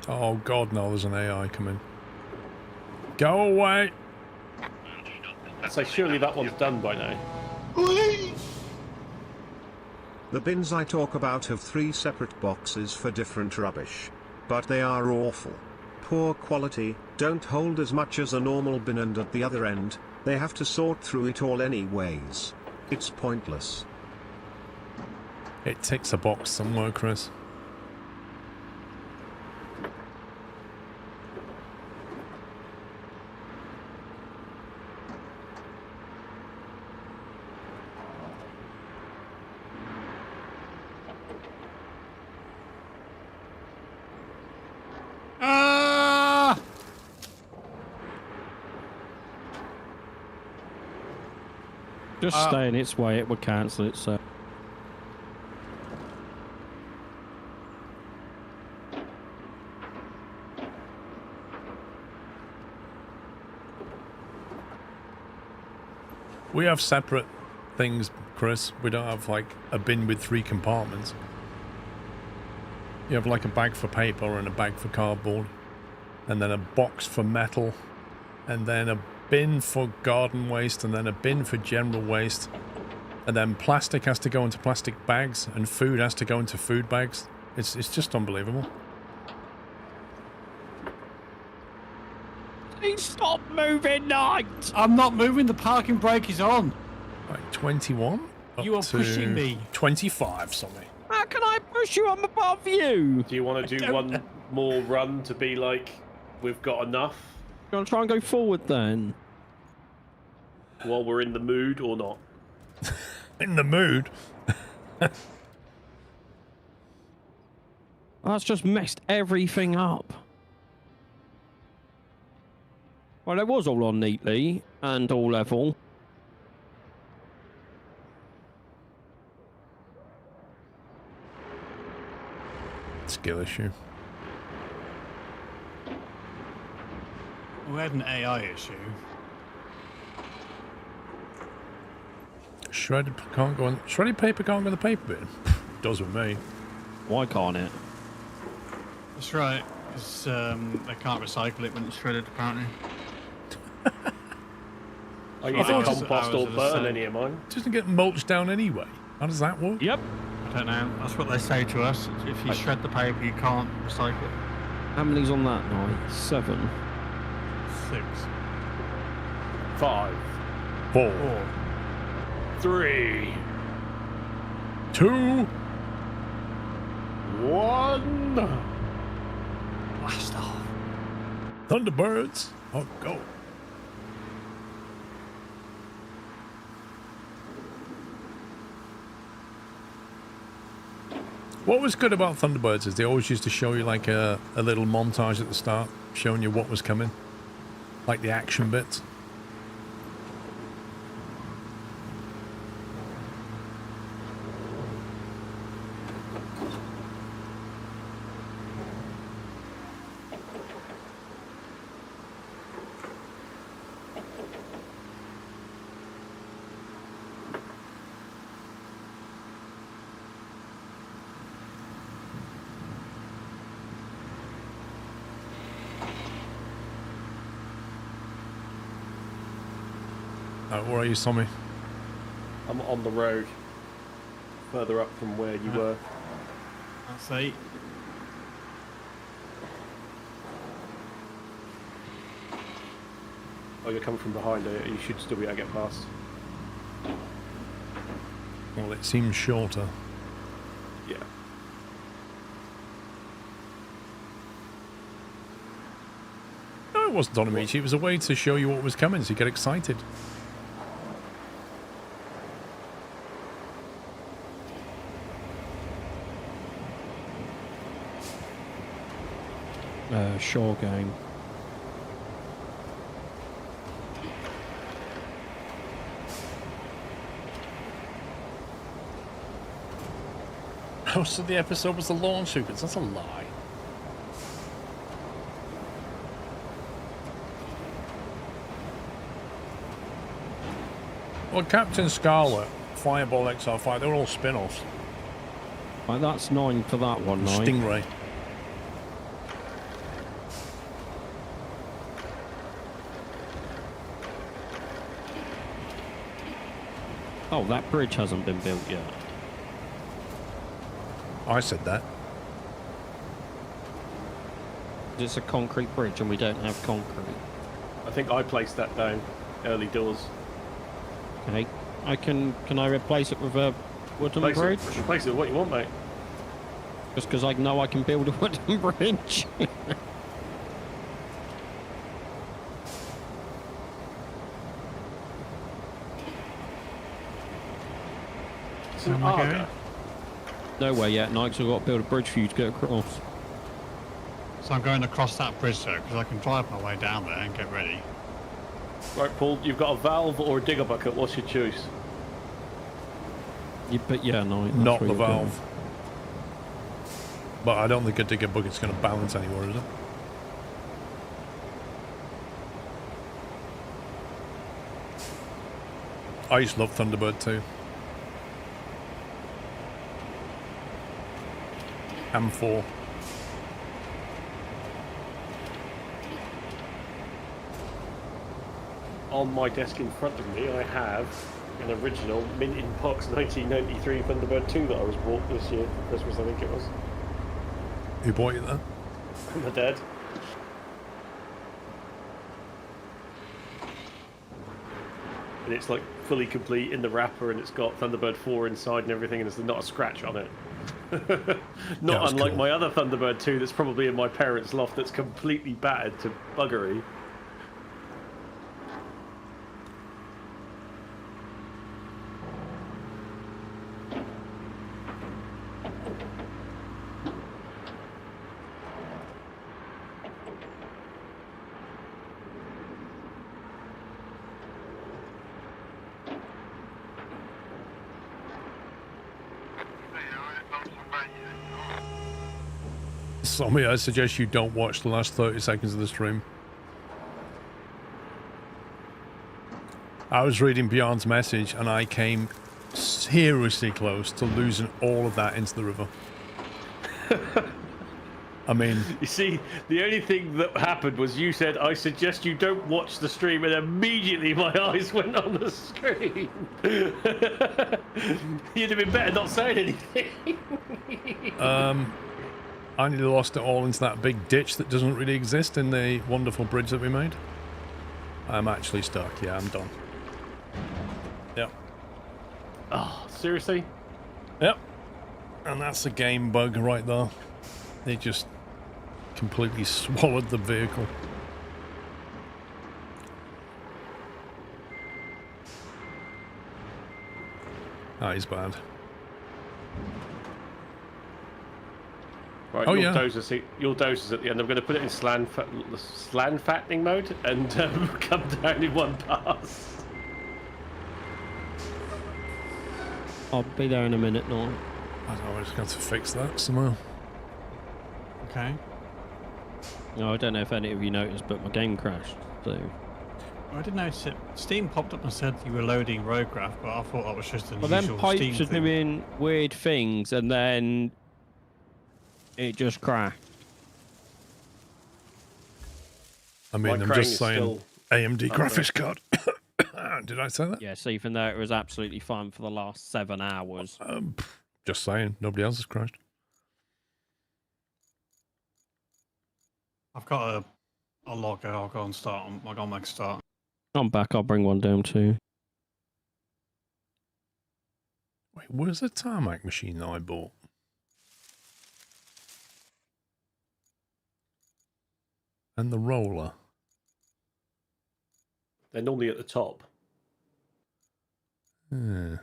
Oh god, no, there's an AI coming. Go away! So surely that one's done by now. The bins I talk about have 3 separate boxes for different rubbish. But they are awful. Poor quality, don't hold as much as a normal bin, and at the other end, they have to sort through it all anyways. It's pointless. It ticks a box somewhere, Chris. Just stay in its way, it would cancel it, so... We have separate things, Chris. We don't have, like, a bin with 3 compartments. You have, like, a bag for paper and a bag for cardboard. And then a box for metal. And then a bin for garden waste, and then a bin for general waste, and then plastic has to go into plastic bags, and food has to go into food bags. It's just unbelievable. Please stop moving, Knight! I'm not moving, the parking brake is on. Right, 21? You are to pushing me. 25, something. How can I push you? I'm above you! Do you want to do one more run to be like, we've got enough? You want to try and go forward then? While we're in the mood or not? In the mood? That's just messed everything up. Well, it was all on neatly and all level. Skill issue. We had an AI issue. Shredded can't go on. Shredded paper can't go in the paper bin. Does with me. Why can't it? That's right. Because they can't recycle it when it's shredded, apparently. I use Hours- compost hours or of the burn same. any of mine. It doesn't get mulched down anyway. How does that work? Yep. I don't know. That's what they say to us. If you shred the paper, you can't recycle it. How many's on that night? 7. 6. 5, 4, 3, 2. 1. Blast off. Thunderbirds. Oh, go. What was good about Thunderbirds is they always used to show you like a little montage at the start, showing you what was coming. Like the action bits. Where are you, Tommy? I'm on the road. Further up from where you were. That's 8. Oh, you're coming from behind it. You should still be able to get past. Well, it seems shorter. Yeah. No, it wasn't on a meet. It was a way to show you what was coming, so you get excited. Shore game. Most of the episode was the lawn sequence. That's a lie. Well, Captain Scarlet, Fireball XR5, they're all spin-offs. Right, that's 9 for that one, 9. Stingray. Oh, that bridge hasn't been built yet. I said that. It's a concrete bridge and we don't have concrete. I think I placed that down early doors. Okay. Can I replace it with a wooden Place bridge? it, place it what you want, mate. Just because I know I can build a wooden bridge. It's an Am I Arga. going? Nowhere yet, Nike's got to build a bridge for you to get across. So I'm going across that bridge though, because I can drive my way down there and get ready. Right, Paul, you've got a valve or a digger bucket. What's your choice? But yeah, Nike. Not the valve. But I don't think a digger bucket's going to balance anywhere, is it? I used to love Thunderbird too. M4. On my desk in front of me, I have an original mint in box 1993 Thunderbird 2 that I was bought this year for Christmas, I think it was. Who bought you that? My dad. And it's like fully complete in the wrapper, and it's got Thunderbird 4 inside and everything, and there's not a scratch on it. Not was unlike cool. my other Thunderbird 2 that's probably in my parents' loft that's completely battered to buggery. Somebody, I suggest you don't watch the last 30 seconds of the stream. I was reading Bjorn's message and I came seriously close to losing all of that into the river. I mean, You see, the only thing that happened was you said, I suggest you don't watch the stream, and immediately my eyes went on the screen. You'd have been better not saying anything. I nearly lost it all into that big ditch that doesn't really exist in the wonderful bridge that we made. I'm actually stuck. Yeah, I'm done. Yep. Oh, seriously? Yep. And that's a game bug right there. It just completely swallowed the vehicle. That is bad. Right, Oh, your yeah. dozer's at the end. I'm going to put it in slan fattening mode and come down in one pass. I'll be there in a minute now. I don't know, I just got to fix that somehow. Okay. No, I don't know if any of you noticed, but my game crashed. So I didn't notice it. Steam popped up and said you were loading Roadcraft, but I thought that was just an well, usual then pipes Steam are thing. doing weird things, and then it just crashed. I mean, My I'm crane just is saying still AMD up there. graphics card. Did I say that? Yes, even though it was absolutely fine for the last 7 hours. Just saying. Nobody else has crashed. I've got a log. I'll go and start. I'll go and make a start. I'm back. I'll bring one down too. Wait, where's the tarmac machine that I bought? And the roller. They're normally at the top. Hmm.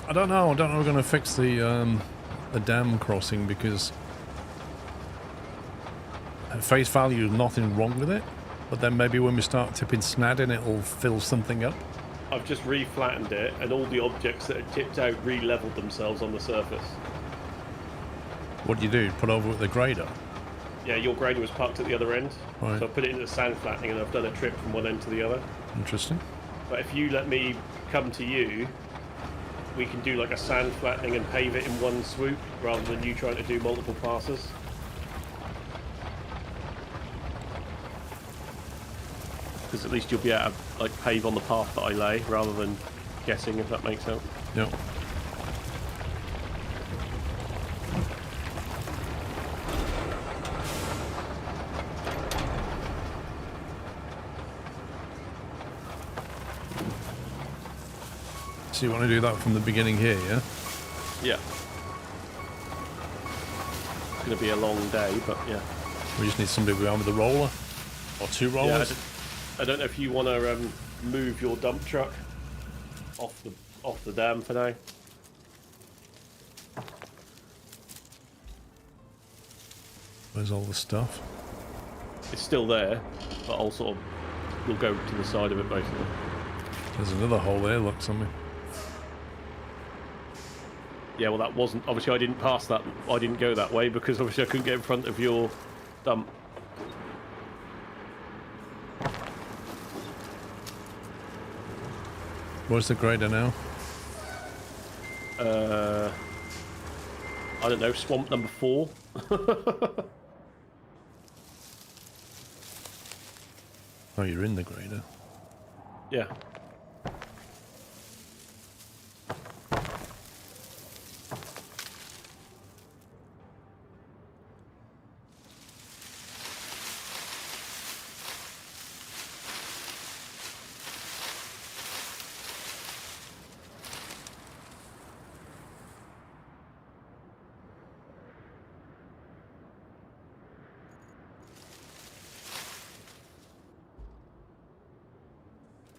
I don't know. I don't know. We're going to fix the dam crossing because at face value, nothing wrong with it. But then maybe when we start tipping snadding, it'll fill something up. I've just re-flattened it, and all the objects that are tipped out re-leveled themselves on the surface. What do? Put over with the grader? Yeah, your grader was parked at the other end, Right. so I put it into the sand flattening, and I've done a trip from one end to the other. Interesting. But if you let me come to you, we can do like a sand flattening and pave it in one swoop, rather than you trying to do multiple passes. Because at least you'll be able to like pave on the path that I lay, rather than guessing, if that makes sense. Yep. So you want to do that from the beginning here, yeah? Yeah. It's going to be a long day, but yeah. We just need somebody behind with a roller. Or two Yeah, rollers. I don't know if you want to move your dump truck off the dam for now. Where's all the stuff? It's still there, but I'll sort of we'll go to the side of it basically. There's another hole there, look, something. Yeah, well that wasn't obviously I didn't pass that. I didn't go that way because obviously I couldn't get in front of your dump. Where's the grader now? I don't know, swamp number 4. Oh, you're in the grader. Yeah.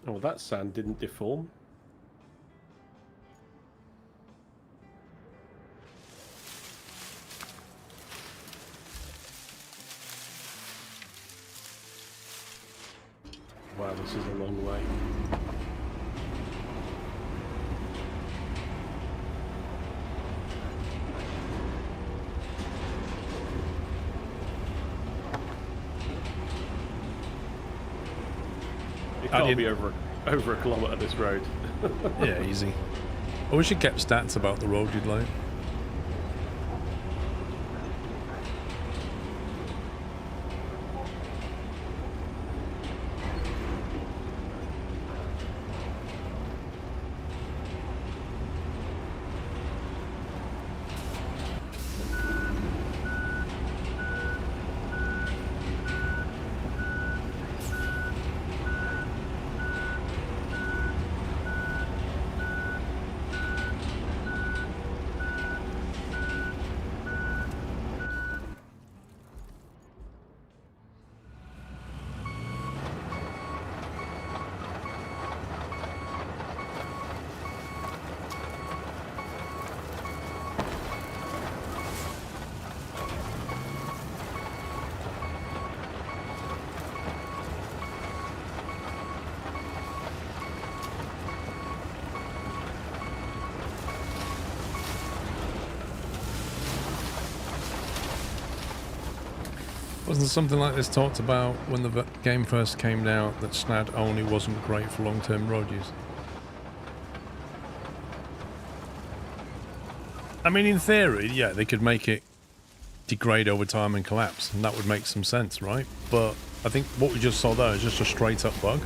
Oh, that sand didn't deform. Wow, this is a long way. got to didn't- be over a kilometre this road. Yeah, easy. I wish you kept stats about the road you'd like. Wasn't something like this talked about when the game first came out, that SNAD only wasn't great for long-term road use? I mean, in theory, yeah, they could make it degrade over time and collapse, and that would make some sense, right? But I think what we just saw there is just a straight-up bug.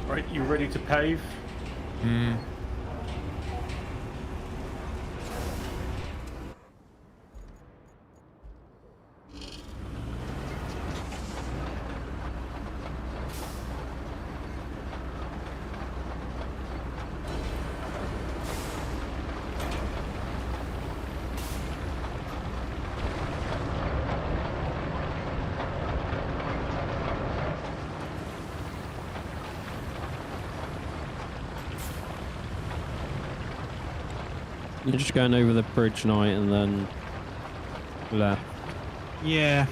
Right, you ready to pave? You're just going over the bridge night and then left. Yeah,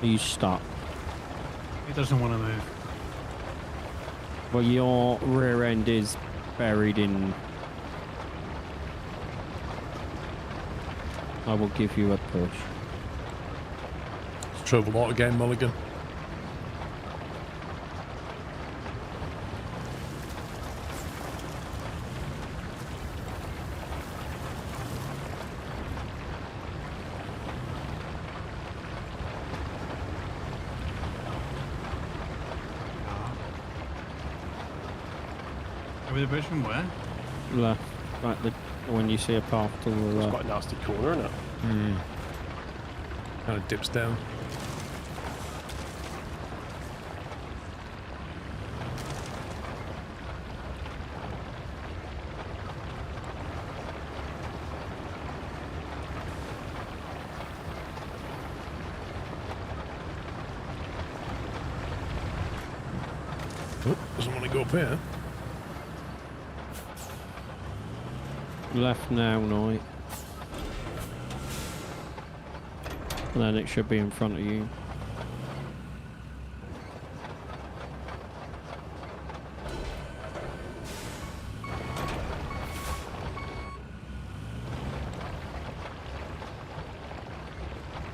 Are you stuck? he doesn't want to move. Well, your rear end is buried in... I will give you a push. It's true of a lot again, Mulligan. Over the bridge from where? Left. Right, when you see a path to the It's left. quite a nasty corner, isn't it? Kind of dips down. Oh, doesn't want to go up here. Left now, Night. And then it should be in front of you.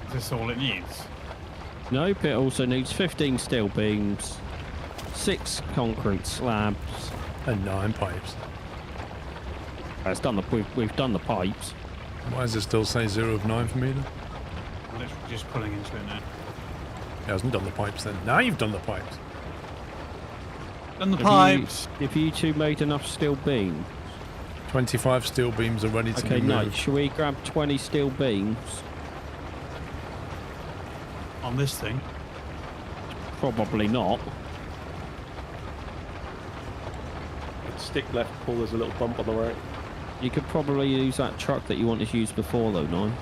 Is this all it needs? Nope, it also needs 15 steel beams, 6 concrete slabs. And 9 pipes. It's done we've done the pipes. Why does it still say 0 of 9 for me then? I'm literally just pulling into it now. It hasn't done the pipes then. Now you've done the pipes. Done the Have pipes. If you two made enough steel beams. 25 steel beams are ready to Okay, be nice. moved. Shall we grab 20 steel beams? On this thing. Probably not. Stick left, pull, there's a little bump on the right. You could probably use that truck that you wanted to use before, though, Nine.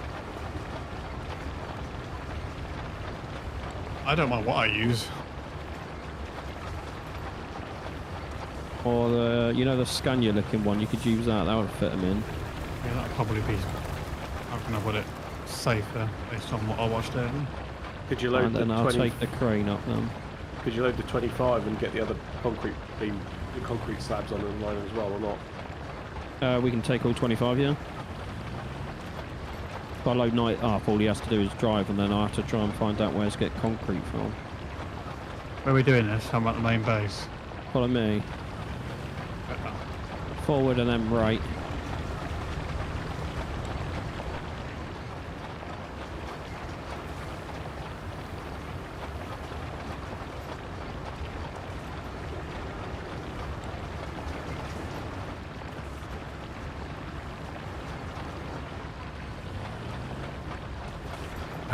I don't mind what I use. Or the, you know, the Scania-looking one. You could use that. That would fit them in. Yeah, that'd probably be... How can I put it? safer based on what I watched earlier. Could you load And the then I'll 20? take the crane up then. Could you load the 25 and get the other concrete beam, the concrete slabs on the line as well, or not? We can take all 25, yeah? If I load night up, all he has to do is drive, and then I have to try and find out where to get concrete from. Where are we doing this? I'm at the main base. Follow me. Forward and then right.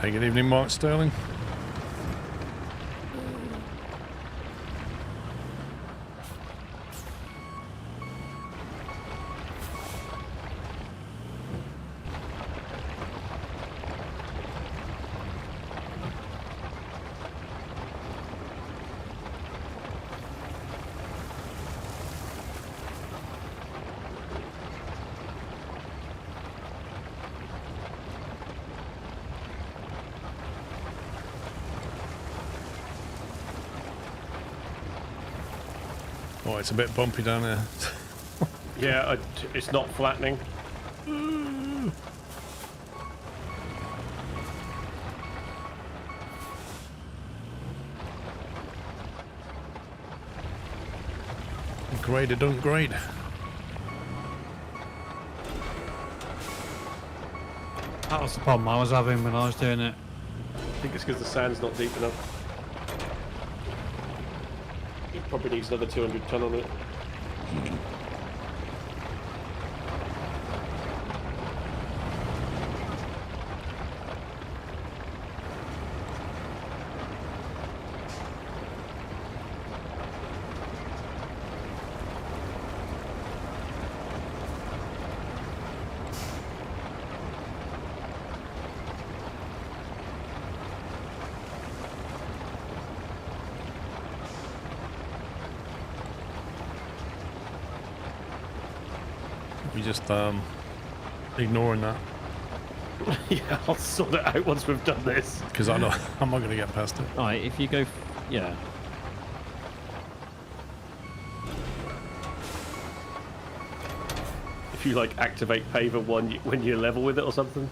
Hey, good evening, Mark Sterling. Oh, it's a bit bumpy down there. Yeah, it's not flattening. Great, it don't great. That was the problem I was having when I was doing it. I think it's because the sand's not deep enough. It probably needs another 200 ton on it. We just ignoring that Yeah, I'll sort it out once we've done this. because I'm not going to get past it. Alright, if you go... yeah. If you like activate paver one when you're level with it or something.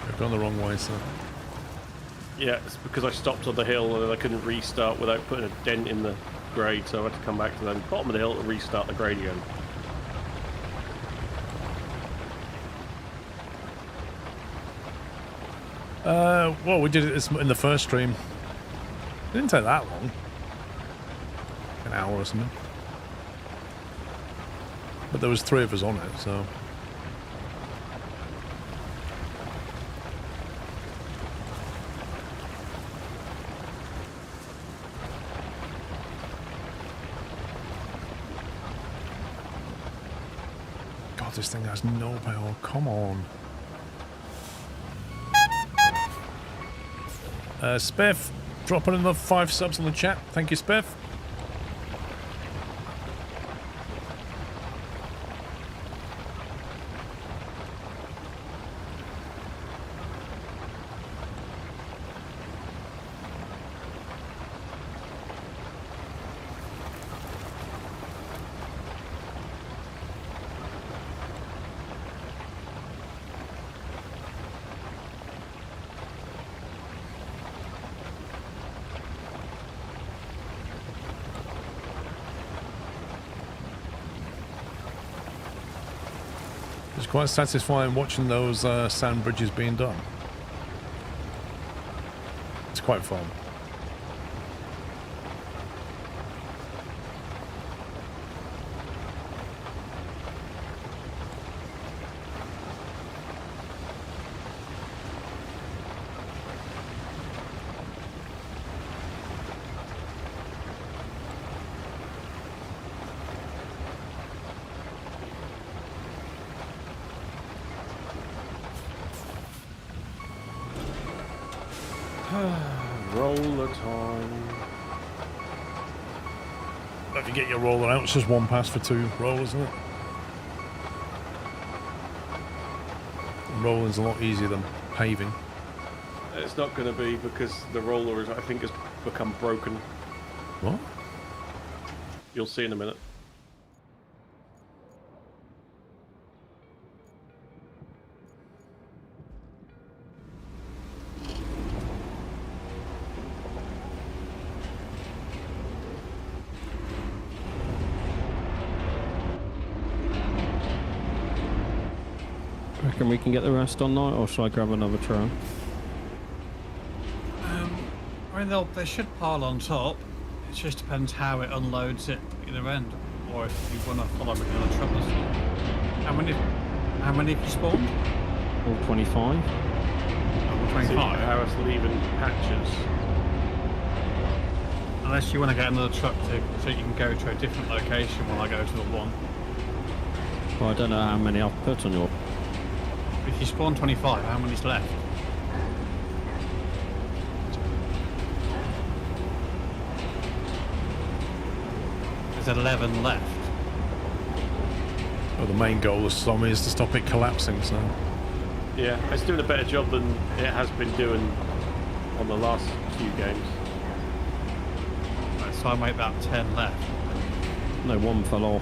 I've gone the wrong way, so. Yeah, it's because I stopped on the hill and I couldn't restart without putting a dent in the grade, so I had to come back to the bottom of the hill and restart the grade again. Well, we did it in the first stream. It didn't take that long. An hour or something. But there was 3 of us on it, so. God, this thing has no power. Come on. Spiff, dropping another 5 subs on the chat. Thank you, Spiff. It's quite satisfying watching those sand bridges being done. It's quite fun. roller time. If you get your roller out, it's just one pass for 2 rollers, isn't it? And rolling's a lot easier than paving. It's not going to be because the roller is, I think, has become broken. What? You'll see in a minute. Reckon we can get the rest on night, or should I grab another truck? I mean, they should pile on top. It just depends how it unloads at either end, or if you want to follow another truck. How many have you spawned? All 25. Oh, 25. How it's leaving patches. Unless you want to get another truck so you can go to a different location while I go to the one. Well, I don't know how many I've put on your. If you spawn 25, how many's left? There's 11 left. Well, the main goal of Tommy is to stop it collapsing, so... Yeah, it's doing a better job than it has been doing on the last few games. Right, so I make that 10 left. No, one fell off.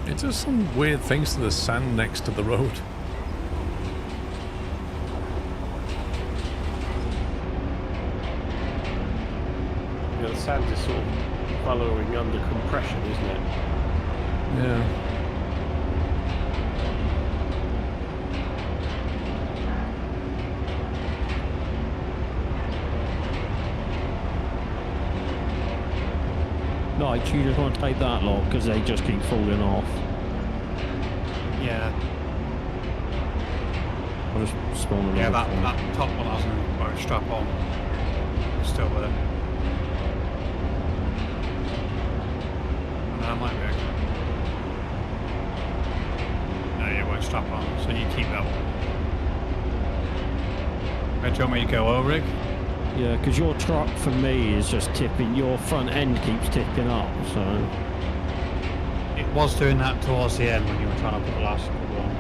It does some weird things to the sand next to the road. Yeah, the sand is sort of following under compression, isn't it? Yeah. Like, you just want to take that lot because they just keep falling off. Yeah. I'll just spawn another Yeah, that one. top one hasn't got a strap on. It's still there. And that might be okay. No, it won't strap on, so you keep that one. Do you want me to go over it? Yeah, because your truck for me is just tipping. Your front end keeps tipping up, so. It was doing that towards the end when you were trying to put the last couple on.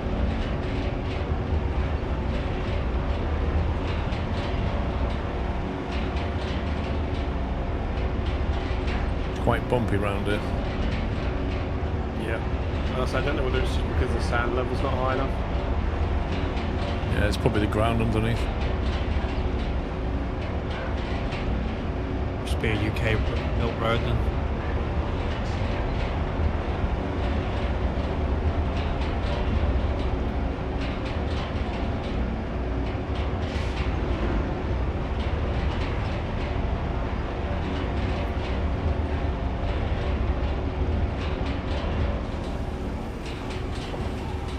It's quite bumpy round it. Yeah. I don't know whether it's just because the sand level's not high enough. Yeah, it's probably the ground underneath. Must be a UK built road then.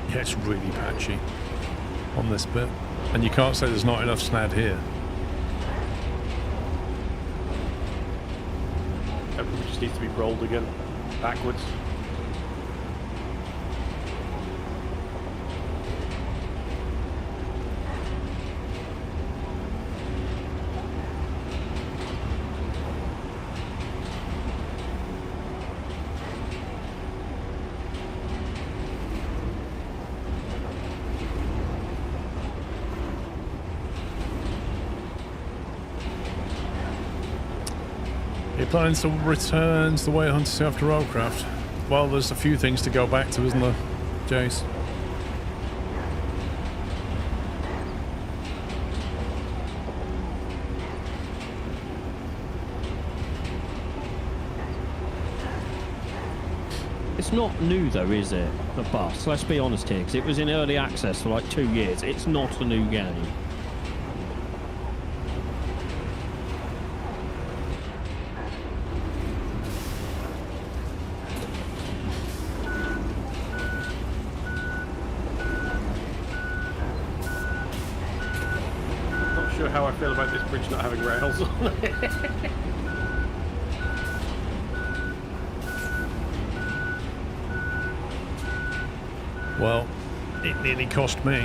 Yeah, it's really patchy on this bit. And you can't say there's not enough snad here. It probably just needs to be rolled again, backwards. You're planning to return to the way hunters after Roadcraft? Well, there's a few things to go back to, isn't there, Jace? It's not new though, is it? The bus. Let's be honest here, because it was in early access for like 2 years. It's not a new game. Not sure how I feel about this bridge not having rails on it. Well, it nearly cost me.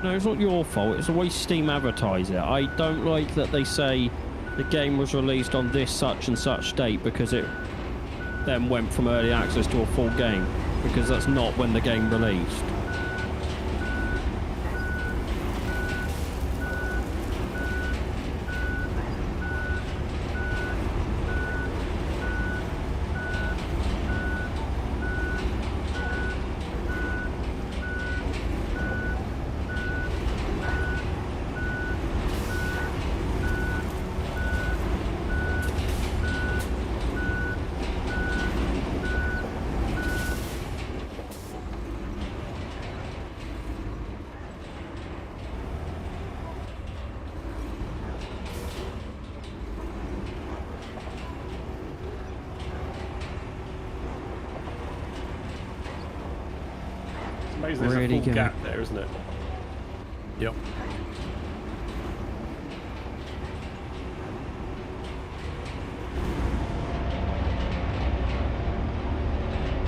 No, it's not your fault. It's the way Steam advertise it. I don't like that they say the game was released on this such and such date because it then went from early access to a full game, because that's not when the game released. There's a Really full good. gap there, isn't it? Yep.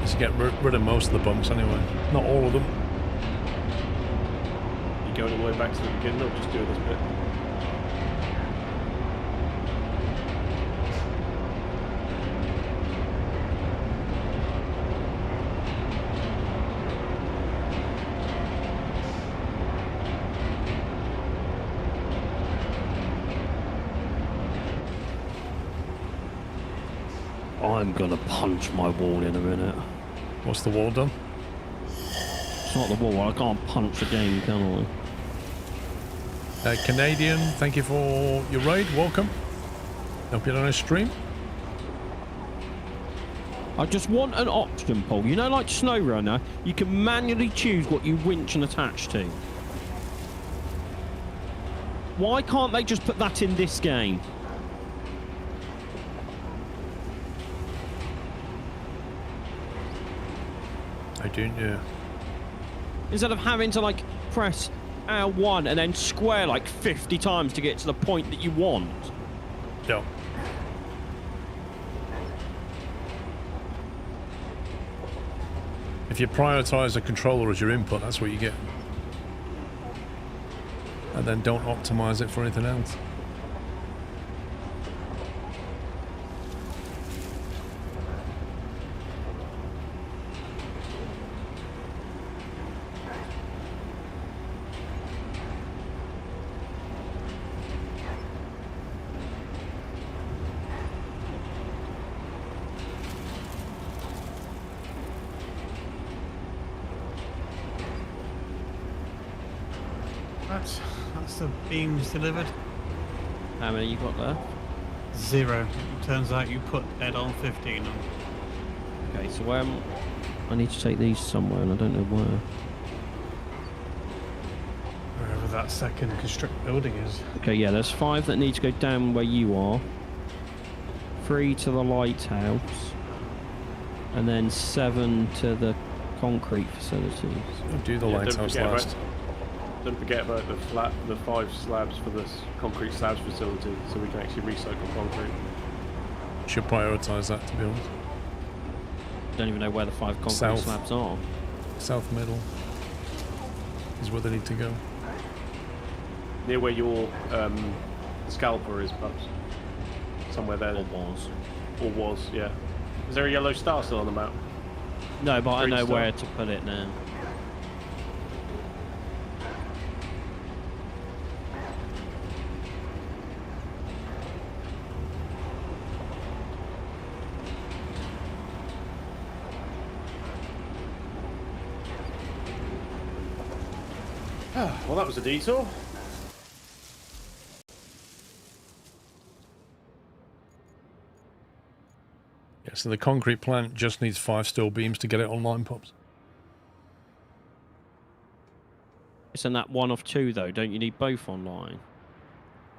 Just get rid of most of the bumps anyway. Not all of them. You going all the way back to the beginning or just doing this bit? I'm gonna punch my wall in a minute. What's the wall done? It's not the wall. I can't punch the game, can I? Canadian, thank you for your raid. Welcome. Hope you had a nice stream. I just want an option, Paul. You know, like SnowRunner, you can manually choose what you winch and attach to. Why can't they just put that in this game? I don't know. Instead of having to, like, press L1 and then square, like, 50 times to get to the point that you want. Yeah. If you prioritize a controller as your input, that's what you get. And then don't optimize it for anything else. That's the beams delivered. How many you got there? 0. Turns out you put Ed on 15 on. Okay, so I need to take these somewhere and I don't know where. Wherever that second construct building is. Okay, yeah, there's 5 that need to go down where you are. 3 to the lighthouse. And then 7 to the concrete facilities. I'll do the Yeah, lighthouse last. Don't forget about the 5 slabs for this concrete slabs facility, so we can actually recycle concrete. Should prioritize that, to be honest. Don't even know where the 5 concrete South. slabs are. South middle is where they need to go. Near where your scalper is, perhaps. Somewhere there. Or was. Or was, yeah. Is there a yellow star still on the map? No, but I Green know star. where to put it now. Well, that was a detour. Yeah, so the concrete plant just needs 5 steel beams to get it online, Pops. Isn't that one of 2 though? Don't you need both online?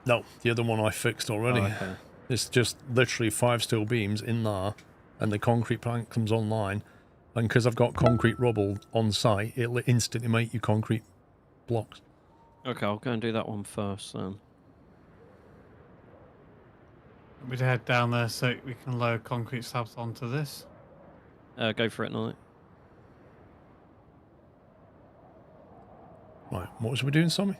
No, the other one I fixed already. Oh, okay. It's just literally 5 steel beams in there, and the concrete plant comes online, and because I've got concrete rubble on site, it'll instantly make you concrete blocks. Okay, I'll go and do that one first then. We'd head down there so we can load concrete slabs onto this. Go for it, Knight. Right, what was we doing, Sammy?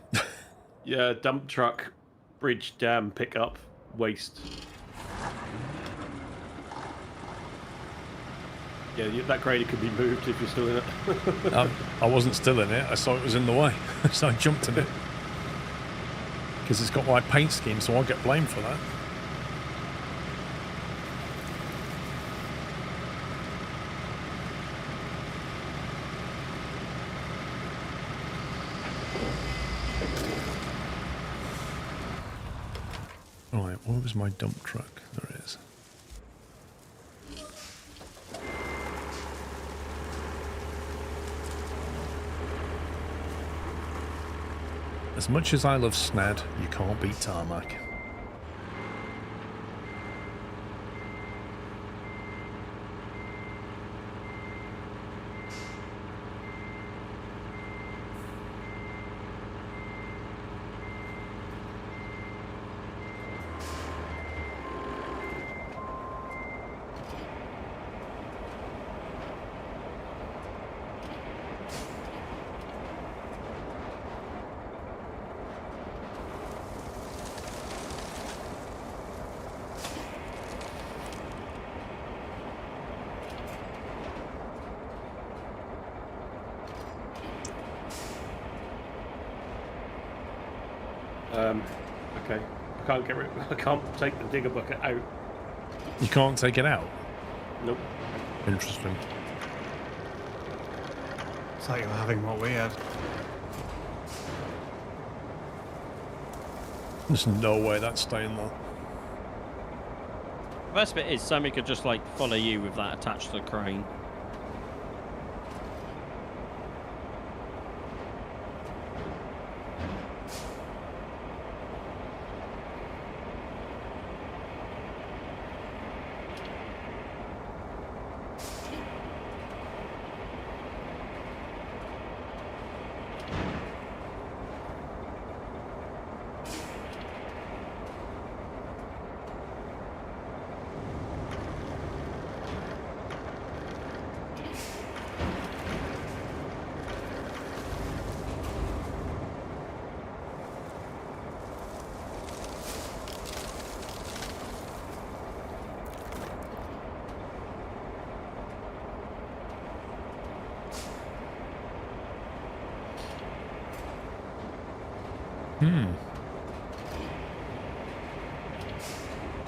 Yeah, dump truck, bridge, dam, pick up, waste. Yeah, that grader could be moved if you're still in it. I wasn't still in it. I saw it was in the way, so I jumped in it. Because it's got white paint scheme, so I'll get blamed for that. Right, where was my dump truck? There it is. As much as I love Snad, you can't beat tarmac. Okay. I can't take the digger bucket out. You can't take it out? Nope. Interesting. It's like you're having what we had. There's no way that's staying there. The best bit is Sammy could just like follow you with that attached to the crane.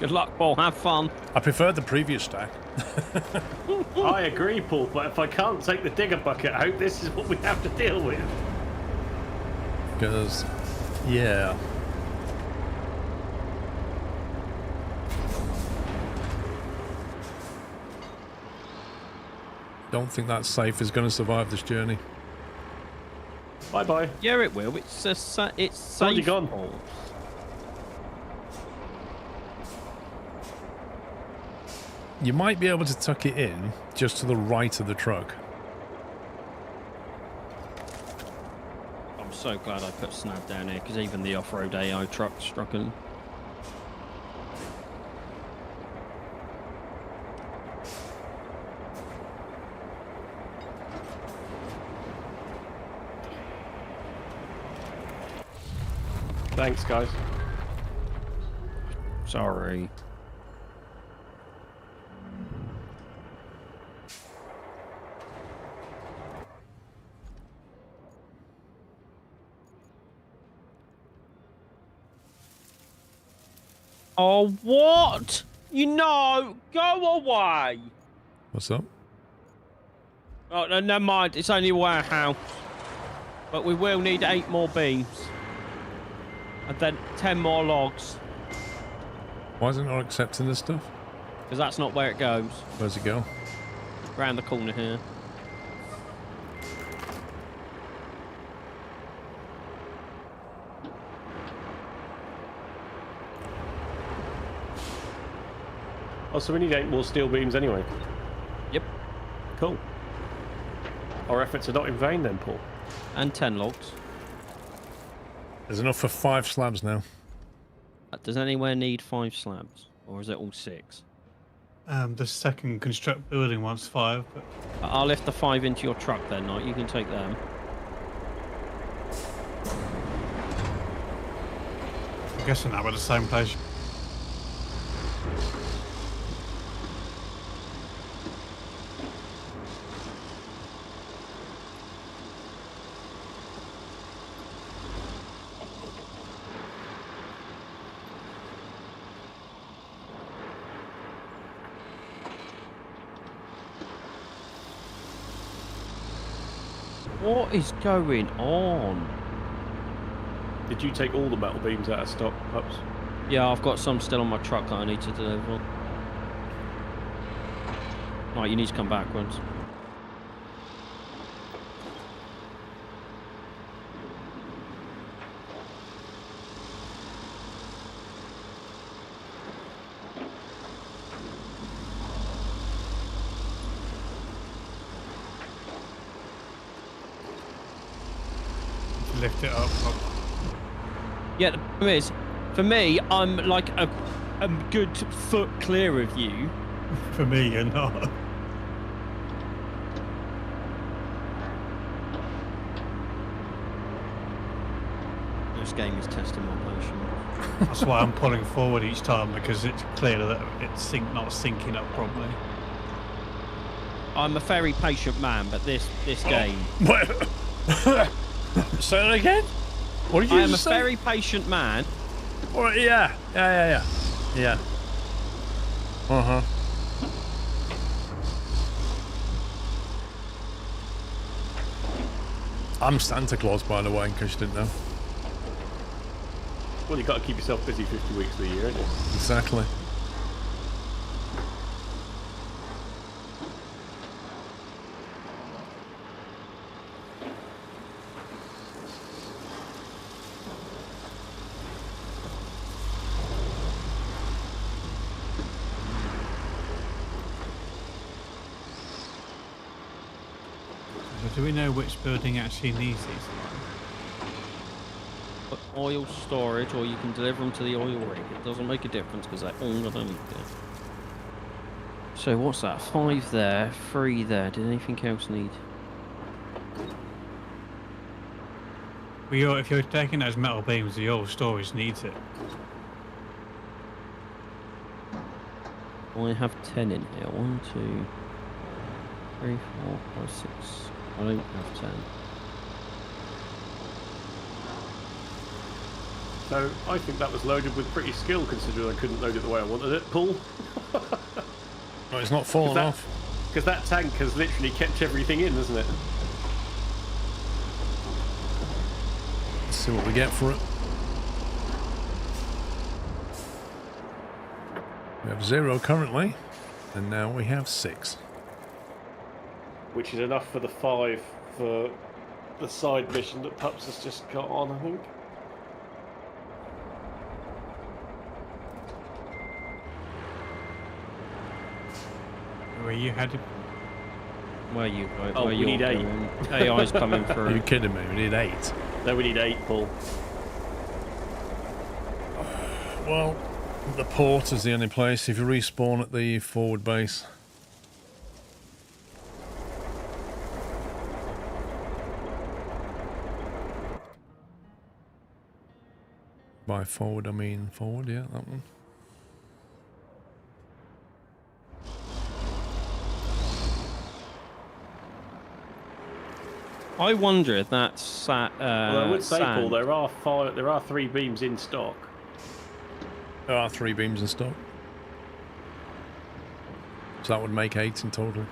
Good luck, Paul. Have fun. I preferred the previous stack. I agree, Paul, but if I can't take the digger bucket out, this is what we have to deal with. Because, yeah. Don't think that safe is going to survive this journey. Bye-bye. Yeah, it will. It's it's Already safe. gone. Paul. You might be able to tuck it in just to the right of the truck. I'm so glad I put Snap down here because even the off-road AI truck's struggling. Thanks, guys. Sorry. Oh, what? You know, go away. What's up? Oh, no, never mind. It's only a warehouse. But we will need 8 more beams. And then 10 more logs. Why isn't it not accepting this stuff? Because that's not where it goes. Where's it go? Round the corner here. Oh, so we need 8 more steel beams anyway. Yep. Cool. Our efforts are not in vain then, Paul. And 10 logs. There's enough for 5 slabs now. Does anywhere need 5 slabs? Or is it all 6? The second construct building wants 5, but I'll lift the 5 into your truck then, Knight. You can take them. I'm guessing that we're the same place. What is going on? Did you take all the metal beams out of stock, Pups? Yeah, I've got some still on my truck that I need to deliver. Right, you need to come backwards. Lift it up. Yeah, the problem is, for me, I'm like a good foot clear of you. For me, you're not. This game is testing my patience. That's why I'm pulling forward each time, because it's clear that it's not syncing up properly. I'm a very patient man, but this game... Say that again? What did you I am a just say? very patient man. Well, yeah. Yeah. Uh-huh. I'm Santa Claus, by the way, in case you didn't know. Well, you got to keep yourself busy 50 weeks of the year, ain't you? Exactly. So do we know which building actually needs these? But oil storage, or you can deliver them to the oil rig. It doesn't make a difference because they're all gonna need it. So what's that? 5 there, 3 there. Did anything else need? Well, if you're taking those metal beams, the oil storage needs it. I have 10 in here. 1, 2, 3, 4, 5, 6. I don't have 10. So I think that was loaded with pretty skill, considering I couldn't load it the way I wanted it, Paul. No, it's not falling off. Because that tank has literally kept everything in, hasn't it? Let's see what we get for it. We have 0 currently, and now we have 6. Which is enough for the 5 for the side mission that Pups has just got on, I think. Where are you headed? Where you? Oh, where we need 8. AI's coming Are you through. kidding me? We need 8. No, we need 8, Paul. Well, the port is the only place. If you respawn at the forward base. By forward, I mean forward, yeah, that one. I wonder if that's Well, I would say, sand. Paul, there are 3 beams in stock. There are 3 beams in stock. So that would make 8 in total.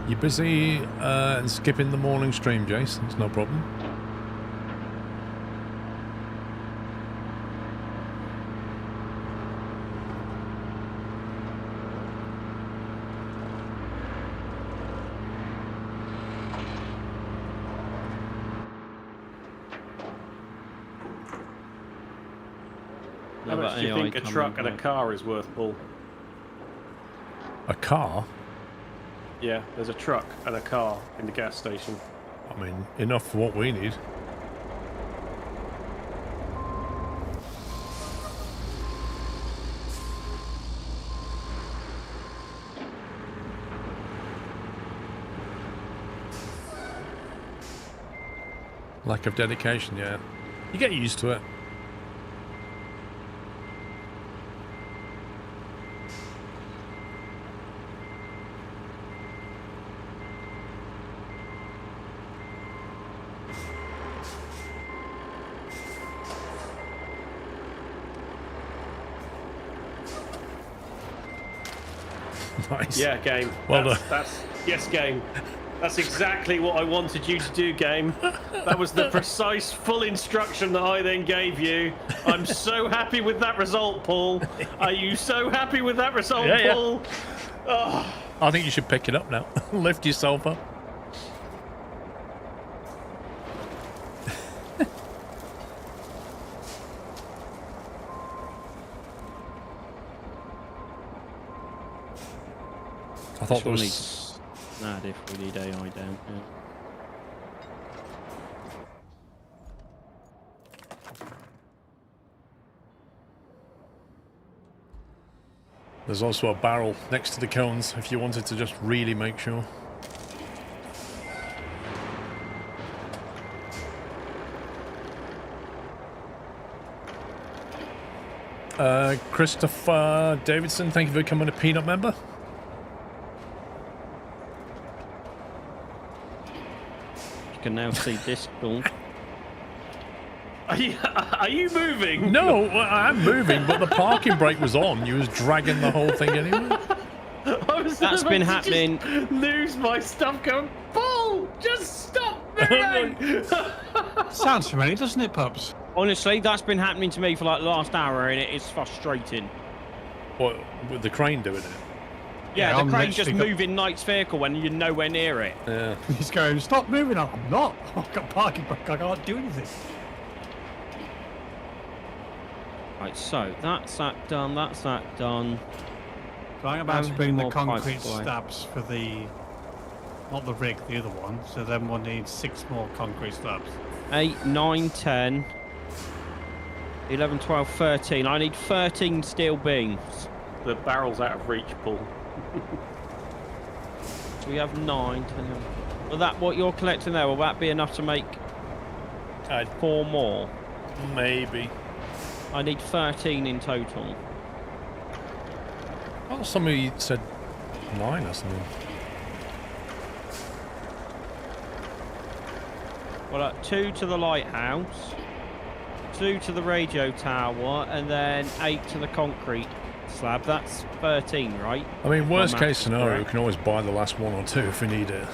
You busy and skipping the morning stream, Jace? It's no problem. How much do you think a truck and a car is worth, Paul? A car? Yeah, there's a truck and a car in the gas station. I mean, enough for what we need. Lack of dedication, yeah. You get used to it. Nice. Yeah, game. Well That's yes, game. That's exactly what I wanted you to do, game. That was the precise, full instruction that I then gave you. I'm so happy with that result, Paul. Are you so happy with that result, Yeah. Paul? Oh. I think you should pick it up now. Lift yourself up. I thought there was... Mad if we need AI down. Yeah. There's also a barrel next to the cones if you wanted to just really make sure. Christopher Davidson, thank you for becoming a peanut member. You can now see this tool. Are you moving? No, I'm moving, but the parking brake was on. You was dragging the whole thing anyway. That's been happening. Lose my stuff going, Paul, just stop moving. Sounds familiar, doesn't it, Pups? Honestly, that's been happening to me for like the last hour, and it is frustrating. What, with the crane doing it? Yeah, I'm the crane's just literally moving Knight's vehicle when you're nowhere near it. Yeah. He's going, stop moving. I'm not. I've got parking brake. I can't do anything. Right, so that's that done. That's that done. So I'm about to bring the more concrete pipe supply. slabs for the... Not the rig, the other one. So then we'll need 6 more concrete slabs. 8, 9, 10, 11, 12, 13. I need 13 steel beams. The barrel's out of reach, Paul. So we have 9, 10, 11. Will that, what you're collecting there, will that be enough to make 4 more? Maybe. I need 13 in total. Oh, somebody said 9 or something. Well, 2 to the lighthouse, 2 to the radio tower, and then 8 to the concrete slab. That's 13, right? I mean, worst My case maths is scenario, we correct. can always buy the last 1 or 2 if we need it.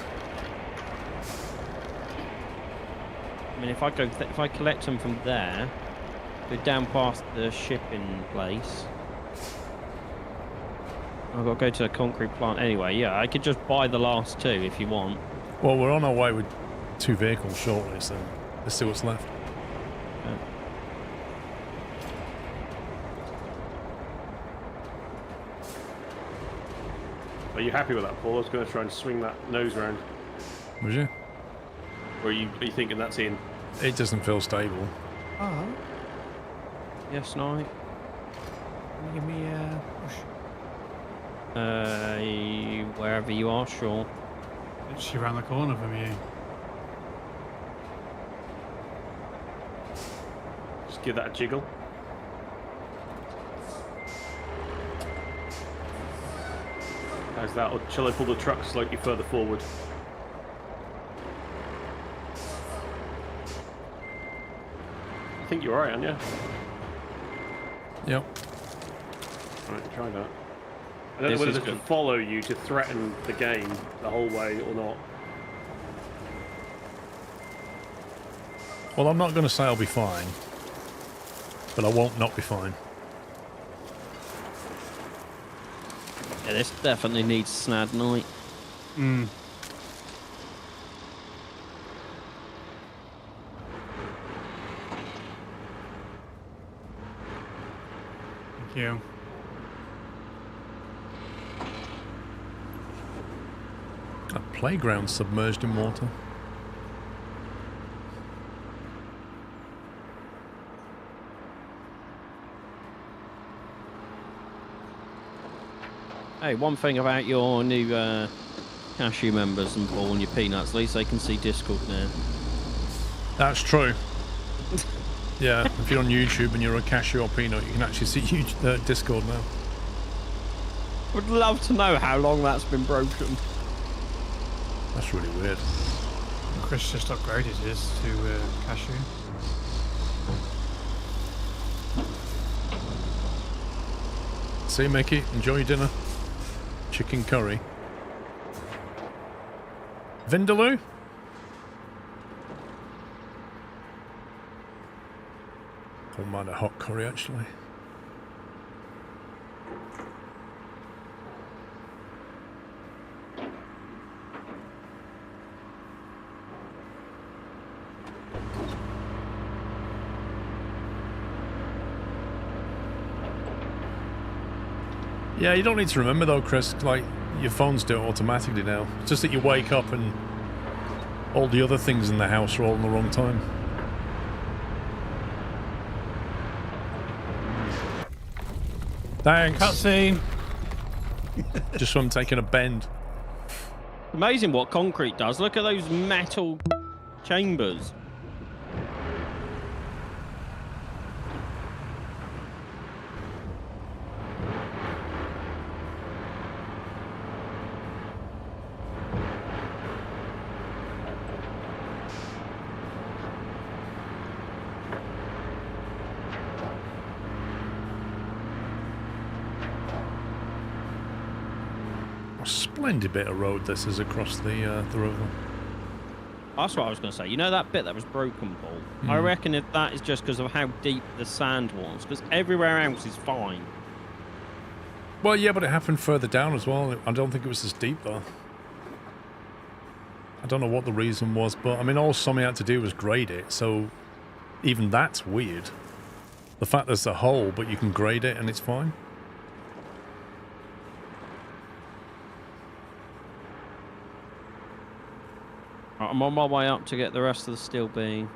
I mean, if I collect them from there, go down past the shipping place. I've got to go to the concrete plant anyway. Yeah, I could just buy the last 2 if you want. Well, we're on our way with 2 vehicles shortly, so let's see what's left. Yeah. Are you happy with that, Paul? I was going to try and swing that nose round. Was you? Or are you thinking that's in? It doesn't feel stable. Oh, Yes, Knight. give me a push. Wherever you are, sure. Literally around the corner from you. Just give that a jiggle. How's that? Or shall I pull the truck slightly further forward? I think you're alright, aren't you? Yep. Alright, try that. I don't know This whether is this good. will follow you to threaten the game the whole way or not. Well, I'm not going to say I'll be fine, but I won't not be fine. Yeah, this definitely needs Snad Night. Mm. Thank you. A playground submerged in water. Hey, one thing about your new cashew members and Paul and your peanuts, at least they can see Discord now. That's true. Yeah, if you're on YouTube and you're a cashew or peanut, you can actually see Discord now. Would love to know how long that's been broken. That's really weird. Chris just upgraded his to cashew. See, Mickey, enjoy your dinner. Chicken curry. Vindaloo? Don't mind a hot curry, actually. Yeah, you don't need to remember though, Chris. Like, your phones do it automatically now. It's just that you wake up and all the other things in the house are all in the wrong time. Thanks. Cutscene. Just from taking a bend. Amazing what concrete does. Look at those metal chambers. Splendid bit of road this is across the river. That's what I was going to say. You know that bit that was broken, Paul? I reckon if that is just because of how deep the sand was, because everywhere else is fine. Well, yeah, but it happened further down as well. I don't think it was as deep, though. I don't know what the reason was, but, I mean, all Sommy had to do was grade it, so even that's weird. The fact there's a hole, but you can grade it and it's fine. Right, I'm on my way up to get the rest of the steel beams.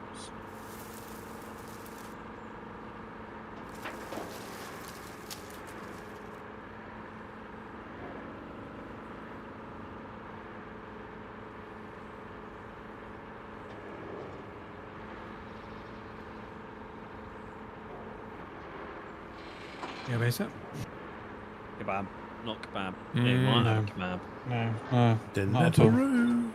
Yeah, where's it? Kebab. Not kebab. Mm, It might no. have kebab. No. Not at all. Deliveroo.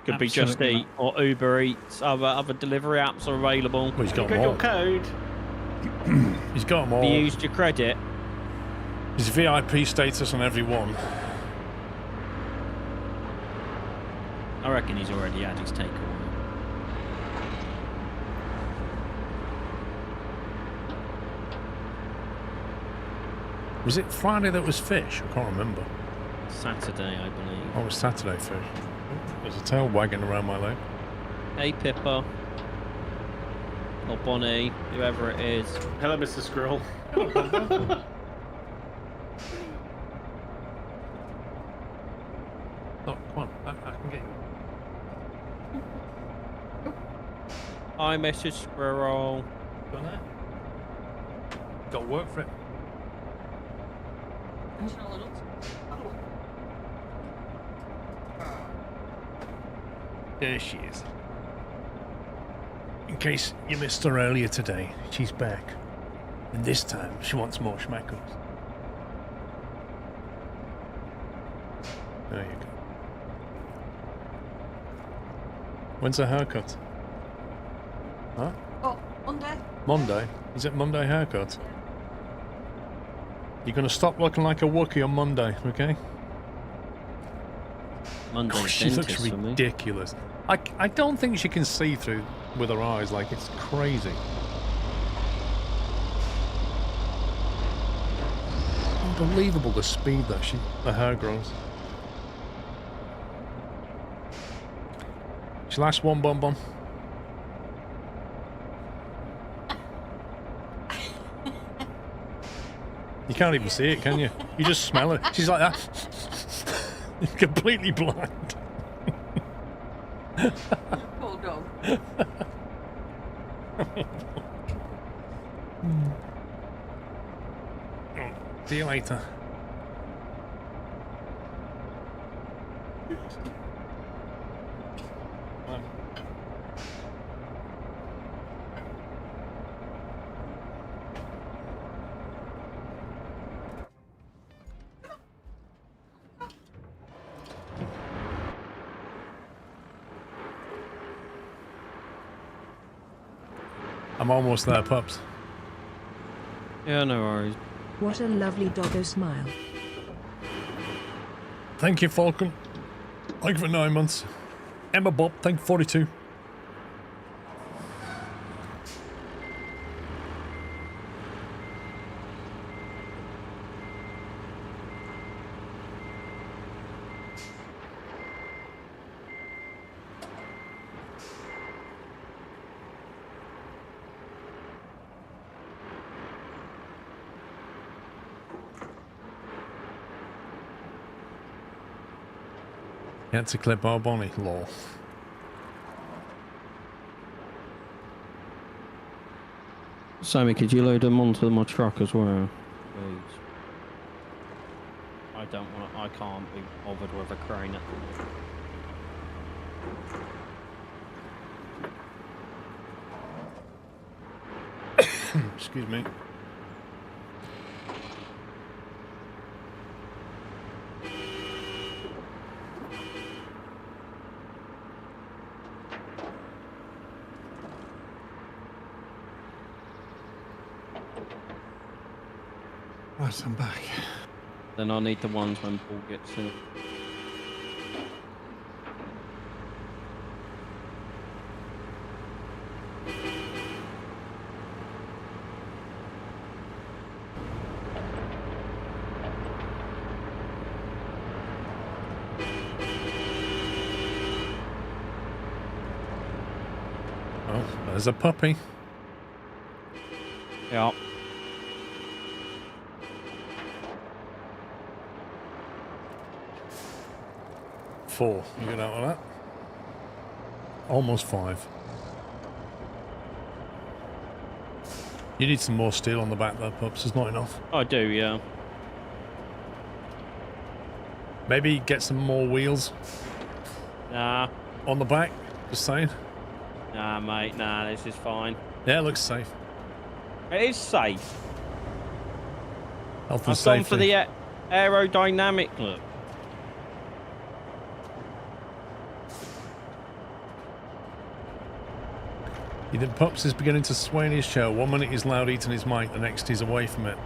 Could be Just Absolutely Eat or Uber Eats. Other delivery apps are available. Well, he's got Got them your all. code. He's got them Have all. you used your credit? His VIP status on every one. I reckon he's already had his takeaway. Was it Friday that was fish? I can't remember. Saturday, I believe. Oh, it was Saturday fish. There's a tail wagging around my leg. Hey, Pippa. Or Bonnie, whoever it is. Hello, Mr. Squirrel. Oh, come on. I can get you. Hi, Mrs. Squirrel. Got that? Got work for it. There she is. In case you missed her earlier today, she's back. And this time, she wants more schmackos. There you go. When's her haircut? Huh? Oh, Monday. Monday? Is it Monday haircut? You're going to stop looking like a Wookiee on Monday, okay? Monday Gosh, she looks dentist for me. ridiculous. I don't think she can see through with her eyes. Like, it's crazy. Unbelievable the speed that the hair grows. She last one, Bum Bum. You can't even see it, can you? You just smell it. She's like that. You're completely blind. Poor dog. See you later. I'm almost there, pups. Yeah, no worries. What a lovely doggo smile. Thank you, Falcon. Thank you for 9 months. Emma Bob, thank you, 42. You had to clip our Bonnie, lol. Sammy, could you load them onto my truck as well, please? I don't want to, I can't be bothered with a crane at the moment. Excuse me. Right, I'm back. Then I'll need the ones when Paul gets in. Oh, there's a puppy. Yeah. Four. You get out of that? Almost 5. You need some more steel on the back there, pups. There's not enough. I do, yeah. Maybe get some more wheels Nah. on the back. Just saying. Nah, mate, nah, this is fine. Yeah, it looks safe. It is safe. Health and I've gone for safety. the aerodynamic look. You think Pups is beginning to sway in his chair? 1 minute he's loud eating his mic, the next he's away from it.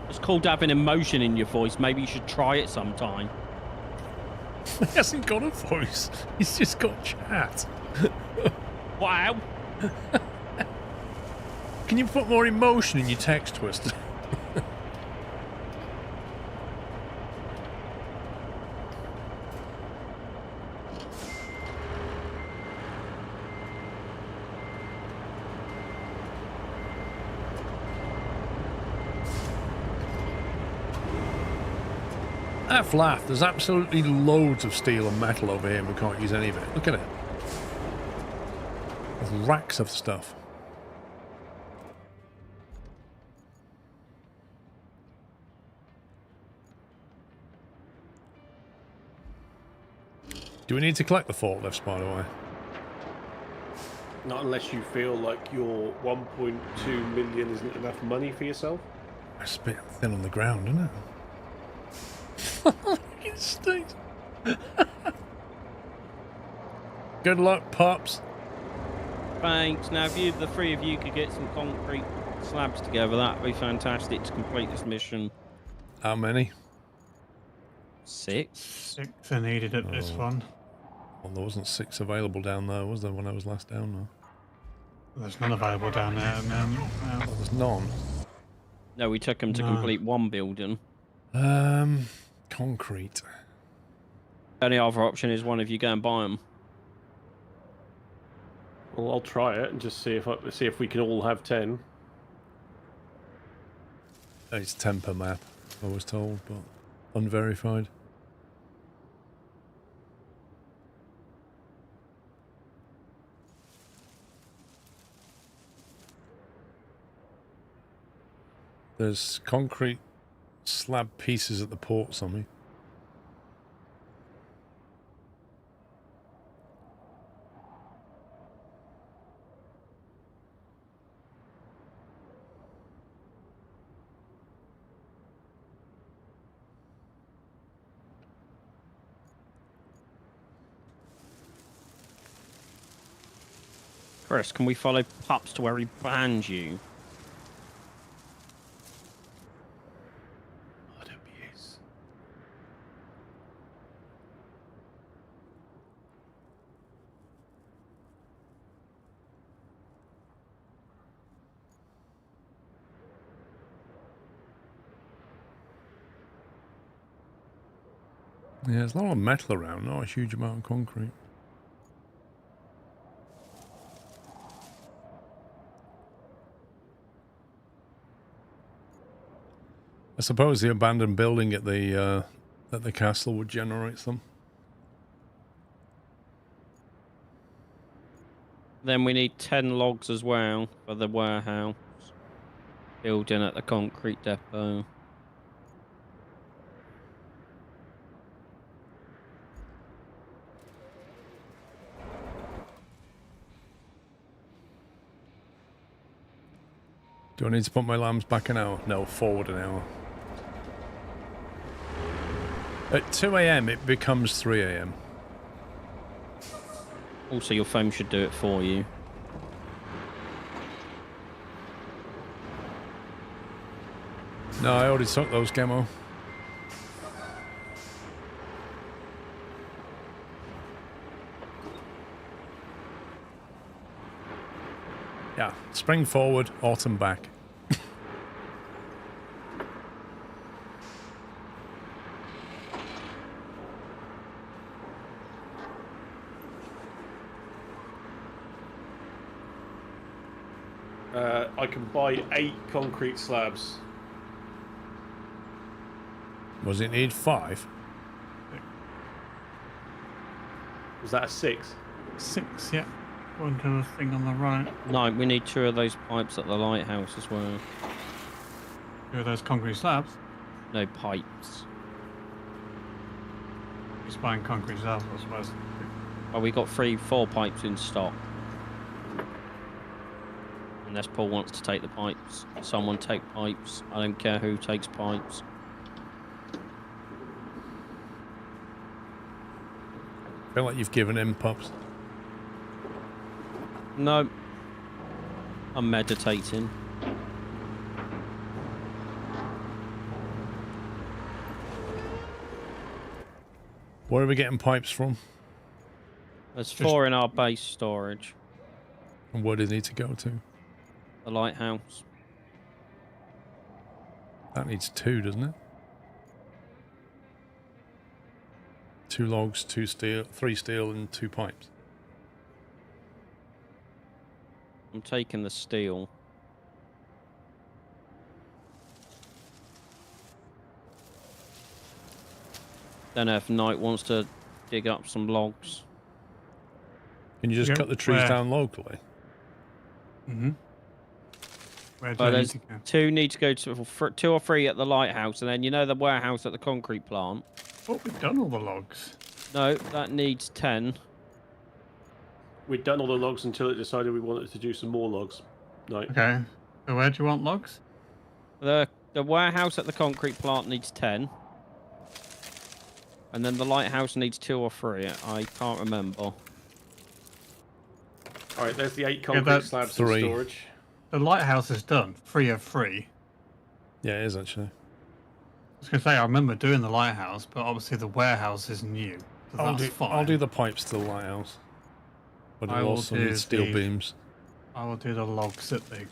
It's called having emotion in your voice. Maybe you should try it sometime. He hasn't got a voice. He's just got chat. Wow. Can you put more emotion in your text, Twist? F laugh, there's absolutely loads of steel and metal over here and we can't use any of it. Look at it. There's racks of stuff. Do we need to collect the forklifts, by the way? Not unless you feel like your 1.2 million isn't enough money for yourself. It's a bit thin on the ground, isn't it? It stinks. Good luck, pups. Thanks. Now, if you, the three of you, could get some concrete slabs together. That'd be fantastic to complete this mission. How many? 6. 6 are needed at this one. Well, there wasn't 6 available down there, was there, when I was last down there? There's none available down there. No. Oh, there's none. No, we took them to complete one building. Concrete. Only other option is one of you go and buy them. Well, I'll try it and just see if we can all have 10. It's 10 per map, I was told, but unverified. There's concrete slab pieces at the port, something. Chris, can we follow Pups to where he banned you? I don't be his. Yeah, there's a lot of metal around, not a huge amount of concrete. I suppose the abandoned building at the castle would generate some. Then we need 10 logs as well for the warehouse building at the concrete depot. Do I need to put my lambs back an hour? No, forward an hour. At 2 AM it becomes 3 AM. Also, your phone should do it for you. No, I already took those, Gemo. Yeah, spring forward, autumn back. I can buy 8 concrete slabs. Was it need 5? Was that a 6? 6, yeah. One to the thing on the right. No, we need 2 of those pipes at the lighthouse as well. 2 of those concrete slabs. No pipes. Just buying concrete slabs, I suppose. Well, we got 4 pipes in stock. Unless Paul wants to take the pipes. Someone take pipes. I don't care who takes pipes. I feel like you've given in, Pups. No. I'm meditating. Where are we getting pipes from? There's 4 in our base storage. And where do they need to go to? The lighthouse. That needs 2, doesn't it? 2 logs, 2 steel, 3 steel, and 2 pipes. I'm taking the steel. Then if Knight wants to dig up some logs. Can you just Yeah, cut the trees where? down locally? Mm-hmm. Where do Oh, I need there's to go? 2 need to go to 2 or 3 at the lighthouse, and then you know the warehouse at the concrete plant. Oh, we've done all the logs. No, that needs 10. We'd done all the logs until it decided we wanted to do some more logs. Right. Okay. So where do you want logs? The warehouse at the concrete plant needs 10. And then the lighthouse needs 2 or 3. I can't remember. Alright, there's the 8 concrete that's slabs 3. in storage. the lighthouse is done, 3 of 3. Yeah, it is actually. I was going to say, I remember doing the lighthouse, but obviously the warehouse is new. So that's fine. I'll do the pipes to the lighthouse. But I it'll will also do need steel the- beams. I will do the logs at the...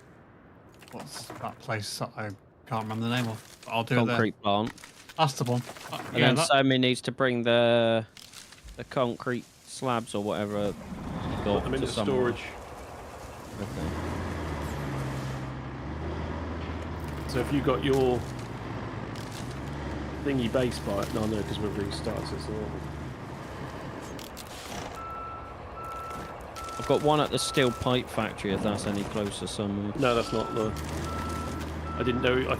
What's that place that I can't remember the name of? I'll do Concrete plant. That's the one. And Yeah, then that, Sammy needs to bring the concrete slabs or whatever you got Put them to into somewhere. storage. Okay. So if you got your thingy base by it, no, because we've restarted it. So I've got one at the steel pipe factory if that's any closer somewhere. no, that's not the. I didn't know.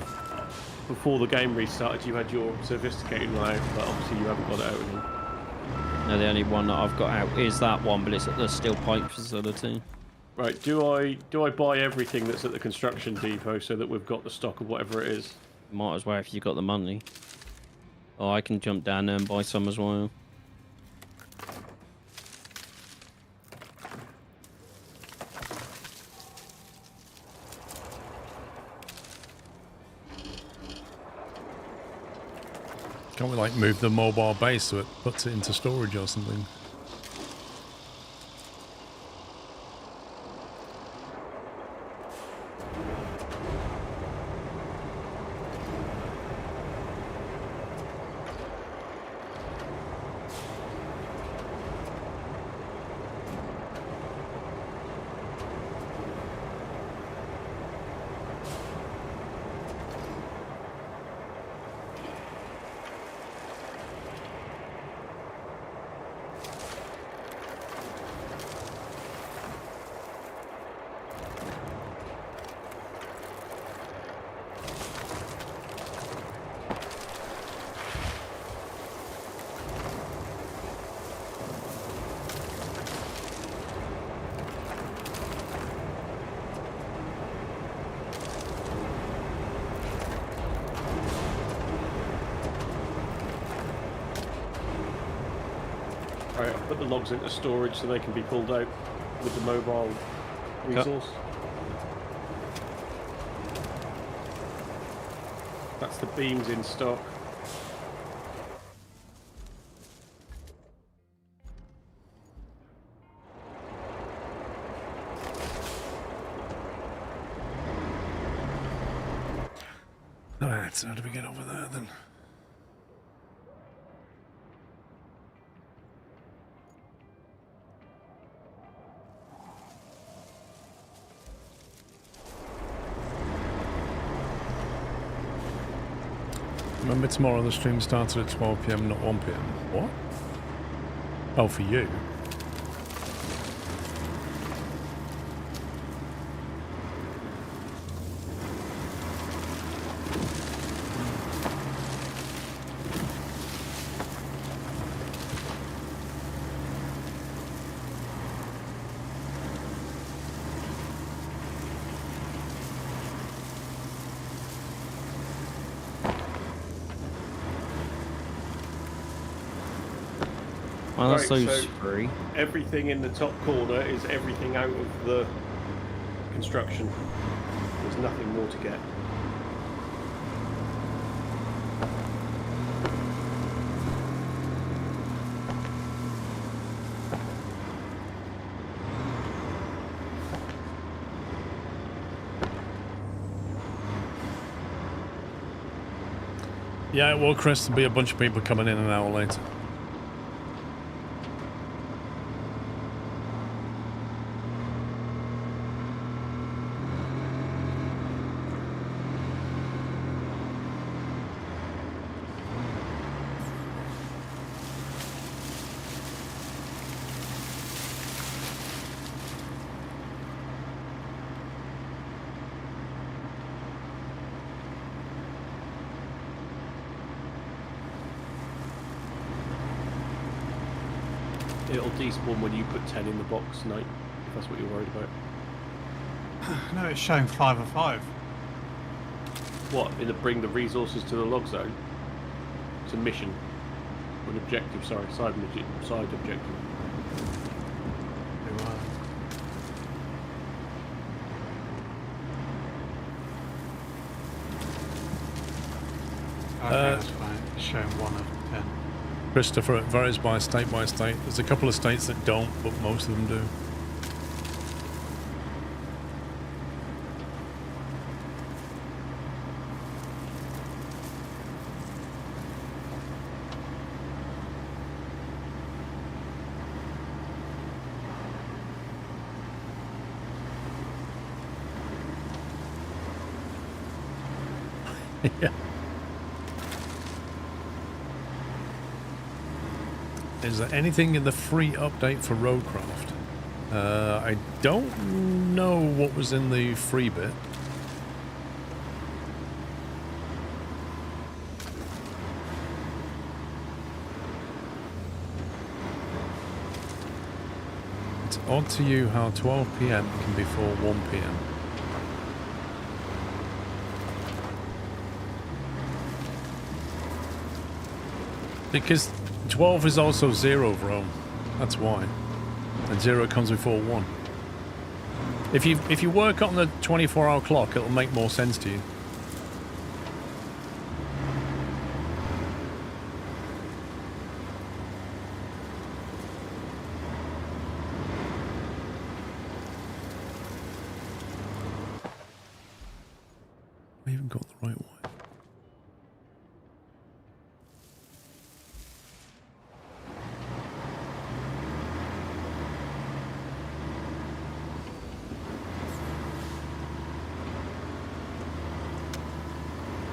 Before the game restarted, you had your sophisticated one out, but obviously you haven't got it out again. No, the only one that I've got out is that one, but it's at the steel pipe facility. Right, do I buy everything that's at the construction depot so that we've got the stock of whatever it is? Might as well if you've got the money. Oh, I can jump down there and buy some as well. Can't we like move the mobile base so it puts it into storage or something? Right, I'll put the logs into storage so they can be pulled out with the mobile resource. That's the beams in stock. Alright, so how do we get over there then? Remember tomorrow the stream started at 12 PM, not 1 PM. What? Oh, for you. Well, that's Right, those so- three. Everything in the top corner is everything out of the construction. There's nothing more to get. Yeah, well, Chris, there'll be a bunch of people coming in an hour later. It'll despawn when you put 10 in the box, Knight, if that's what you're worried about. No, it's showing 5 of 5. What, bring the resources to the log zone? It's a mission. Or an objective, sorry, side objective. that's fine. It's showing 1 of 10. Christopher, it varies by state. There's a couple of states that don't, but most of them do. Yeah. Is there anything in the free update for Roadcraft? I don't know what was in the free bit. It's odd to you how 12 PM can be for 1 PM. Because 12 is also 0, Rome. That's why. And 0 comes before 1. If you work on the 24-hour clock, it'll make more sense to you. I even got the right one.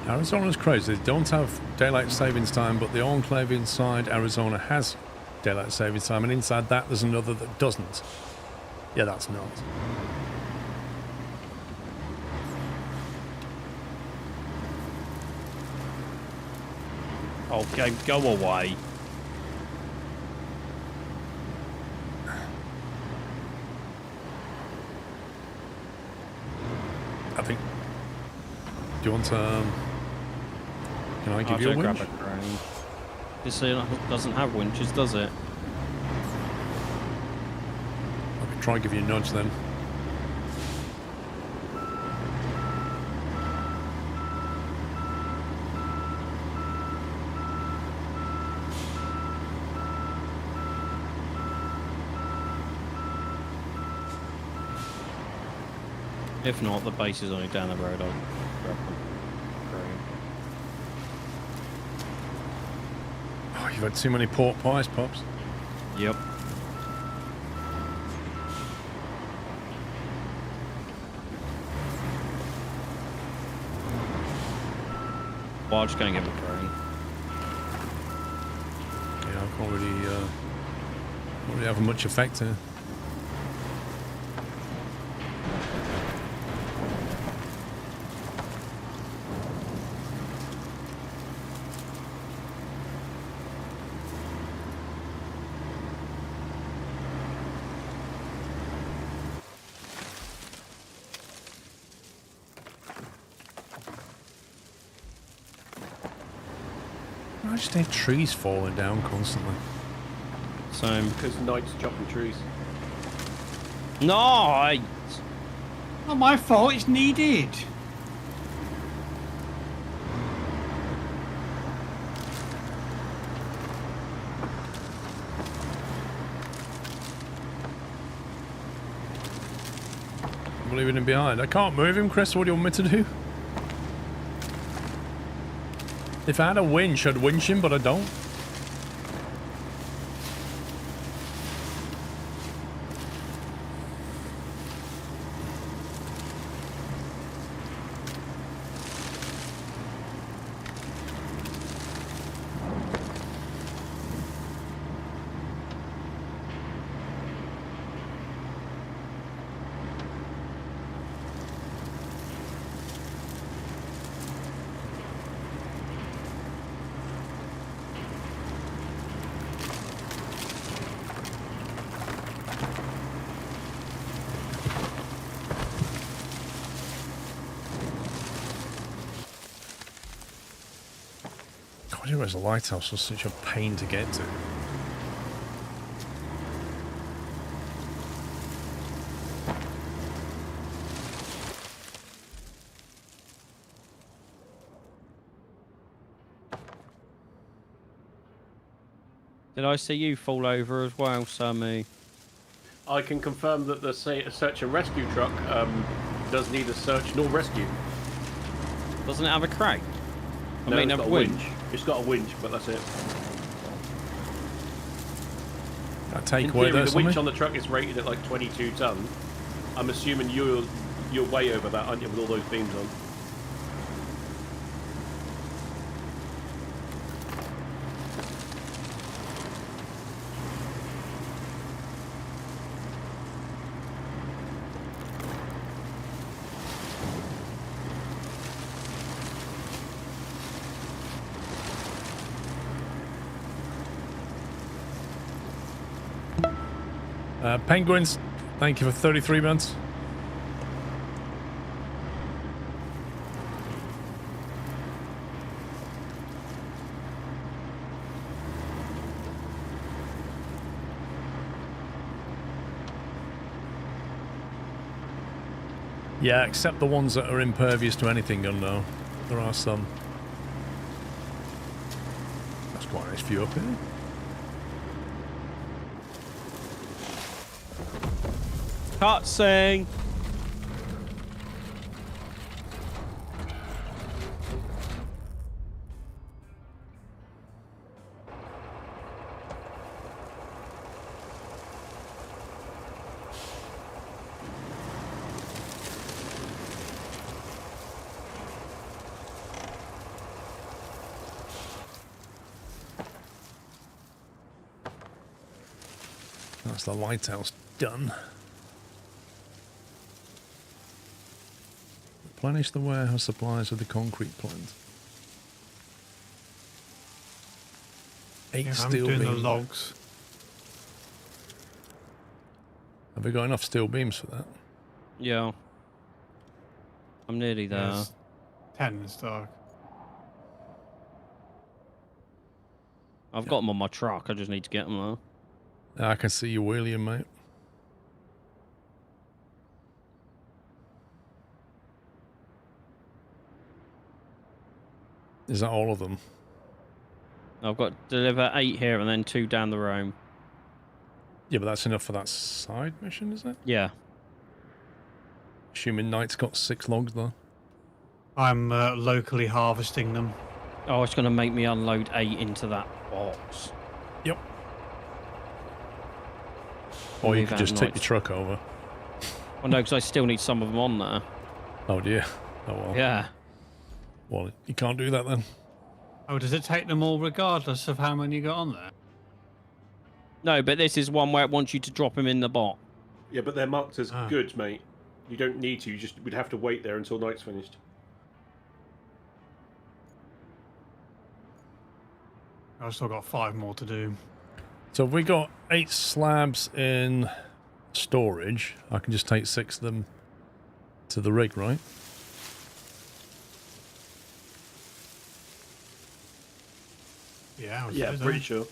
Arizona's crazy. They don't have daylight savings time, but the enclave inside Arizona has daylight savings time, and inside that there's another that doesn't. Yeah, that's nuts. Okay, go away. I think. Do you want to? Can I give you a winch? Grab a crane. This doesn't have winches, does it? I could try and give you a nudge then. If not, the base is only down the road. I'll grab the crane. Oh, you've had too many pork pies, Pops. Yep. Well, I'm just going to give a crane. Yeah, I can't really have much effect here. I just hate trees falling down constantly. Same. Because Knight's chopping trees. No! Not my fault, it's needed. I'm leaving him behind. I can't move him, Chris. What do you want me to do? If I had a winch, I'd winch him, but I don't. God, I didn't realize the lighthouse was such a pain to get to. Did I see you fall over as well, Sammy? I can confirm that the search and rescue truck does neither search nor rescue. Doesn't it have a crane? I No, mean, it's a got a winch. winch. It's got a winch, but that's it. I take In away theory, there, the something? winch on the truck is rated at like 22 ton. I'm assuming you're way over that, aren't you, with all those beams on? Penguins, thank you for 33 months. Yeah, except the ones that are impervious to anything, I know. There are some. That's quite a nice view up here. Cutscene. That's the lighthouse done. Replenish the warehouse supplies with the concrete plant. 8 Yeah, I'm steel doing the beams. logs. Have we got enough steel beams for that? Yeah. I'm nearly there. Yes. 10 in stock. I've got them on my truck. I just need to get them though. I can see you wheeling, mate. Is that all of them? I've got to deliver 8 here and then 2 down the road. Yeah, but that's enough for that side mission, is it? Yeah. Assuming Knight's got 6 logs, though. I'm locally harvesting them. Oh, it's going to make me unload 8 into that box. Yep. Or you Move could out just take your Knight's. truck over. Oh no, because I still need some of them on there. Oh, dear. Oh, well. Yeah. Well, you can't do that then. Oh, does it take them all regardless of how many you got on there? No, but this is one where it wants you to drop them in the box. Yeah, but they're marked as Ah. goods, mate. You don't need to. You just would have to wait there until night's finished. I've still got 5 more to do. So if we got 8 slabs in storage, I can just take 6 of them to the rig, right? Yeah, I Yeah, suppose pretty sure.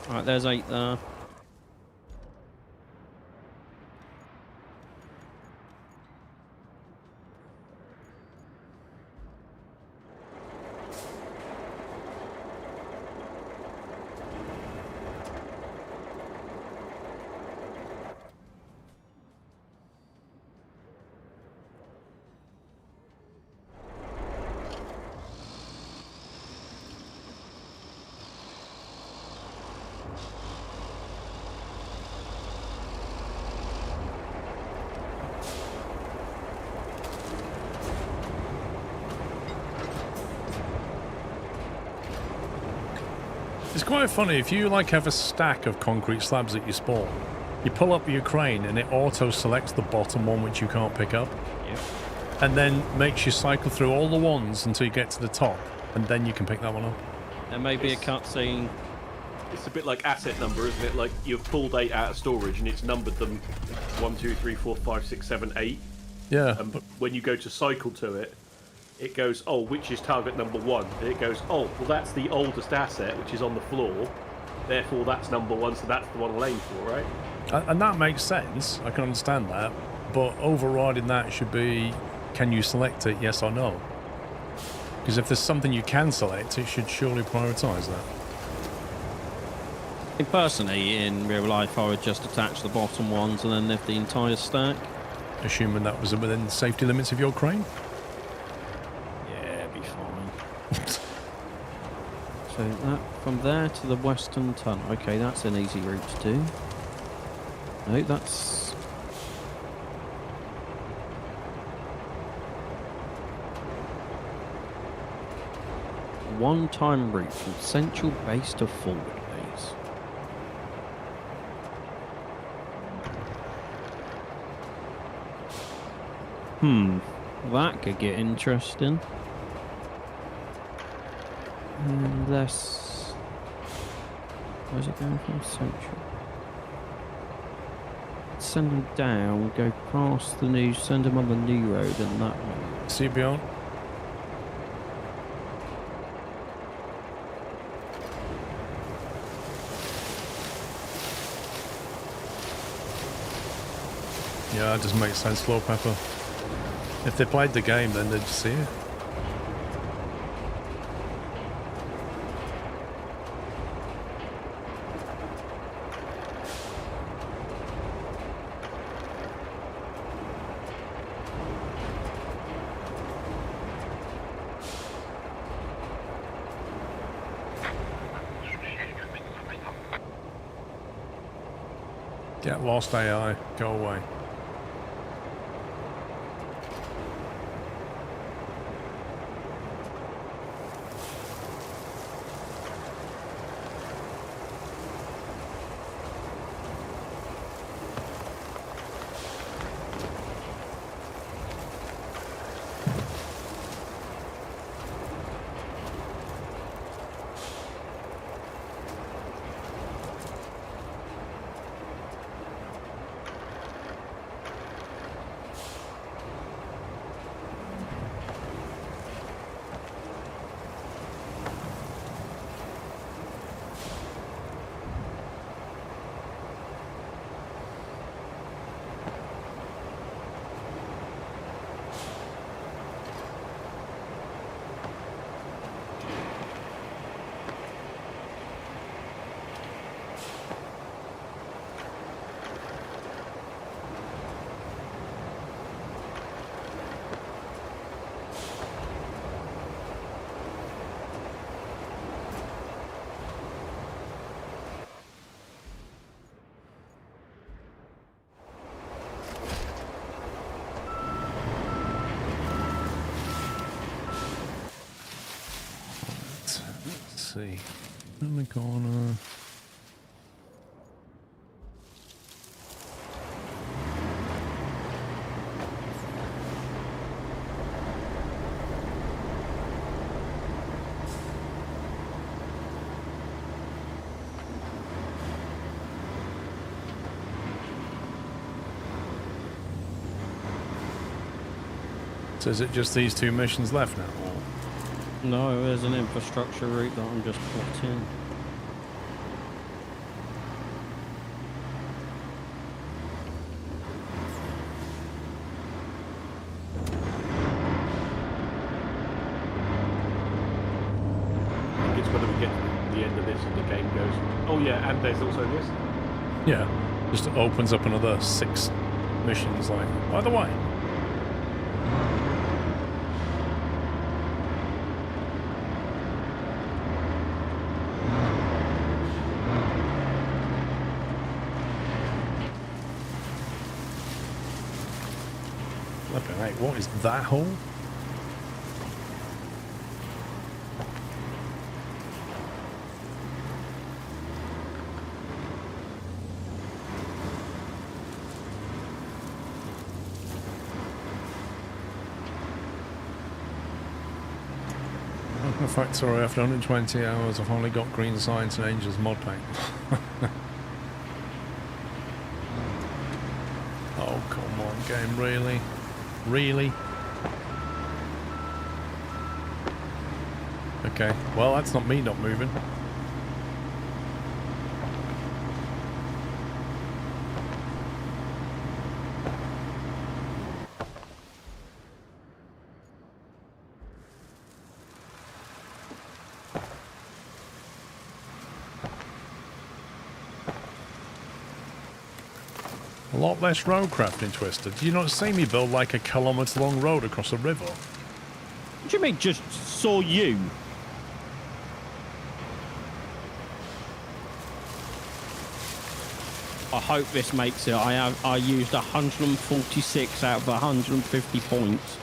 Alright, there's 8 there. It's quite funny, if you like have a stack of concrete slabs at your spawn, you pull up your crane and it auto selects the bottom one which you can't pick up, Yep. and then makes you cycle through all the ones until you get to the top, and then you can pick that one up. There may be a cutscene. It's a bit like asset number, isn't it? Like you've pulled 8 out of storage and it's numbered them 1, 2, 3, 4, 5, 6, 7, 8. Yeah. And when you go to cycle to it, it goes, oh, which is target number 1? And it goes, oh, well, that's the oldest asset, which is on the floor. Therefore, that's number 1, so that's the one I'll aim for, right? And that makes sense. I can understand that. But overriding that should be, can you select it, yes or no? Because if there's something you can select, it should surely prioritise that. I think personally, in real life, I would just attach the bottom ones and then lift the entire stack. Assuming that was within the safety limits of your crane? Yeah, it'd be fine. So that from there to the western tunnel. Okay, that's an easy route to do. No, that's... one-time route from central base to forward base. That could get interesting. Unless... where's it going from? Central. Send them down, go past the new, send them on the new road and that way. See it beyond? Yeah, that doesn't make sense, Floor Pepper. If they played the game, then they'd see it. Get lost, AI. Go away. See. In the corner. So is it just these 2 missions left now? No, there's an infrastructure route that I'm just plotting. I think it's whether we get to the end of this and the game goes, oh yeah, and there's also this. Yeah. Just opens up another 6 missions, like, by the way. What is that hole? The fact, sorry, after 120 hours, I've only got green science and angels mod pack. Oh, come on, game, really? Really? Okay, well, that's not me not moving. A lot less road crafting, Twisted. Do you not see me build like a kilometre long road across a river? What do you mean, just saw you? I hope this makes it. I used 146 out of 150 points.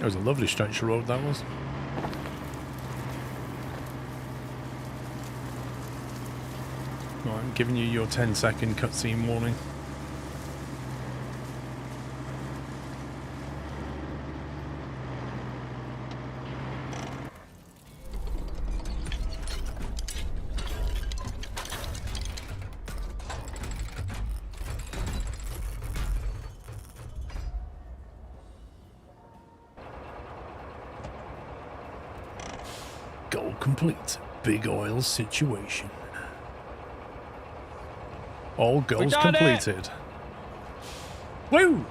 It was a lovely stretch of road, that was. Right, I'm giving you your 10-second cutscene warning. Goal complete. Big oil situation. All goals completed. Woo!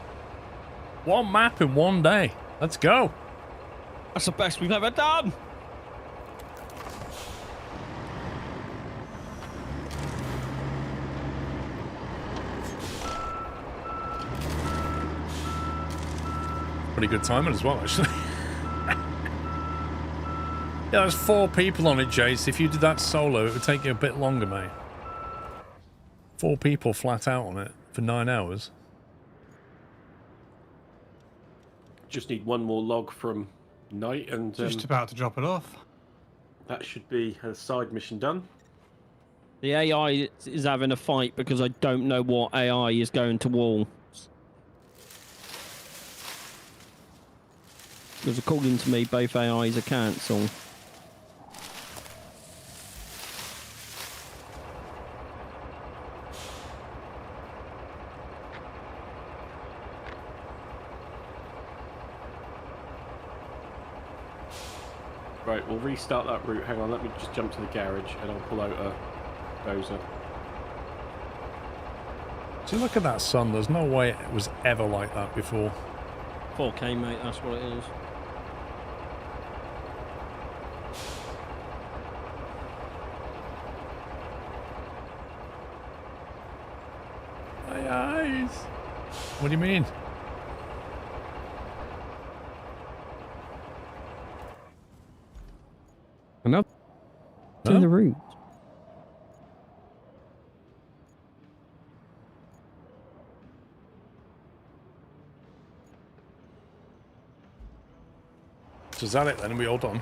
One map in one day. Let's go. That's the best we've ever done. Pretty good timing as well, actually. Yeah, there's 4 people on it, Jace. If you did that solo, it would take you a bit longer, mate. 4 people flat out on it for 9 hours. Just need one more log from Night and... Just about to drop it off. that should be a side mission done. The AI is having a fight because I don't know what AI is going to wall. Because according to me, both AIs are cancelled. Right, we'll restart that route. Hang on, let me just jump to the garage and I'll pull out a dozer. So look at that sun. There's no way it was ever like that before. 4K, mate, that's what it is. My eyes. What do you mean? Enough. It's No? in the route. So is that it then? Are we all done?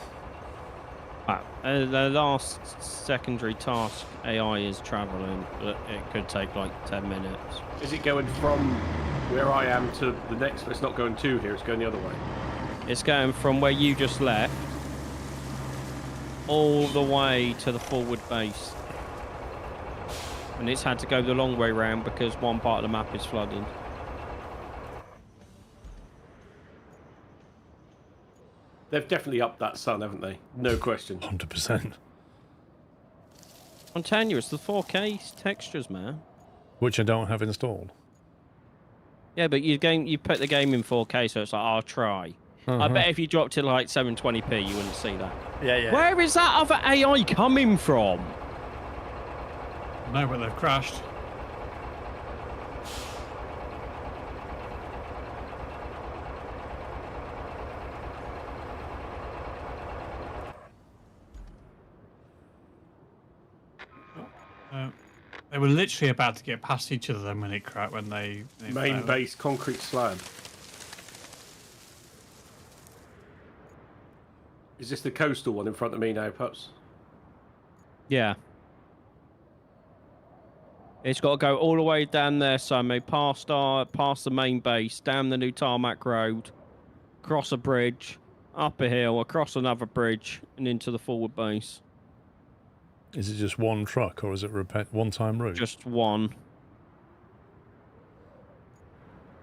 The last secondary task AI is travelling, but it could take like 10 minutes. Is it going from where I am to the next? It's not going to here, it's going the other way. It's going from where you just left all the way to the forward base. And it's had to go the long way round because one part of the map is flooded. They've definitely upped that sun, haven't they? No question. 100%. I'm telling you, it's the 4K textures, man. Which I don't have installed. Yeah, but you put the game in 4K, so it's like, I'll try. I bet if you dropped it like 720p, you wouldn't see that. Yeah, yeah. Where is that other AI coming from? No, but they've crashed. They were literally about to get past each other then when it cracked. When they Main failed. base concrete slab. Is this the coastal one in front of me now, Pups? Yeah. It's got to go all the way down there, Sammy, past the main base, down the new tarmac road, across a bridge, up a hill, across another bridge, and into the forward base. Is it just one truck or is it one-time route? Just one.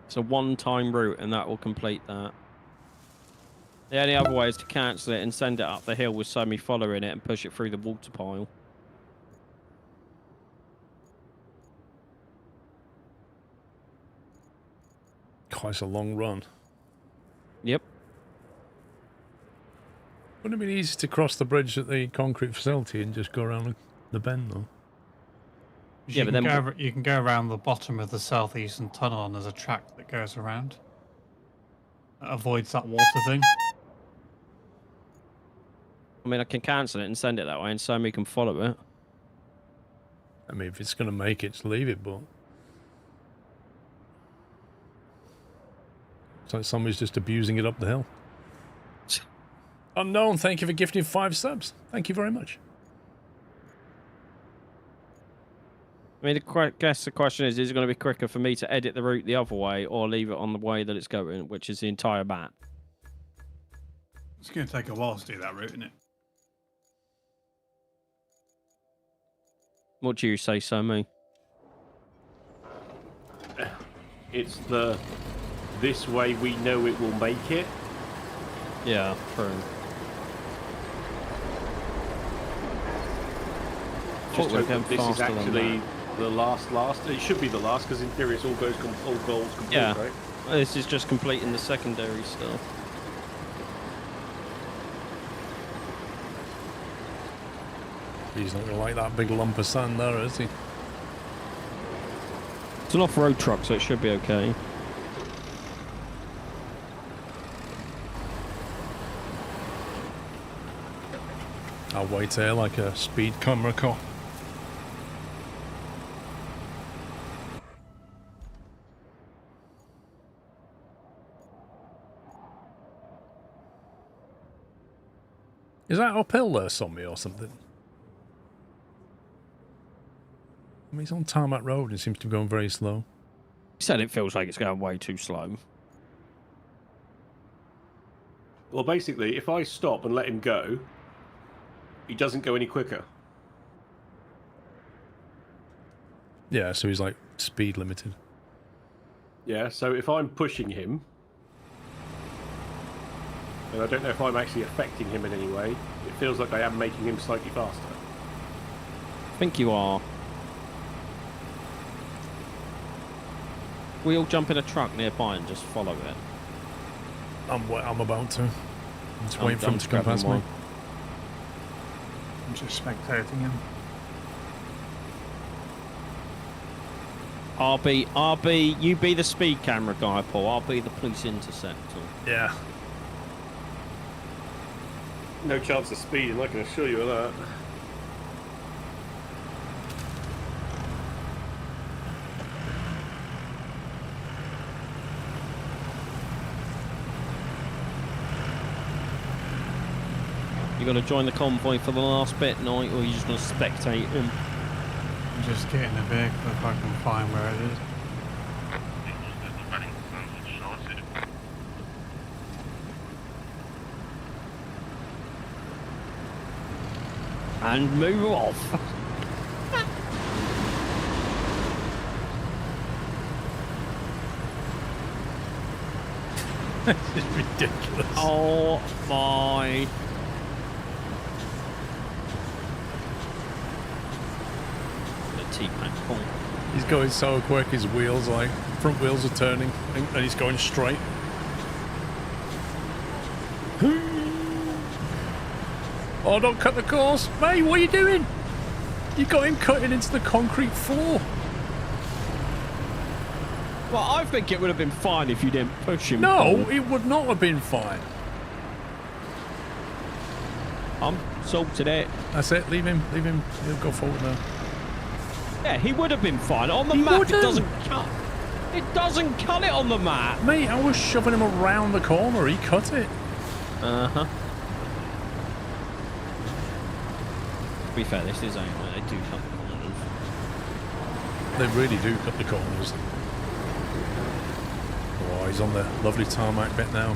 It's a one-time route, and that will complete that. The only other way is to cancel it and send it up the hill with Sammy following it and push it through the water pile. God, it's a long run. Yep. Wouldn't it be easy to cross the bridge at the concrete facility and just go around the bend, though? Yeah, but then you can go around the bottom of the southeastern tunnel, and there's a track that goes around. That avoids that water thing. I mean, I can cancel it and send it that way, and Sammy can follow it. I mean, if it's going to make it, just leave it, but... It's like somebody's just abusing it up the hill. Unknown, thank you for gifting 5 subs. Thank you very much. I mean, I guess the question is it going to be quicker for me to edit the route the other way or leave it on the way that it's going, which is the entire map? It's going to take a while to do that route, isn't it? What do you say, Sammy? It's this way we know it will make it. Yeah, true. Just we're hope going that this is faster than actually that. the last. It should be the last because in theory it's all goals complete, Yeah. right? This is just completing the secondary stuff. He's not going to like that big lump of sand there, is he? It's an off-road truck, so it should be okay. I'll wait here like a speed camera car. Is that uphill there, Sommy, or something? I mean, he's on tarmac road and seems to be going very slow. He said it feels like it's going way too slow. Well, basically, if I stop and let him go, he doesn't go any quicker. Yeah, so he's like speed limited. Yeah, so if I'm pushing him, and I don't know if I'm actually affecting him in any way, it feels like I am making him slightly faster. I think you are. We all jump in a truck nearby and just follow it. I'm about to. I'm just waiting for him to come past me. I'm just spectating him. RB, you be the speed camera guy, Paul. I'll be the police interceptor. Yeah. No chance of speeding, I can assure you of that. You got to join the convoy for the last bit, Knight, or you just going to spectate him? I'm just getting the vehicle if I can find where it is. And move off. This is ridiculous. Oh my. The T-Pack Paul. He's going so quick, his wheels, like, front wheels are turning, and he's going straight. Oh, don't cut the course. Mate, what are you doing? You got him cutting into the concrete floor. Well, I think it would have been fine if you didn't push him. No, forward. it would not have been fine. I'm salted it. That's it. Leave him. Leave him. He'll go forward now. Yeah, he would have been fine. On the He map, wouldn't. it doesn't cut. It doesn't cut it on the map. Mate, I was shoving him around the corner. He cut it. Uh-huh. To be fair, this is only where they do cut the corners. They really do cut the corners. Oh, he's on the lovely tarmac bit now.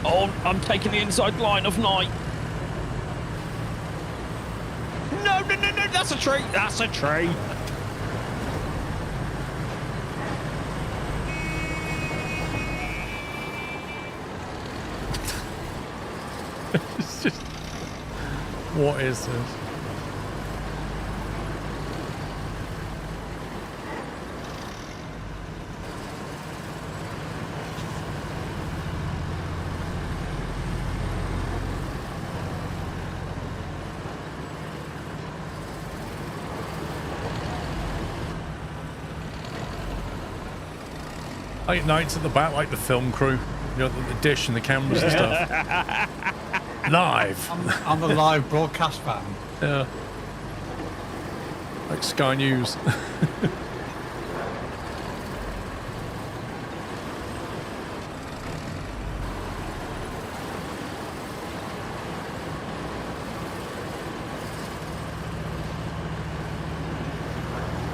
Oh, I'm taking the inside line of night. No, no, no, no, that's a tree. That's a tree. It's just... What is this? Late nights at the back, like the film crew. You know, the dish and the cameras and stuff. Live. I'm the live broadcast fan. Yeah. Like Sky News.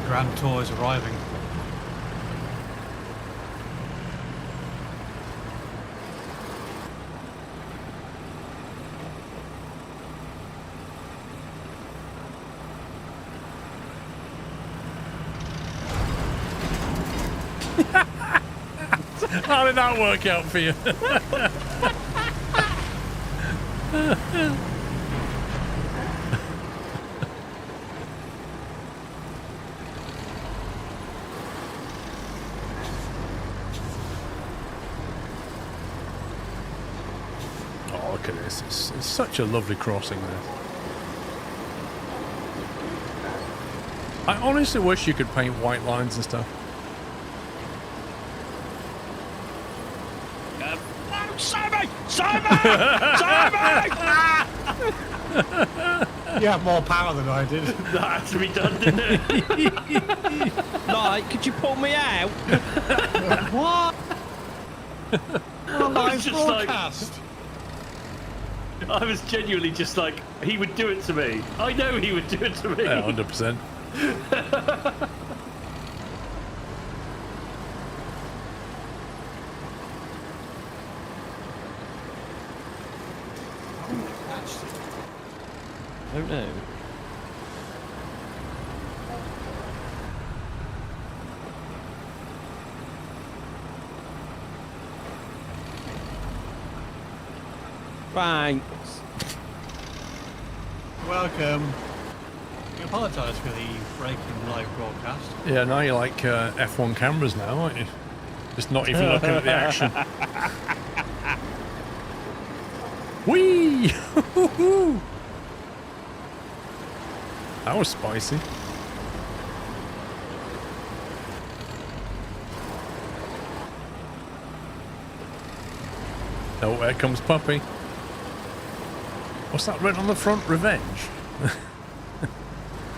Grand Tour is arriving. How did that work out for you? Oh, look at this. It's such a lovely crossing there. I honestly wish you could paint white lines and stuff. Simon! Simon! Simon! You have more power than I did. That had to be done, didn't it? Like, could you pull me out? What? Live just like- broadcast. I was genuinely just like, he would do it to me. I know he would do it to me. Yeah, 100%. I don't know. Thanks. Welcome. We apologise for the breaking live broadcast. Yeah, now you like F1 cameras now, aren't you? Just not even looking at the action. Whee! That was spicy. Oh, here comes Puppy. What's that written on the front? Revenge.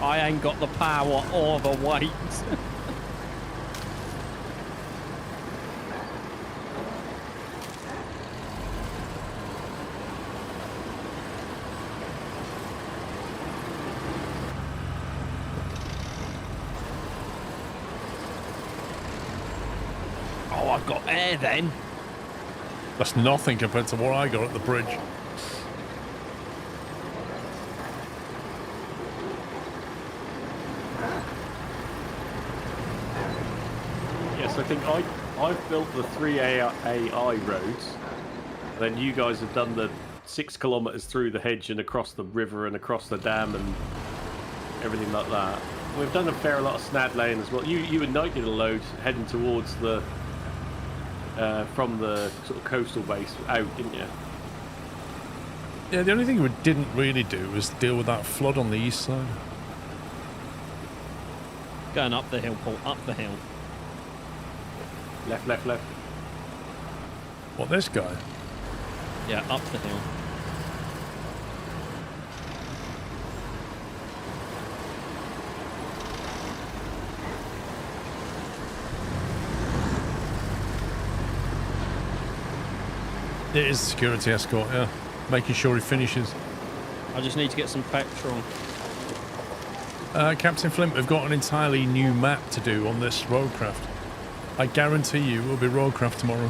I ain't got the power or the weight. Oh, I've got air then. That's nothing compared to what I got at the bridge. Yes, I think I've built the 3 AI roads. Then you guys have done the 6 kilometres through the hedge and across the river and across the dam and everything like that. We've done a fair lot of Snad Lane as well. You and Knight did a load heading towards the from the sort of coastal base out, didn't you? Yeah, the only thing we didn't really do was deal with that flood on the east side. Going up the hill, Paul, up the hill. Left, left, left. What, this guy? Yeah, up the hill. It is security escort, yeah. Making sure he finishes. I just need to get some petrol. Captain Flint, we've got an entirely new map to do on this Roadcraft. I guarantee you it will be Roadcraft tomorrow.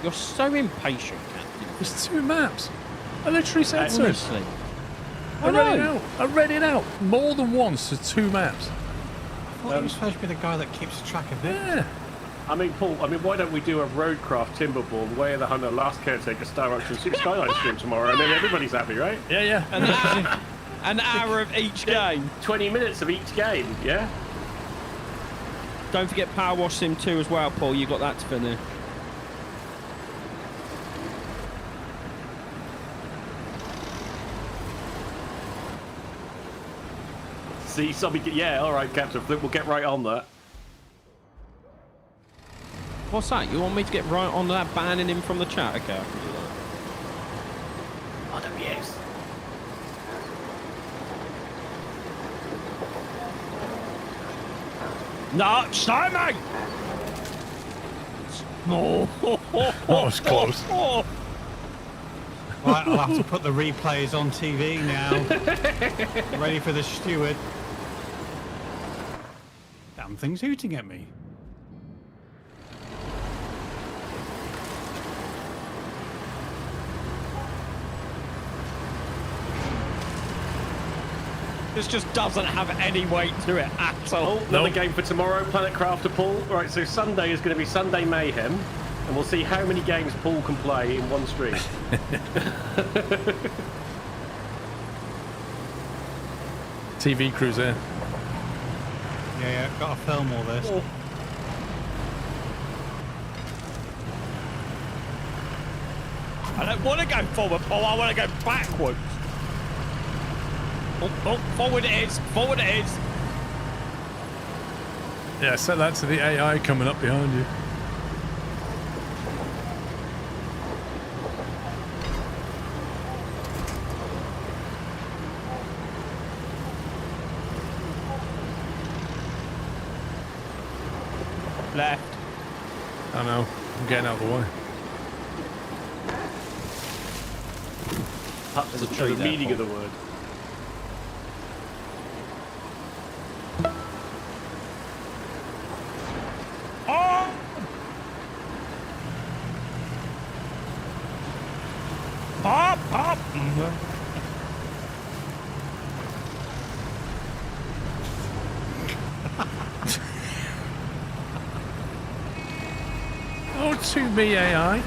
You're so impatient, Captain. There's 2 maps. I literally said so. Honestly. I read it out. I read it out more than once. There's 2 maps. I thought he was supposed to be the guy that keeps track of it. Yeah. I mean, Paul, why don't we do a Roadcraft, Timberborn, Way of the Hunter, Last Caretaker, Star Ocean, 6 Skyline stream tomorrow, and then everybody's happy, right? Yeah, yeah. An hour of each game. 20 minutes of each game, yeah? Don't forget Power Wash Sim 2 as well, Paul. You got that to finish. See, somebody, yeah, all right, Captain, we'll get right on that. What's that? You want me to get right on that, banning him from the chat? Okay, I can do that. Oh, no, yes. No, stay me! No. That was close. Right, I'll have to put the replays on TV now. Ready for the steward. Damn thing's hooting at me. This just doesn't have any weight to it at all. Another game for tomorrow, Planet Crafter Paul. Right, so Sunday is going to be Sunday Mayhem, and we'll see how many games Paul can play in one stream. TV crews here. Yeah, gotta film all this. Oh. I don't want to go forward, Paul. I want to go backwards. Oh, forward it is. Forward it is. Yeah, set that to the AI coming up behind you. Left. I know. I'm getting out of the way. That's a tree the there, meaning Paul. of the word. Oh! Pop, pop. Oh, to me, AI.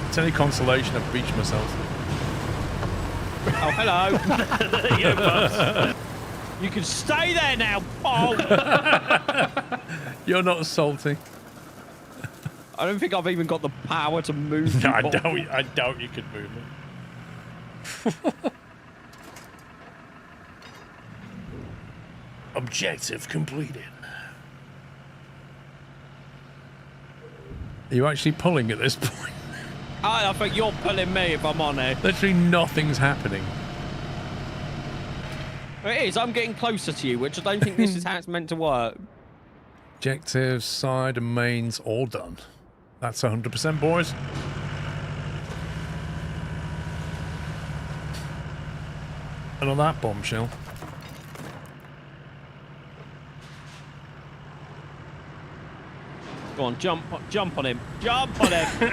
It's any consolation, I've beached myself. Oh, hello. Yeah, Bubs. You can stay there now, Paul. You're not salty. I don't think I've even got the power to move you, I Paul. doubt you could move it. Objective completed. Are you actually pulling at this point? I think you're pulling me if I'm on it. Literally nothing's happening. It is. I'm getting closer to you, which I don't think this is how it's meant to work. Objectives, side and mains, all done. That's 100%, boys. And on that bombshell. Go on, jump on him. Jump on him.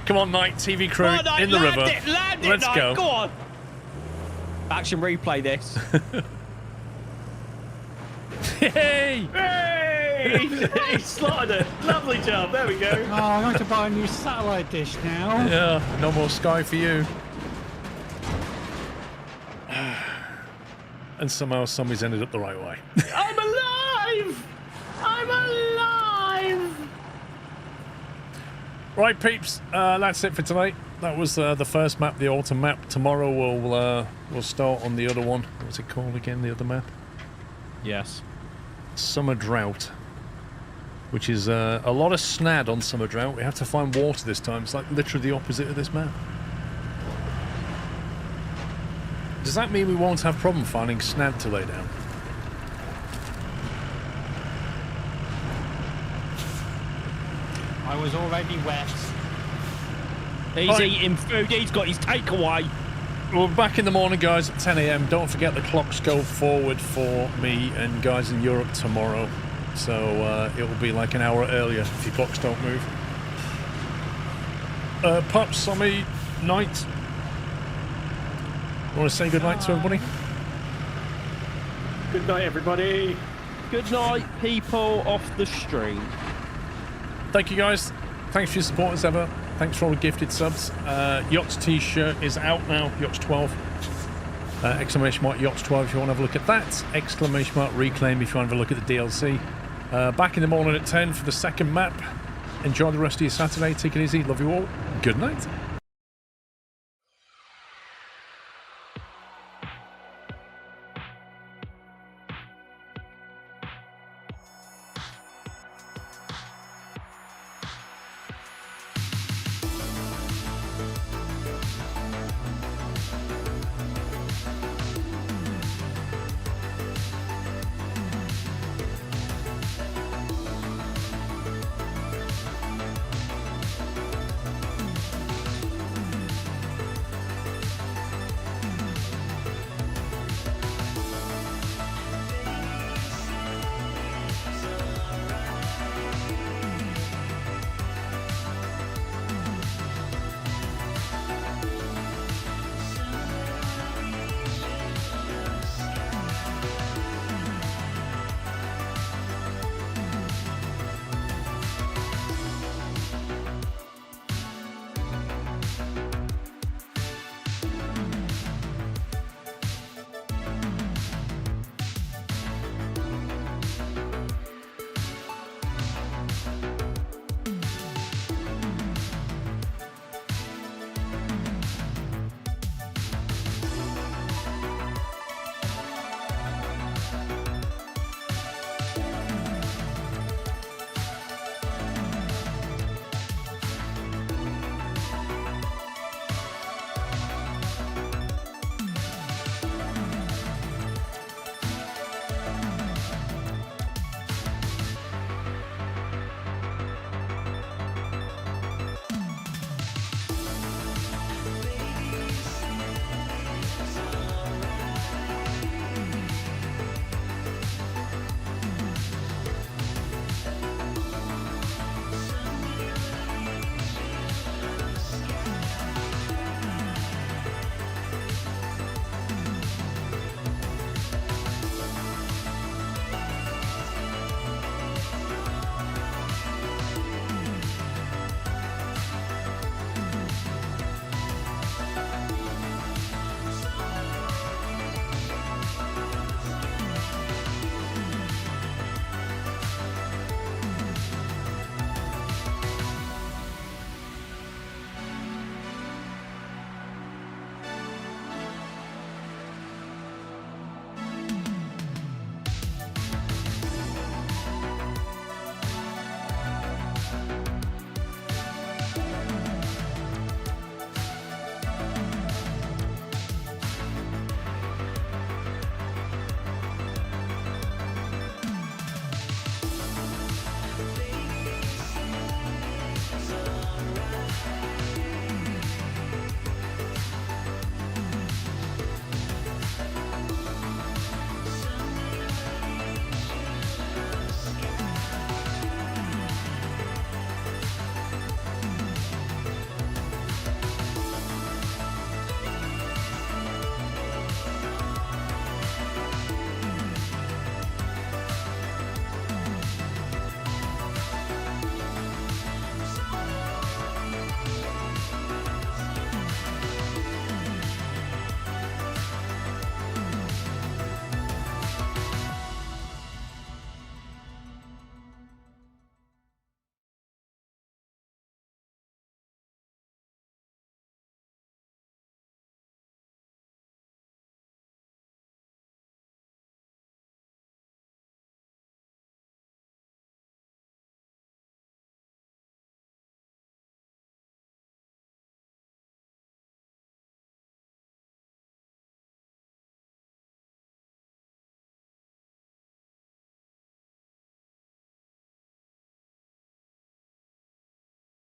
Come on, Night TV crew, Come on, Knight, in the land river. It, land it, Let's Knight, go. Go on. Action replay this. Hey! Hey! He slotted it. Lovely job. There we go. Oh, I'm going to buy a new satellite dish now. Yeah, no more sky for you. And somehow somebody's ended up the right way. I'm alive! I'm alive! Right, peeps, that's it for tonight. That was the first map, the autumn map. Tomorrow we'll start on the other one. What's it called again, the other map? Yes. Summer Drought. Which is a lot of snad on Summer Drought. We have to find water this time. It's like literally the opposite of this map. Does that mean we won't have problem finding snad to lay down? I was already wet. He's Right. eating food. He's got his takeaway. We're back in the morning, guys, at 10 AM. Don't forget the clocks go forward for me and guys in Europe tomorrow. So it will be like an hour earlier if your clocks don't move. Pups, Sommy, night. Want to say good night to everybody? Good night, everybody. Good night, people off the stream. Thank you, guys. Thanks for your support as ever. Thanks for all the gifted subs. Yachts t-shirt is out now. Yachts 12. Exclamation mark Yachts 12 if you want to have a look at that. Exclamation mark Reclaim if you want to have a look at the DLC. Back in the morning at 10 for the second map. Enjoy the rest of your Saturday. Take it easy. Love you all. Good night.